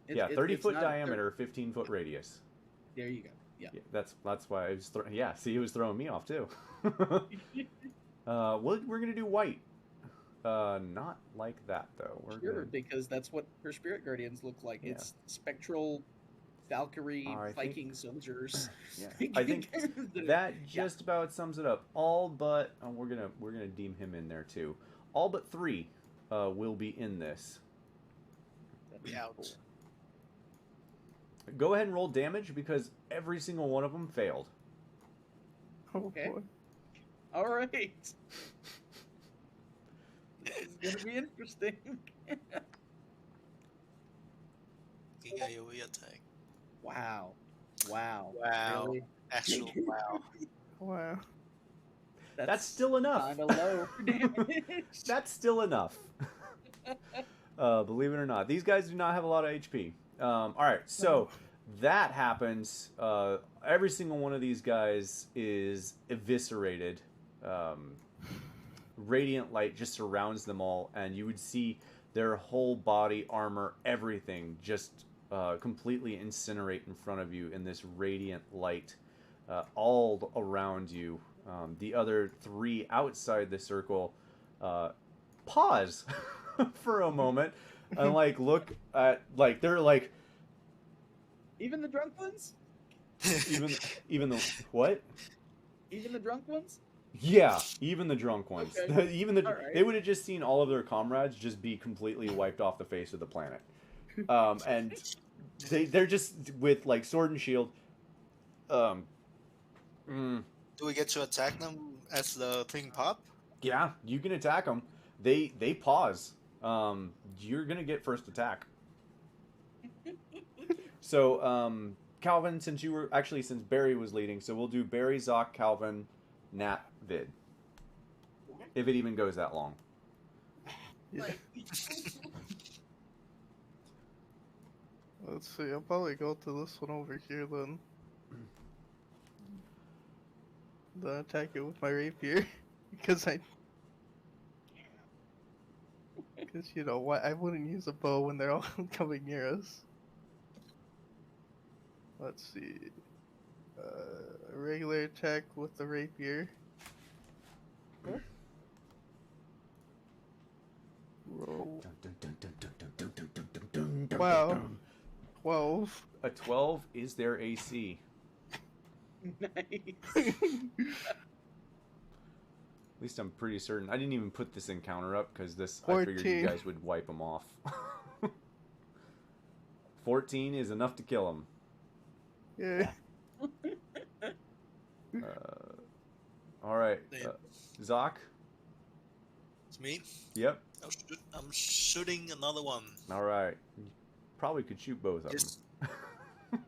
It- Yeah, it- 30-foot it's not diameter, 15-foot radius. There you go. Yeah. Yeah, that's why I was yeah, see, it was throwing me off too. We're gonna do white. Not like that though. We're Sure, gonna... because that's what her spirit guardians look like. Yeah. It's spectral Valkyrie I think- Viking soldiers. Yeah, I think that just about sums it up. All but we're gonna deem him in there too. All but 3 will be in this. Be out. Go ahead and roll damage because every single one of them failed. Oh Okay. boy. All right. This is gonna be interesting. Gigayoe attack. Wow. Wow. Wow. Really? Actual wow. Wow. That's still enough. Kind of low for damage. That's still enough. Believe it or not, these guys do not have a lot of HP. All right, so that happens. Every single one of these guys is eviscerated. Radiant light just surrounds them all, and you would see their whole body, armor, everything just completely incinerate in front of you in this radiant light all around you. The other 3 outside the circle pause for a moment and look at they're like Even the drunk ones? even the what? Even the drunk ones? Yeah, even the drunk ones. Okay. Even the All right. they would have just seen all of their comrades just be completely wiped off the face of the planet. And they're just with sword and shield. Do we get to attack them as the thing pop? Yeah, you can attack them. They pause. You're gonna get first attack. So, Calvin, since Barry was leading, so we'll do Barry, Zoc, Calvin, Nat, Vid. If it even goes that long. Yeah. Let's see. I'll probably go to this one over here then. Then attack it with my rapier because you know what? I wouldn't use a bow when they're all coming near us. Let's see. A regular attack with the rapier. Roll. Wow. 12. A 12 is their AC. Nice. At least I'm pretty certain. I didn't even put this encounter up because I figured you 14. guys would wipe them off. 14 is enough to kill them. Yeah. All right, Zoc. It's me. Yep. I'm shooting another one. All right. You probably could shoot both of them.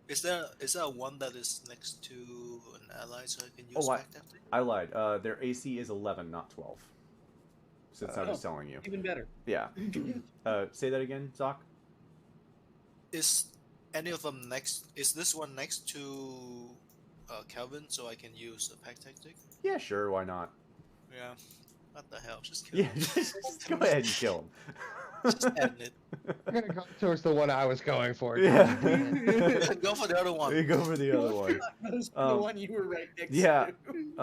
Is there one that is next to an ally so I can use Oh, back that thing? I lied. Their AC is 11, not 12. Since I was telling you. Even better. Yeah. Say that again, Zoc. Is any of them next? Is this one next to Calvin so I can use a pack tactic? Yeah, sure. Why not? Yeah. What the hell? Just kill Yeah, him. just go ahead and kill him. Just end it. I'm gonna go towards the one I was going for. Yeah. Go for the other one. We go for the other one. That's the Um, one you were right next Yeah. to.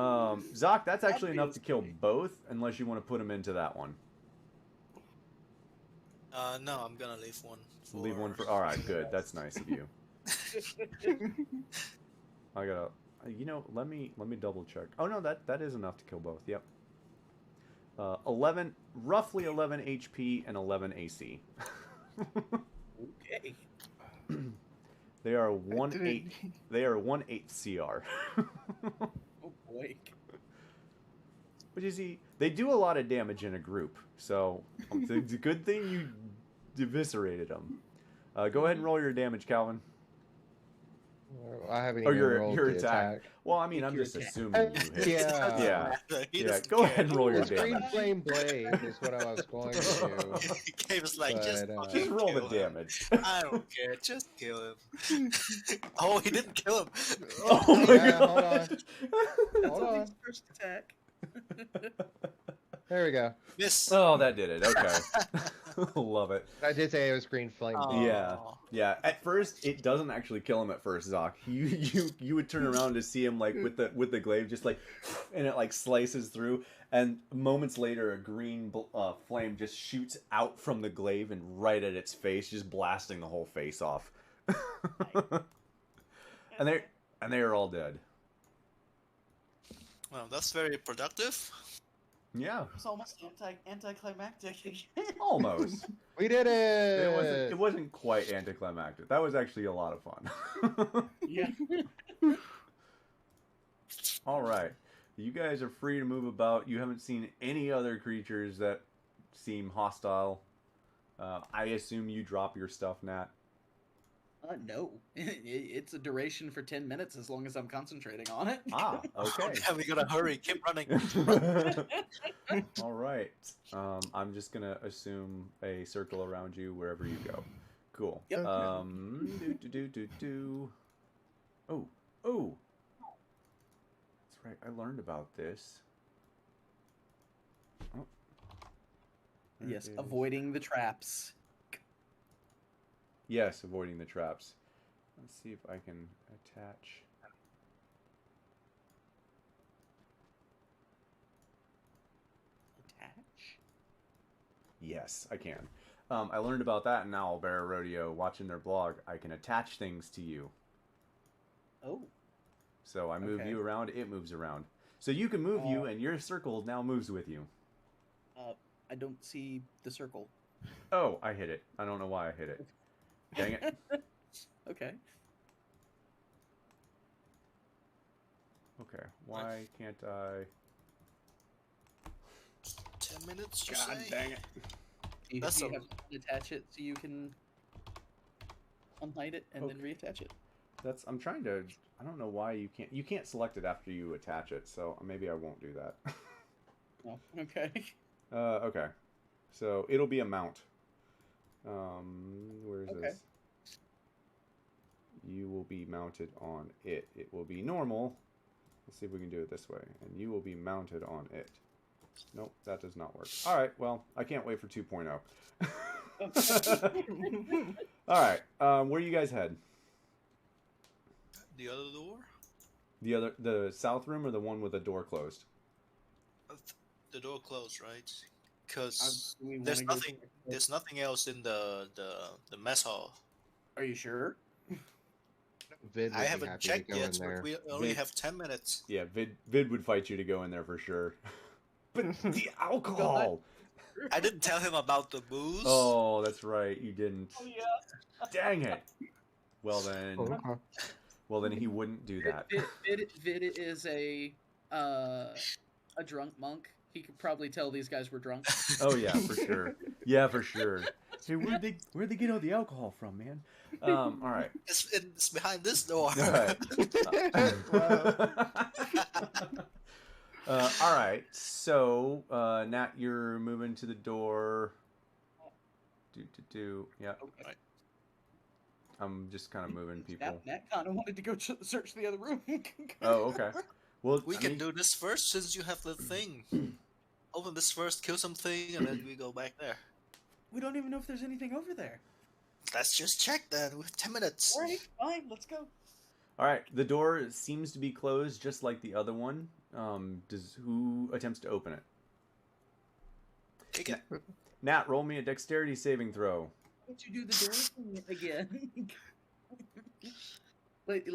Zoc, that's actually enough to kill Obviously. both, unless you want to put them into that one. No, I'm gonna leave one. Leave one for. All right, good. That's nice of you. I gotta. Let me double check. Oh no, that is enough to kill both. Yep. roughly 11 HP and 11 AC. Okay. They are 1/8. They are 1/8 CR. Oh boy. But you see, they do a lot of damage in a group, so it's a good thing you eviscerated them. Go ahead and roll your damage, Calvin. I haven't Or even rolled your the attack. Well, I mean, I'm Your just attack. assuming you hit. Yeah. He Yeah. doesn't Go care. ahead and roll your His green damage. flame blade is what I was going to do. Gabe was like, just But, fucking Just roll the kill him. damage. I don't care. Just kill him. Oh, he didn't kill him. Oh my Yeah, god. hold on. That's Hold only on. his first attack. There we go. Miss. Oh, that did it. Okay. Love it. I did say it was green flame blade. Yeah. Aw. Yeah. At first, it doesn't actually kill him at first, Zoc. You would turn around to see him like with the glaive just like, and it like slices through, and moments later, a green flame just shoots out from the glaive and right at its face, just blasting the whole face off. and they are all dead. Well, that's very productive. Yeah. It's almost anticlimactic. Almost. We did it! It wasn't quite anticlimactic. That was actually a lot of fun. Yeah. All right. You guys are free to move about. You haven't seen any other creatures that seem hostile. I assume you drop your stuff, Nat. No. It's a duration for 10 minutes as long as I'm concentrating on it. Ah, okay. Yeah, we gotta hurry. Keep running. All right. I'm just going to assume a circle around you wherever you go. Cool. Yep. Oh. That's right. I learned about this. Oh. There Yes, it is. avoiding the traps. Yes, avoiding the traps. Let's see if I can attach. Attach? Yes, I can. I learned about that in Owlbear Rodeo, watching their blog. I can attach things to you. Oh. So I move Okay. you around, it moves around. So you can move you, and your circle now moves with you. I don't see the circle. Oh, I hit it. I don't know why I hit it. Dang it. Okay. Okay, why can't I... 10 minutes, you God say? dang it. You, That's you a- have to attach it so you can unhide it and then Okay. reattach it. I'm trying to... I don't know why you can't select it after you attach it, so maybe I won't do that. Oh, okay. Okay. So it'll be a mount. Where is Okay. this? You will be mounted on it. It will be normal. Let's see if we can do it this way. And you will be mounted on it. Nope, that does not work. All right, well, I can't wait for 2.0. All right, where do you guys head? The other door? The south room or the one with the door closed? The door closed, right? Because Do we there's wanna go- nothing. There's nothing else in the mess hall. Are you sure? Vid would I be haven't happy checked to go yet. in there. But we only Vid- have 10 minutes. Yeah, Vid would fight you to go in there for sure. But the alcohol! I didn't tell him about the booze. Oh, that's right, you didn't. Oh yeah. Dang it! Well then, Oh, okay. he wouldn't do that. Vid is a drunk monk. He could probably tell these guys were drunk. Oh yeah, for sure. Yeah, for sure. Hey, where'd they get all the alcohol from, man? All right. It's behind this door. All right. All right. So, Nat, you're moving to the door. Yeah. Okay. I'm just kind of moving people. Nat kind of wanted to go search the other room. Oh, okay. Well, We I can mean- do this first since you have the thing. Open this first, kill something, and then we go back there. We don't even know if there's anything over there. Let's just check then. We have 10 minutes. All right, fine, let's go. All right. The door seems to be closed, just like the other one. Who attempts to open it? Kick it. Nat, roll me a dexterity saving throw. Why don't you do the door thing again? like,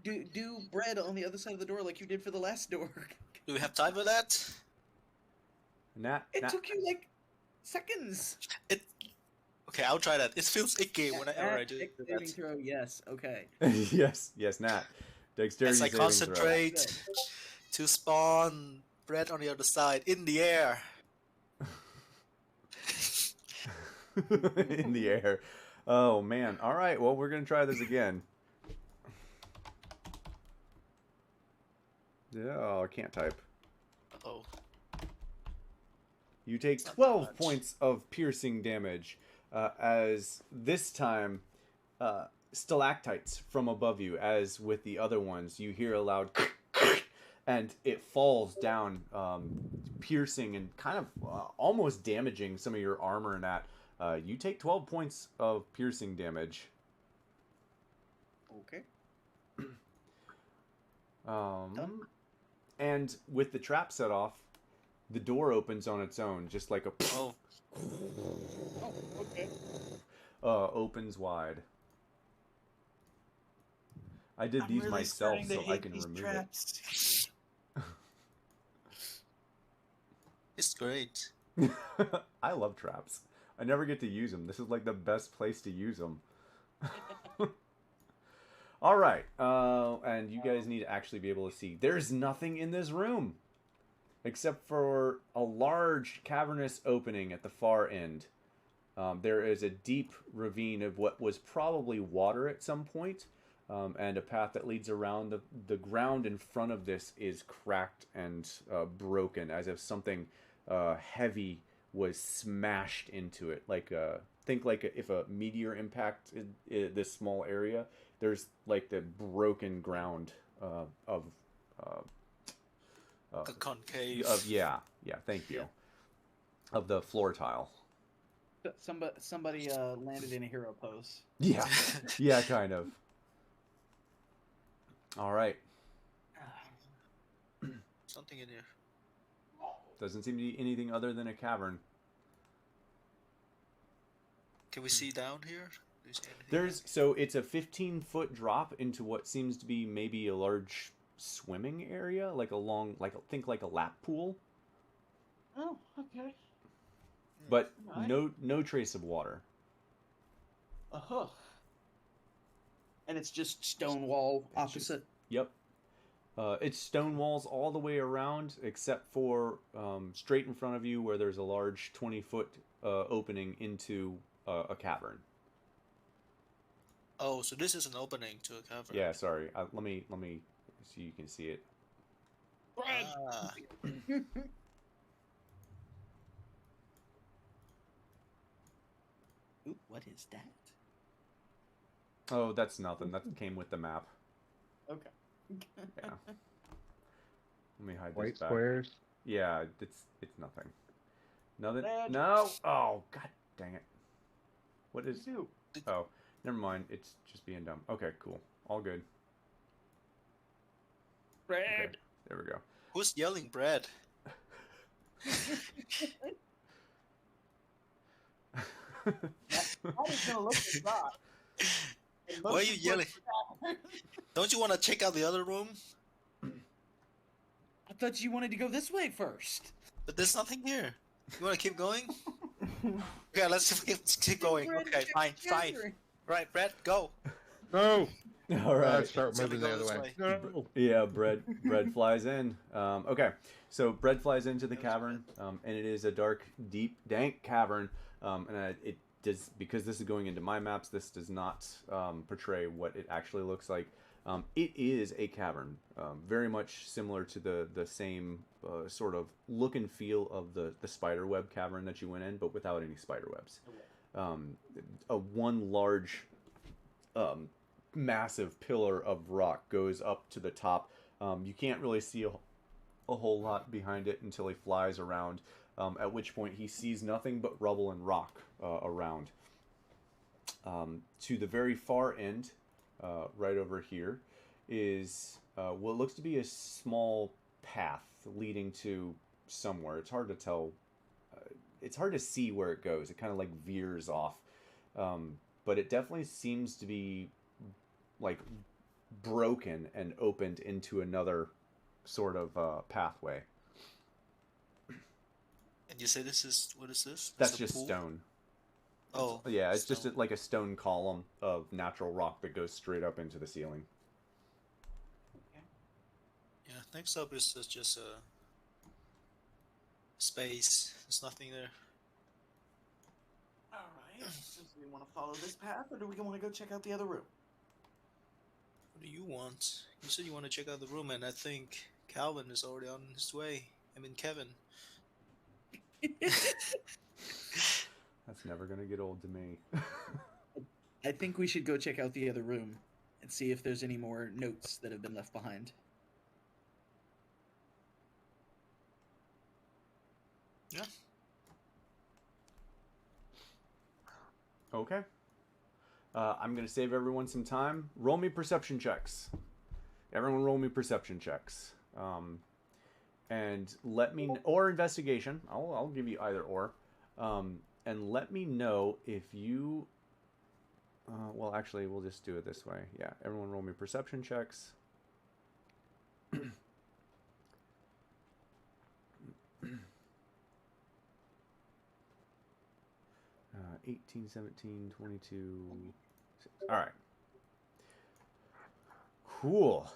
do bread on the other side of the door like you did for the last door. Do we have time for that? It took you like seconds. Okay, I'll try that. It feels icky whenever I do Saving that. throw, yes, okay. yes, Nat. Dexterity As I saving concentrate to spawn bread on the other side in the air. throw. In the air. Oh, man. All right, well, we're going to try this again. Yeah, oh, I can't type. Oh. You take Not 12 much. points of piercing damage as this time stalactites from above you, as with the other ones, you hear a loud and it falls down, piercing and kind of almost damaging some of your armor and that. You take 12 points of piercing damage. Okay. And with the trap set off, the door opens on its own, just like a Oh. Okay. opens wide. I did these myself so I can remove traps. It's great. it. I love traps. I never get to use them. This is like the best place to use them. All right, and you guys need to actually be able to see. There's nothing in this room except for a large cavernous opening at the far end. There is a deep ravine of what was probably water at some point, and a path that leads around. The ground in front of this is cracked and broken, as if something heavy was smashed into it. Like think like if a meteor impacted this small area, there's like the broken ground of A concave. yeah, thank you. Of the floor tile. Somebody landed in a hero pose. Yeah, yeah, kind of. All right. Something in here. Doesn't seem to be anything other than a cavern. Can we see down here? Do you see anything? So it's a 15-foot drop into what seems to be maybe a large swimming area, like a long, think like a lap pool, Oh, okay. but Alright. no trace of water. Uh-huh. And it's just stone wall opposite. Yep. It's stone walls all the way around, except for straight in front of you, where there's a large 20-foot opening into a cavern. Oh, so this is an opening to a cavern. Yeah, sorry. Let me so you can see it. Ah, Ooh, what is that? Oh, that's nothing. That came with the map. Okay. Yeah. Let me hide White this back. squares. Yeah, it's nothing. Nothing. Red. No. Oh, god dang it. What is? You. Oh, never mind. It's just being dumb. Okay, cool. All good. Red. Okay, there we go. who's yelling bread? That is gonna look like that. Why are you yelling? Don't you want to check out the other room? I thought you wanted to go this way first. But there's nothing here. You want to keep going? Okay, let's keep going. Okay, fine. Right, Brett, go. No. All right. I'd start Somebody moving the go other this way. way. No. Yeah, bread flies in. Okay, so bread flies into the cavern, and it is a dark, deep, dank cavern. And it does, because this is going into my maps, this does not portray what it actually looks like. It is a cavern, very much similar to the same sort of look and feel of the spider web cavern that you went in, but without any spider webs. One large massive pillar of rock goes up to the top. You can't really see a whole lot behind it until he flies around, at which point he sees nothing but rubble and rock around. To the very far end, right over here, is what looks to be a small path leading to somewhere. It's hard to tell. It's hard to see where it goes. It kind of like veers off. But it definitely seems to be like broken and opened into another sort of pathway. And you say this is, what is this? That's It's a just pool? stone. Oh. Yeah, it's just stone. like a stone column of natural rock that goes straight up into the ceiling. Yeah, next up is just a space. There's nothing there. All right. Do we want to follow this path, or do we want to go check out the other room? What do you want? You said you want to check out the room, and I think Calvin is already on his way. I mean, Kevin. That's never gonna get old to me. I think we should go check out the other room and see if there's any more notes that have been left behind. Yeah. Okay. I'm going to save everyone some time. Roll me perception checks. Everyone roll me perception checks. And let me... Or investigation. I'll give you either or. And let me know if you... well, actually, we'll just do it this way. Yeah, everyone roll me perception checks. 18, 17, 22... All right. Cool.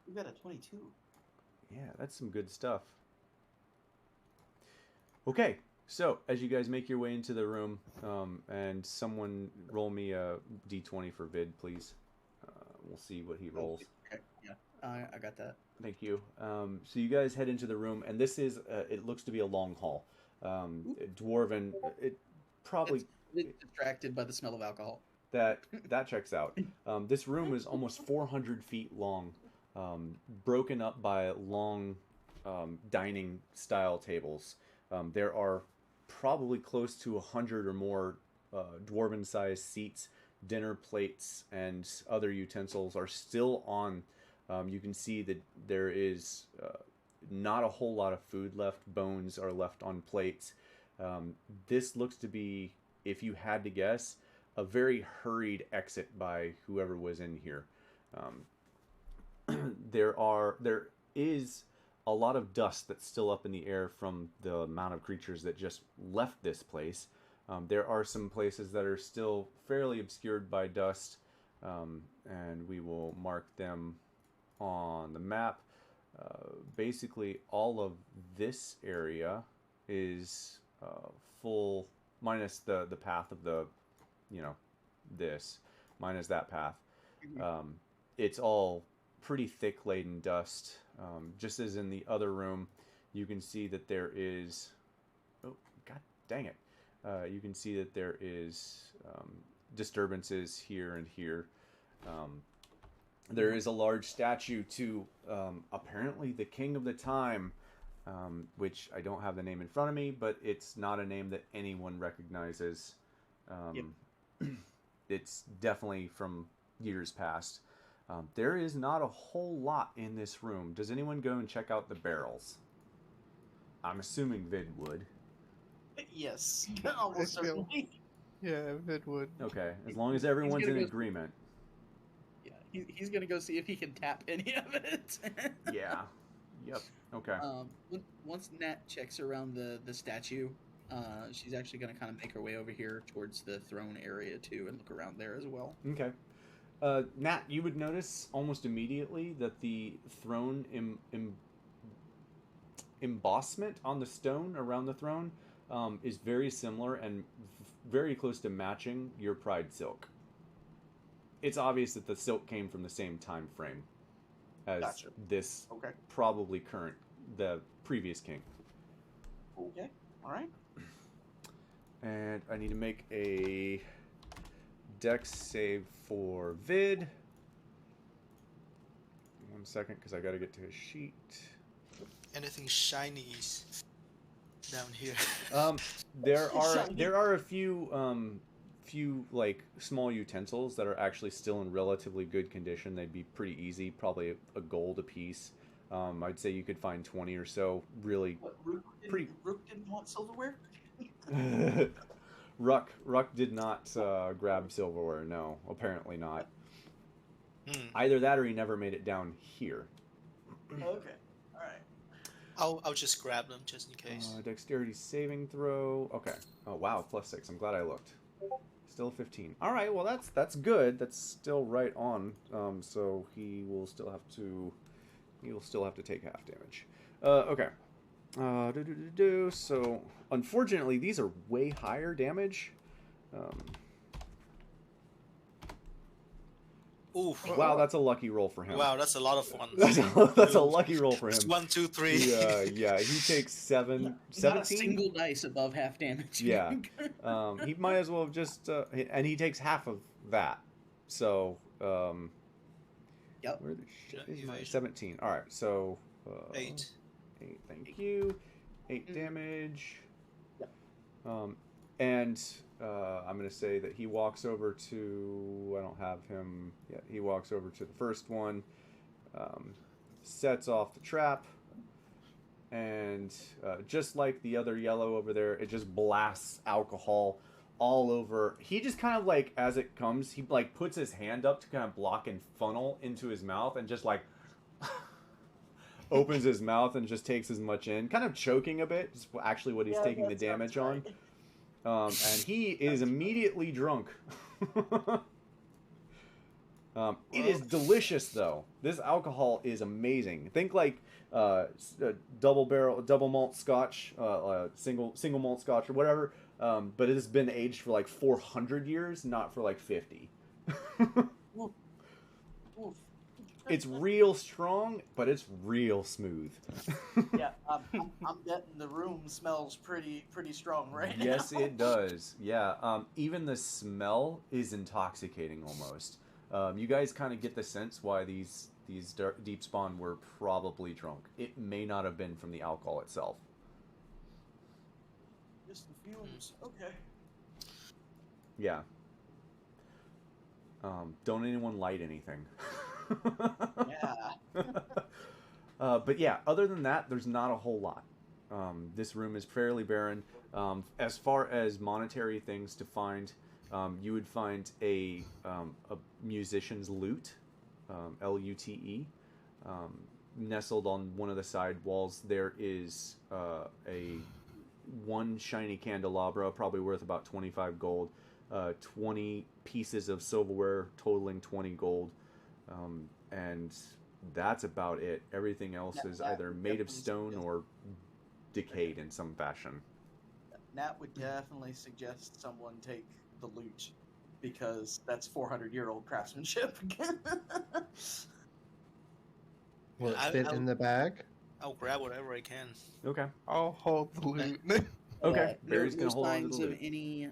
We got a 22. Yeah, that's some good stuff. Okay, so as you guys make your way into the room, and someone roll me a d20 for Vid, please. We'll see what he rolls. Okay, yeah, I got that. Thank you. So you guys head into the room, and this is, it looks to be a long hall. Dwarven, it probably... It's distracted by the smell of alcohol. That checks out. This room is almost 400 feet long, broken up by long dining style tables. There are probably close to 100 or more dwarven sized seats. Dinner plates and other utensils are still on. You can see that there is not a whole lot of food left. Bones are left on plates. This looks to be, if you had to guess, a very hurried exit by whoever was in here. There is a lot of dust that's still up in the air from the amount of creatures that just left this place. There are some places that are still fairly obscured by dust, and we will mark them on the map. Basically, all of this area is full, minus the path of the, this, minus that path. It's all pretty thick laden dust. Just as in the other room, you can see that there is, oh, god dang it. You can see that there is disturbances here and here. There is a large statue to apparently the king of the time, which I don't have the name in front of me, but it's not a name that anyone recognizes. It's definitely from years past. There is not a whole lot in this room. Does anyone go and check out the barrels? I'm assuming Vid would. Yes, almost certainly. Yeah, it would. Okay, as long as everyone's in agreement. Yeah, he's gonna go see if he can tap any of it. Yeah. Yep. Okay. Once Nat checks around the statue, she's actually gonna kind of make her way over here towards the throne area too, and look around there as well. Okay. Nat, you would notice almost immediately that the throne embossment on the stone around the throne is very similar and very close to matching your pride silk. It's obvious that the silk came from the same time frame as this probably the previous king. Okay, all right. And I need to make a Dex save for Vid. 1 second, because I got to get to his sheet. Anything shiny down here? There are a few like small utensils that are actually still in relatively good condition. They'd be pretty easy, probably a gold a piece. I'd say you could find 20 or so. Really, Rook didn't want silverware. Ruck did not grab silverware. No, apparently not. Either that or he never made it down here. Okay, all right. I'll just grab them just in case. Dexterity saving throw. Okay. Oh wow, +6. I'm glad I looked. Still 15. All right. Well, that's good. That's still right on. So he will still have to take half damage. Okay. So unfortunately, these are way higher damage. Oof. Wow, that's a lucky roll for him. Wow, that's a lot of fun. That's a lucky roll for him. It's 1, 2, 3. Yeah, he takes 17. Not a single dice above half damage. Yeah. He might as well have just and he takes half of that. So Yep. where the shit is my Evasion. 17? All right. So 8. 8. Thank you. 8 damage. Yep. And I'm going to say that he walks over to... I don't have him yet. He walks over to the first one, sets off the trap, and just like the other yellow over there, it just blasts alcohol all over. He just kind of like, as it comes, he like puts his hand up to kind of block and funnel into his mouth and just like... opens his mouth and just takes as much in, kind of choking a bit. Is actually what he's taking the damage on. And he is immediately drunk. It is delicious, though. This alcohol is amazing. Think like double malt Scotch, single malt Scotch or whatever. But it has been aged for like 400 years, not for like 50. It's real strong, but it's real smooth. Yeah, I'm betting the room smells pretty strong right now. Yes, it does. Yeah, even the smell is intoxicating almost. You guys kind of get the sense why these deep spawn were probably drunk. It may not have been from the alcohol itself. Just the fumes. Okay. Yeah. Don't anyone light anything. Yeah. But yeah, other than that, there's not a whole lot. This room is fairly barren. As far as monetary things to find, you would find a musician's lute, Lute. Nestled on one of the side walls, there is one shiny candelabra, probably worth about 25 gold, 20 pieces of silverware totaling 20 gold. And that's about it. Everything else is either made of stone or decayed in some fashion. Nat would definitely suggest someone take the lute, because that's 400-year-old craftsmanship. Will it fit in the bag? I'll grab whatever I can. Okay. I'll hold the loot. Okay. Barry's no gonna hold on to signs the of loot. any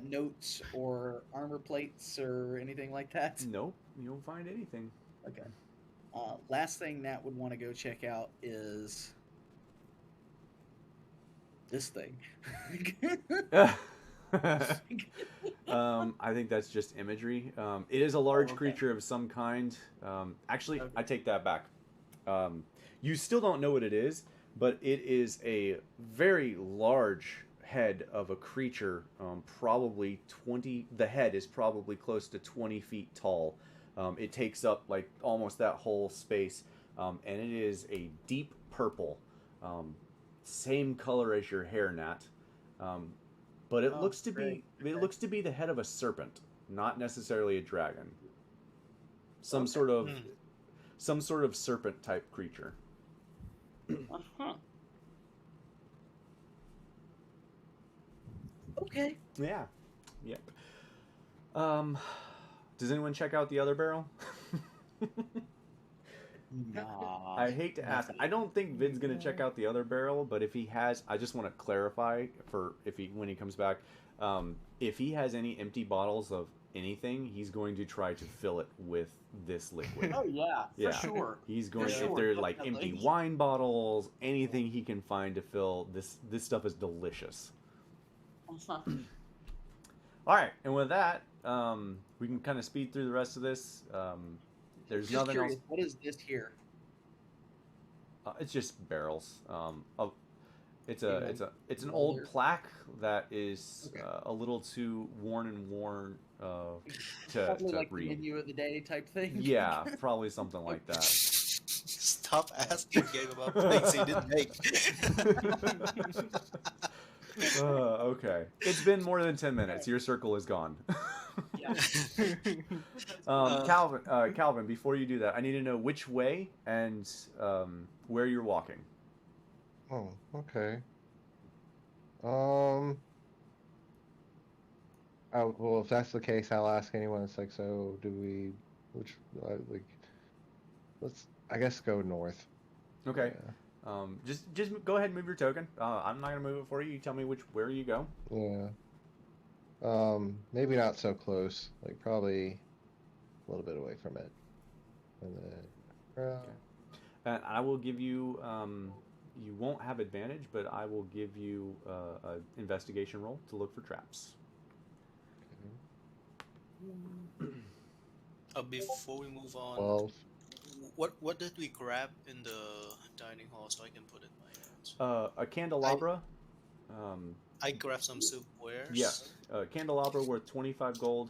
notes or armor plates or anything like that. Nope, you won't find anything. Okay. Last thing Nat would want to go check out is this thing. I think that's just imagery. It is a large okay. creature of some kind. Actually, Okay. I take that back. You still don't know what it is, but it is a very large head of a creature, probably 20... The head is probably close to 20 feet tall. It takes up like almost that whole space, and it is a deep purple, same color as your hair, Nat. But it looks to great. be looks to be the head of a serpent, not necessarily a dragon. Some Okay. sort of serpent type creature. Uh-huh. Okay. Yeah. Yep. Does anyone check out the other barrel? Nah. I hate to ask. I don't think Vid's gonna check out the other barrel, but if he has, I just want to clarify for when he comes back, if he has any empty bottles of anything, he's going to try to fill it with this liquid. Oh yeah, Yeah. for sure. He's going For if sure, they're like empty definitely. wine bottles, anything he can find to fill this. This stuff is delicious. Uh-huh. All right, and with that, we can kind of speed through the rest of this. There's Just nothing curious, else. what is this here? It's just barrels. It's an old plaque that is a little too worn to Probably like the read. menu of the day type thing. Yeah, probably something like that. stop asking Gabe about things he didn't make. Okay. It's been more than 10 minutes. Your circle is gone. Yeah. Calvin, before you do that, I need to know which way and where you're walking. Oh, okay. Well, if that's the case, I'll ask anyone. It's like, so do we? Which let's, I guess, go north. Okay. Yeah. Just go ahead and move your token. I'm not gonna move it for you. You tell me where you go. Yeah. Maybe not so close. Like probably a little bit away from it. And then. Okay. And I will give you. You won't have advantage, but I will give you an investigation roll to look for traps. Before we move on, 12. what did we grab in the dining hall so I can put it in my hands? A candelabra. I grabbed some silverware. Yes, candelabra worth 25 gold,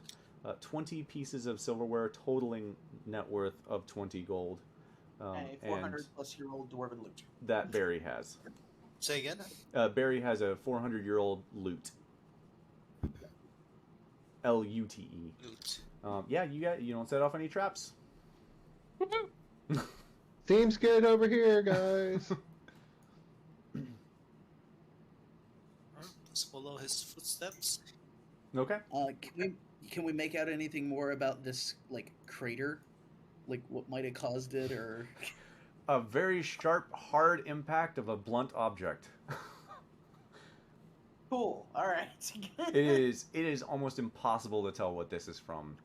20 pieces of silverware, totaling net worth of 20 gold. And a 400-plus-year-old dwarven loot. That Barry has. Say again? Barry has a 400-year-old lute. L-U-T-E. Loot. Yeah, you don't set off any traps. Seems good over here, guys. Let's follow his footsteps. Okay. Can we make out anything more about this crater? Like what might have caused it, or A very sharp, hard impact of a blunt object. cool? All right. It is almost impossible to tell what this is from.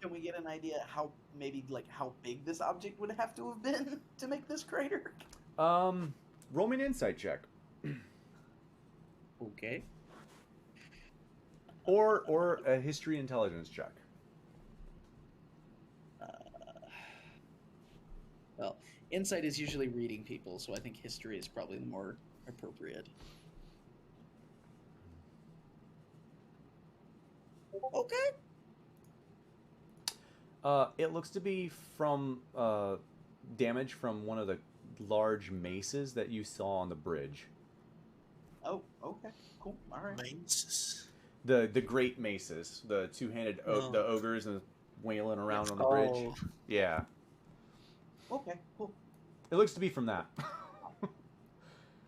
Can we get an idea how big this object would have to have been to make this crater? Roll me an insight check. Okay. Or a history intelligence check. Well, insight is usually reading people, so I think history is probably the more appropriate. Okay. It looks to be from damage from one of the large maces that you saw on the bridge. Oh, okay. Cool. All right. Maces. The great maces, the two-handed the ogres and wailing around on the bridge. Yeah. Okay, cool. It looks to be from that.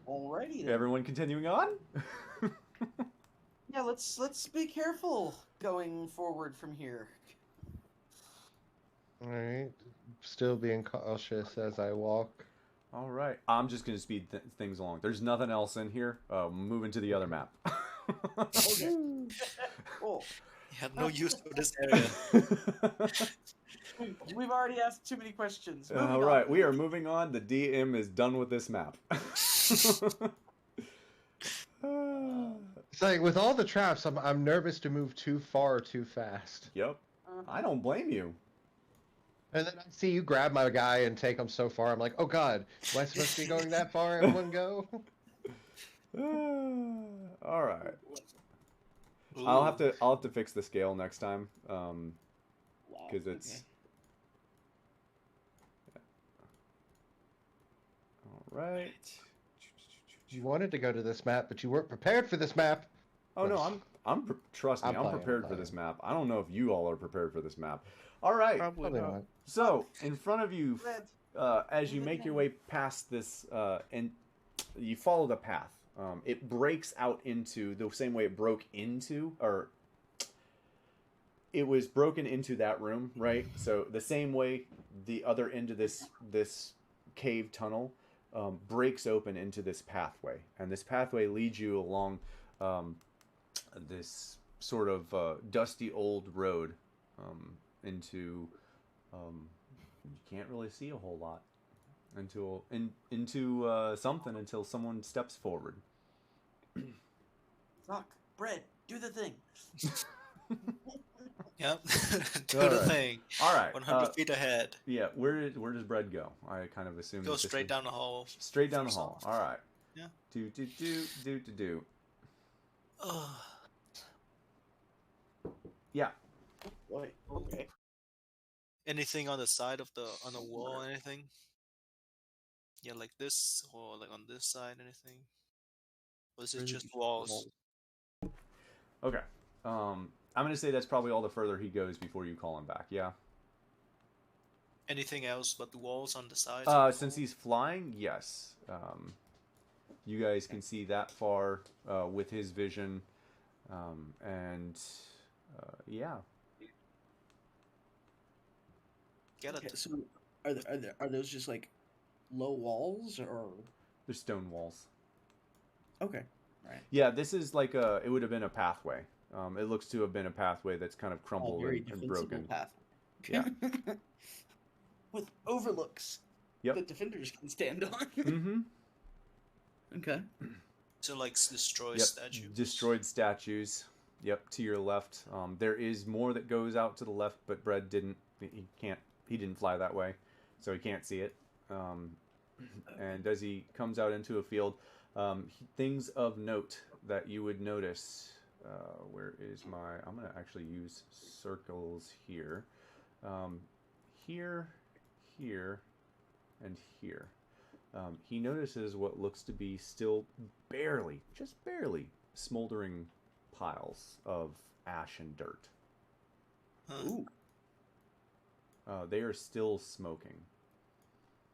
Alrighty then. Everyone continuing on? Yeah, let's be careful going forward from here. Alright. Still being cautious as I walk. All right. I'm just going to speed things along. There's nothing else in here. Moving to the other map. Okay. Cool. You have no use for this area. We've already asked too many questions. All right. We are moving on. The DM is done with this map. It's like with all the traps, I'm nervous to move too far too fast. Yep. I don't blame you. And then I see you grab my guy and take him so far. I'm like, oh god, am I supposed to be going that far in one go? All right. Ooh. I'll have to fix the scale next time. Because it's. Okay. All right. You wanted to go to this map, but you weren't prepared for this map. Oh no, trust me, I'm prepared for this map. I don't know if you all are prepared for this map. All right. Probably not. So in front of you, as you make your way past this, and you follow the path, it breaks out into the same way it broke into, or it was broken into that room, right? So the same way the other end of this cave tunnel breaks open into this pathway, and this pathway leads you along this sort of dusty old road into you can't really see a whole lot into something until someone steps forward. Rock, bread, do the thing. Yep. Do All the right. thing. All right. 100 feet ahead. Yeah. Where does bread go? I kind of assume Go that this straight would- down the hall. Straight down the First hall. off. All right. Yeah. Do. Ugh. Yeah. Boy, okay. Anything on the side of on the wall? Anything? Yeah, like this, or like on this side, anything? Or is it Really just walls? Okay. I'm going to say that's probably all the further he goes before you call him back, yeah? Anything else but the walls on the sides? Of the Since wall? he's flying, yes. You guys can see that far with his vision. And yeah. Get Okay, it. so are those just like low walls or There's stone walls. okay, right? Yeah, this is like it would have been a pathway. It looks to have been a pathway that's kind of All crumbled very and defensible broken. path. Yeah. With overlooks Yep. that defenders can stand on. Mm-hmm. Okay. So like destroy Yep. statues. Destroyed statues. Yep, to your left. There is more that goes out to the left, but Bread didn't. He can't. He didn't fly that way, so he can't see it. And as he comes out into a field, things of note that you would notice. Where is my? I'm gonna actually use circles here. Here, here, and here. He notices what looks to be still barely, just barely, smoldering piles of ash and dirt. Huh. Ooh, They are still smoking,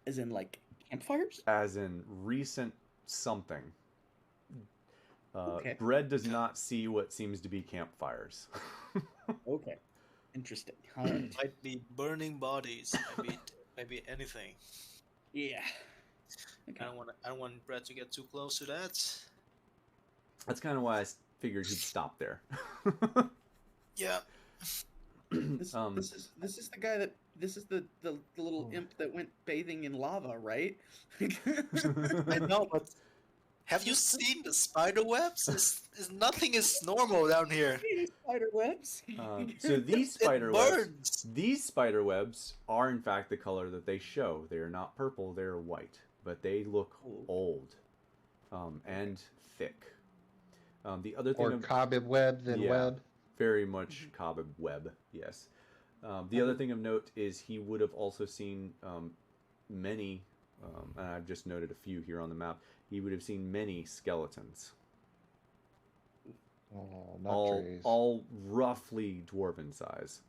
as in like campfires? as in recent something. Okay. Bread does not see what seems to be campfires. Okay. Interesting. All right. Might be burning bodies. Maybe anything. Yeah. I Okay. don't want Brett to get too close to that. That's kind of why I figured he'd stop there. Yeah. This is the guy that this is the little imp that went bathing in lava, right? I know, but have you seen the spider webs? Nothing is normal down here. Spider webs. So these It spider webs, burns. these spider webs are in fact the color that they show. They are not purple; they are white, but they look Ooh. old and thick. The other thing Or cobweb web than Yeah. web. very much cobweb web, yes. The other thing of note is he would have also seen many, and I've just noted a few here on the map. He would have seen many skeletons, Oh, not trees. all roughly dwarven size.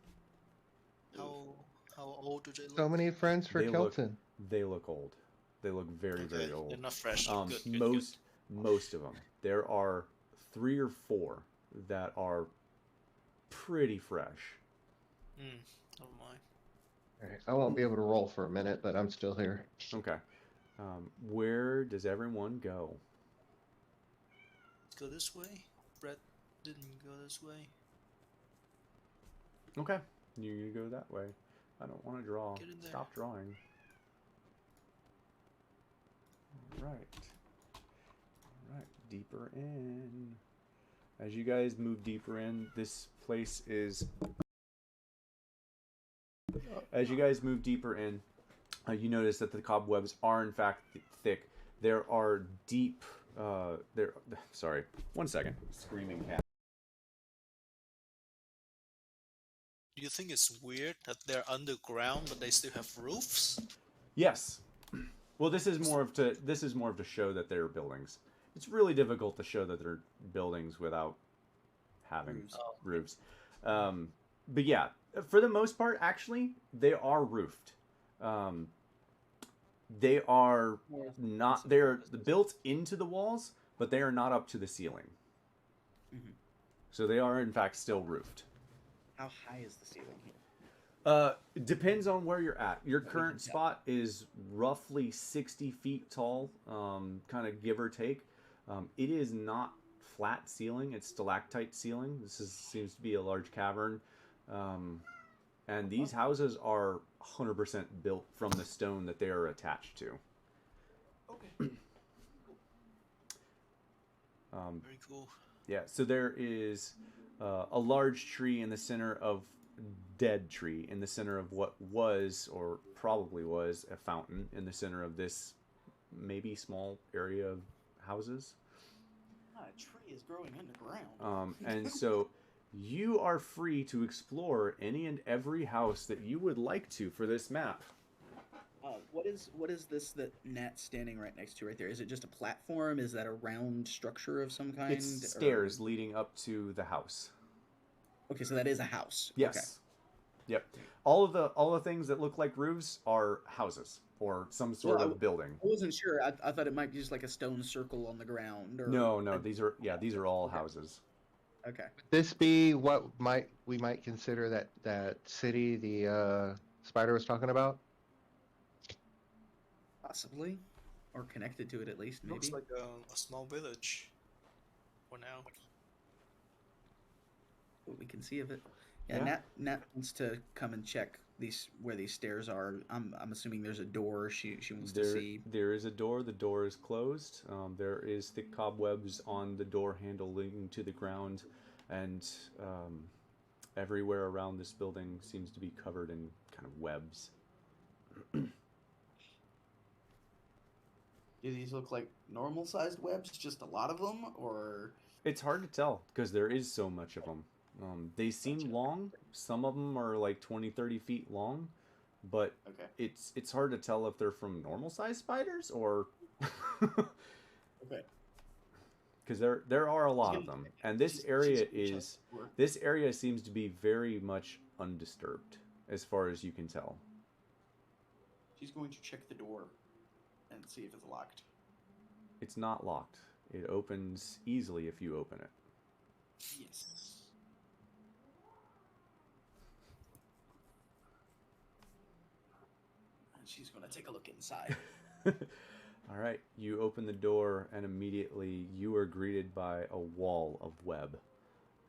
How old do they look? So many friends for They look- Kelton. They look old. They look very, very They're old. not fresh. Good, Most of them. There are 3 or 4 that are pretty fresh. Never mind. Alright, I won't be able to roll for a minute, but I'm still here. Okay. Where does everyone go? Let's go this way. Brett didn't go this way. Okay. You go that way. I don't want to draw. Get in there. Stop drawing. Alright. Alright. Deeper in. As you guys move deeper in, this place is... As you guys move deeper in, you notice that the cobwebs are in fact thick. There are deep... Sorry. One second. Screaming cat. Do you think it's weird that they're underground but they still have roofs? Yes. Well, this is more of to show that they're buildings. It's really difficult to show that they're buildings without having roofs. But yeah, for the most part, actually, they are roofed. They are not. They're built into the walls, but they are not up to the ceiling. Mhm. So they are in fact still roofed. How high is the ceiling here? It depends on where you're at. Your current spot is roughly 60 feet tall, kind of give or take. It is not flat ceiling; it's stalactite ceiling. Seems to be a large cavern, and these houses are 100% built from the stone that they are attached to. Okay. Very cool. Yeah, so there is a large tree in the center of dead tree in the center of what was or probably was a fountain in the center of this maybe small area of houses. A tree is growing underground. And so you are free to explore any and every house that you would like to for this map. What is this that Nat's standing right next to right there? Is it just a platform? Is that a round structure of some kind? It's stairs leading up to the house. Okay, so that is a house. Yes. Okay. Yep. All the things that look like roofs are houses or some sort of building. I wasn't sure. I thought it might be just like a stone circle on the ground. Or No. These are all houses. Okay. Would this be what we might consider that city the spider was talking about? Possibly, or connected to it at least. Maybe. Looks like a small village. For now. What we can see of it. Yeah. Nat wants to come and check where these stairs are. I'm assuming there's a door. She wants to see. There is a door. The door is closed. There is thick cobwebs on the door handle leading to the ground, and everywhere around this building seems to be covered in kind of webs. Do these look like normal-sized webs? Just a lot of them, or? It's hard to tell because there is so much of them. They seem long. Some of them are like 20, 30 feet long, but it's hard to tell if they're from normal-sized spiders or. Okay. Because there are a lot of them, and this area seems to be very much undisturbed as far as you can tell. She's going to check the door and see if it's locked. It's not locked. It opens easily if you open it. Yes. And she's going to take a look inside. All right, you open the door, and immediately you are greeted by a wall of web.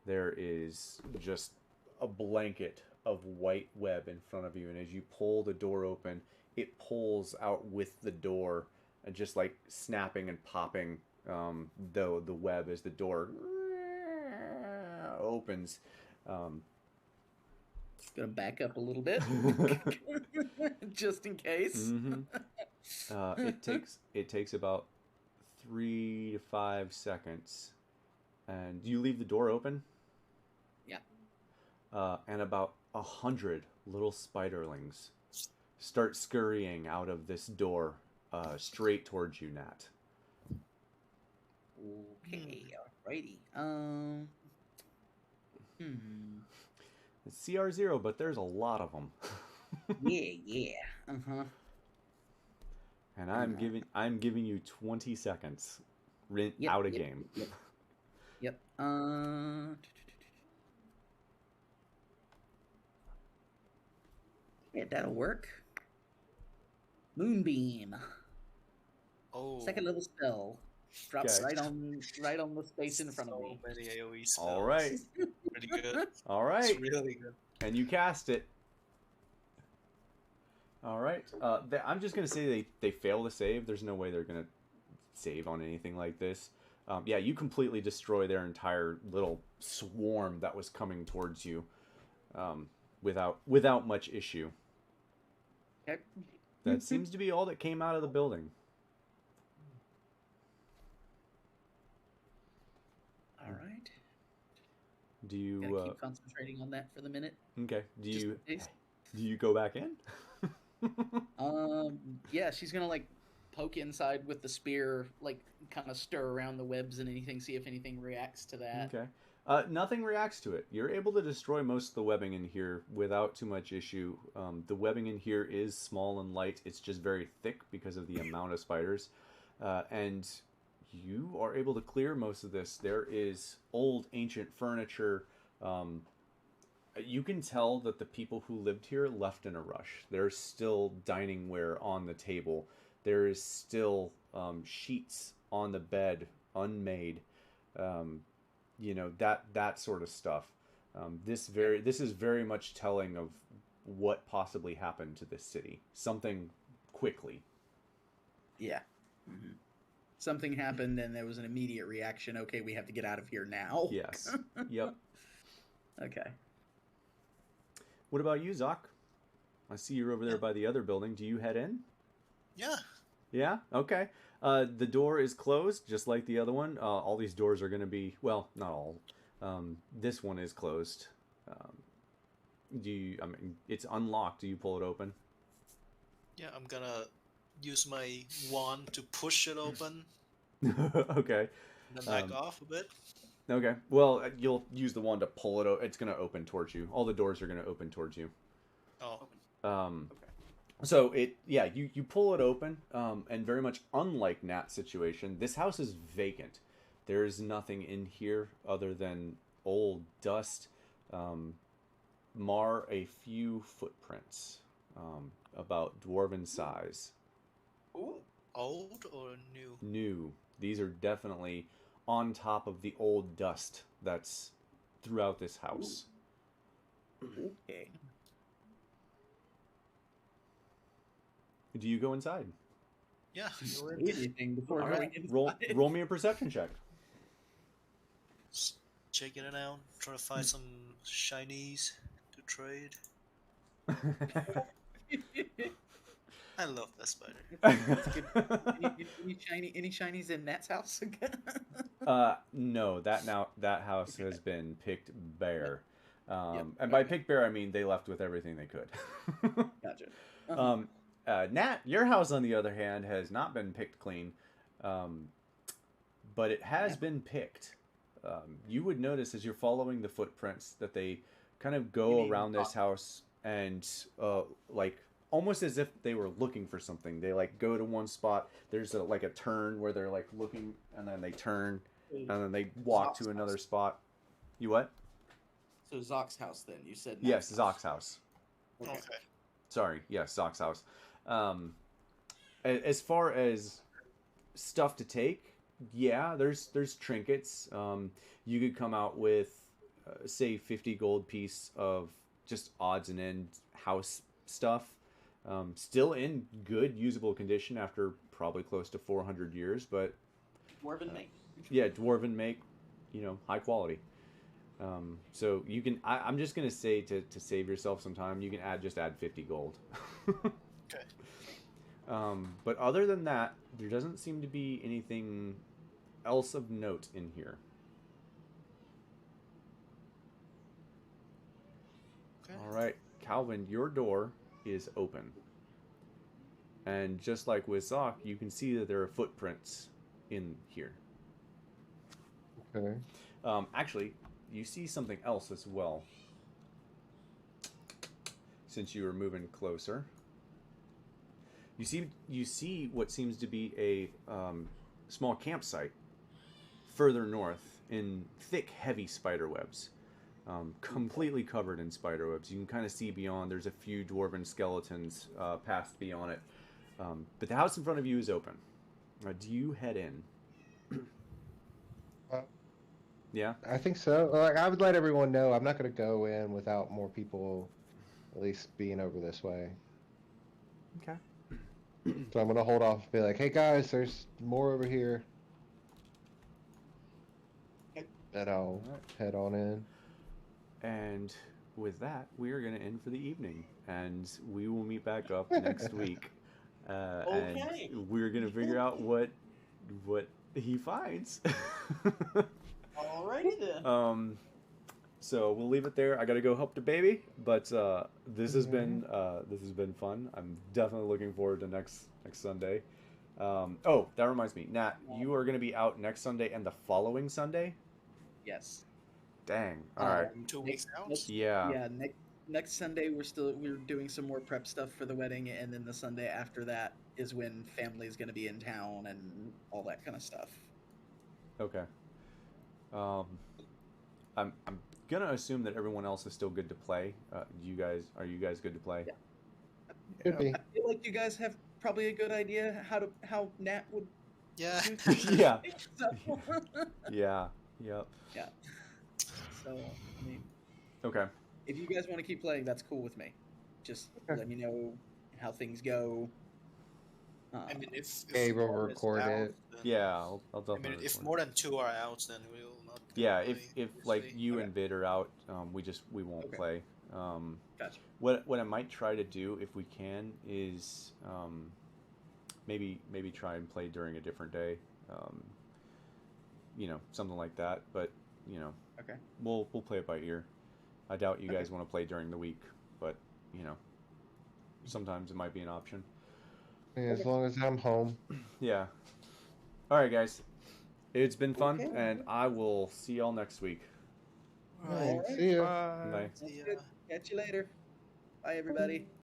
There is just a blanket of white web in front of you, and as you pull the door open, it pulls out with the door, and just like snapping and popping the web as the door opens. Gonna back up a little bit, just in case. Mm-hmm. It takes about 3 to 5 seconds, and you leave the door open. Yeah. And about 100 little spiderlings start scurrying out of this door, straight towards you, Nat. Okay, alrighty. It's CR0, but there's a lot of them. Yeah. Uh-huh. And I'm giving you 20 seconds. Out of game. Yep. Yeah, that'll work. Moonbeam. Oh. Second level spell. Drops Okay. right on the space in front of me. So many AoE spells. All right. Pretty good. All right. It's really good. And you cast it. All right. I'm just going to say they fail to save. There's no way they're going to save on anything like this. Yeah, you completely destroy their entire little swarm that was coming towards you without much issue. Okay. That seems to be all that came out of the building. All right. Do you Gotta keep concentrating on that for the minute. okay? Do Just you in case. do you go back in? Yeah, she's gonna like poke inside with the spear, like kind of stir around the webs and anything, see if anything reacts to that. Okay. Nothing reacts to it. You're able to destroy most of the webbing in here without too much issue. The webbing in here is small and light. It's just very thick because of the amount of spiders. And you are able to clear most of this. There is old, ancient furniture. You can tell that the people who lived here left in a rush. There's still dining ware on the table. There is still sheets on the bed, unmade. That sort of stuff. This is very much telling of what possibly happened to this city. Something quickly. Yeah. Mm-hmm. Something happened and there was an immediate reaction. Okay, we have to get out of here now. Yes. Yep. Okay. What about you, Zoc? I see you're over there by the other building. Do you head in? Yeah. Yeah? Okay. The door is closed, just like the other one. All these doors are going to be... Well, not all. This one is closed. It's unlocked. Do you pull it open? Yeah, I'm gonna use my wand to push it open Okay. and then back Um, off a bit. Okay. Well, you'll use the wand to pull it. It's going to open towards you. All the doors are going to open towards you. Oh, Okay. So you pull it open, and very much unlike Nat's situation, this house is vacant. There's nothing in here other than old dust, mar a few footprints, about dwarven size. Ooh. old or new? New. These are definitely on top of the old dust that's throughout this house. Okay. Do you go inside? Yeah. Do anything before All going right. inside. Roll me a perception check. Just checking it out. Trying to find some shinies to trade. I love that spider. That's good. Any shinies in Nat's house? No, that house has been picked bare. Yep, And by okay. picked bare, I mean they left with everything they could. Gotcha. Uh-huh. Nat, your house on the other hand has not been picked clean, but it has been picked. You would notice as you're following the footprints that they kind of You go mean around this house and like almost as if they were looking for something. They like go to one spot. There's like a turn where they're like looking, and then they turn, and then they walk to Zox's another house. spot. You what? So Zox's house then, you said Yes, Nat's house. Zox's house. Okay. Sorry, yes, Zox's house. As far as stuff to take, yeah, there's trinkets. You could come out with, say, 50 gold piece of just odds and ends house stuff. Still in good, usable condition after probably close to 400 years, but Dwarven make. yeah, dwarven make, high quality. So you can. I'm just gonna say to save yourself some time, you can add 50 gold. Okay. But other than that, there doesn't seem to be anything else of note in here. Okay. All right, Calvin, your door is open, and just like with Zoc, you can see that there are footprints in here. Okay. Actually, you see something else as well. Since you were moving closer, you see what seems to be a small campsite further north in thick, heavy spider webs, completely covered in spider webs. You can kind of see beyond. There's a few dwarven skeletons passed beyond it, but the house in front of you is open. Do you head in? Yeah. I think so. Like, I would let everyone know I'm not going to go in without more people at least being over this way. Okay. So I'm going to hold off and be like, hey guys, there's more over here. Then I'll head on in. And with that, we are going to end for the evening, and we will meet back up next week. Okay. And we're going to figure out what he finds. Alrighty then. So we'll leave it there. I got to go help the baby, but this has been fun. I'm definitely looking forward to next Sunday. Oh, that reminds me, Nat, you are going to be out next Sunday and the following Sunday. Yes. Dang. All right. 2 weeks out. Yeah. Yeah. Next Sunday we're doing some more prep stuff for the wedding, and then the Sunday after that is when family's going to be in town and all that kind of stuff. Okay. I'm gonna assume that everyone else is still good to play. Are you guys good to play? Yeah. Could be. I feel like you guys have probably a good idea how Nat would Yeah. do things. Yeah. So, Yeah. Yep. yeah. So, I mean, Okay. if you guys want to keep playing, that's cool with me. Just Okay. let me know how things go. I mean, if Okay, we'll more is record out, it. then- Yeah. I'll I definitely. mean, if record. more than 2 are out, then we'll not. Yeah. play, If like obviously. you Okay. and Vid are out, we won't Okay. play. Gotcha. What I might try to do if we can is maybe try and play during a different day. Something like that. But Okay. we'll play it by ear. I doubt you Okay. guys want to play during the week, but sometimes it might be an option. As long as I'm home. Yeah. All right, guys. It's been fun, Okay. and I will see y'all next week. Alright, Alright. see ya. Bye. That's good. Catch you later. Bye, everybody.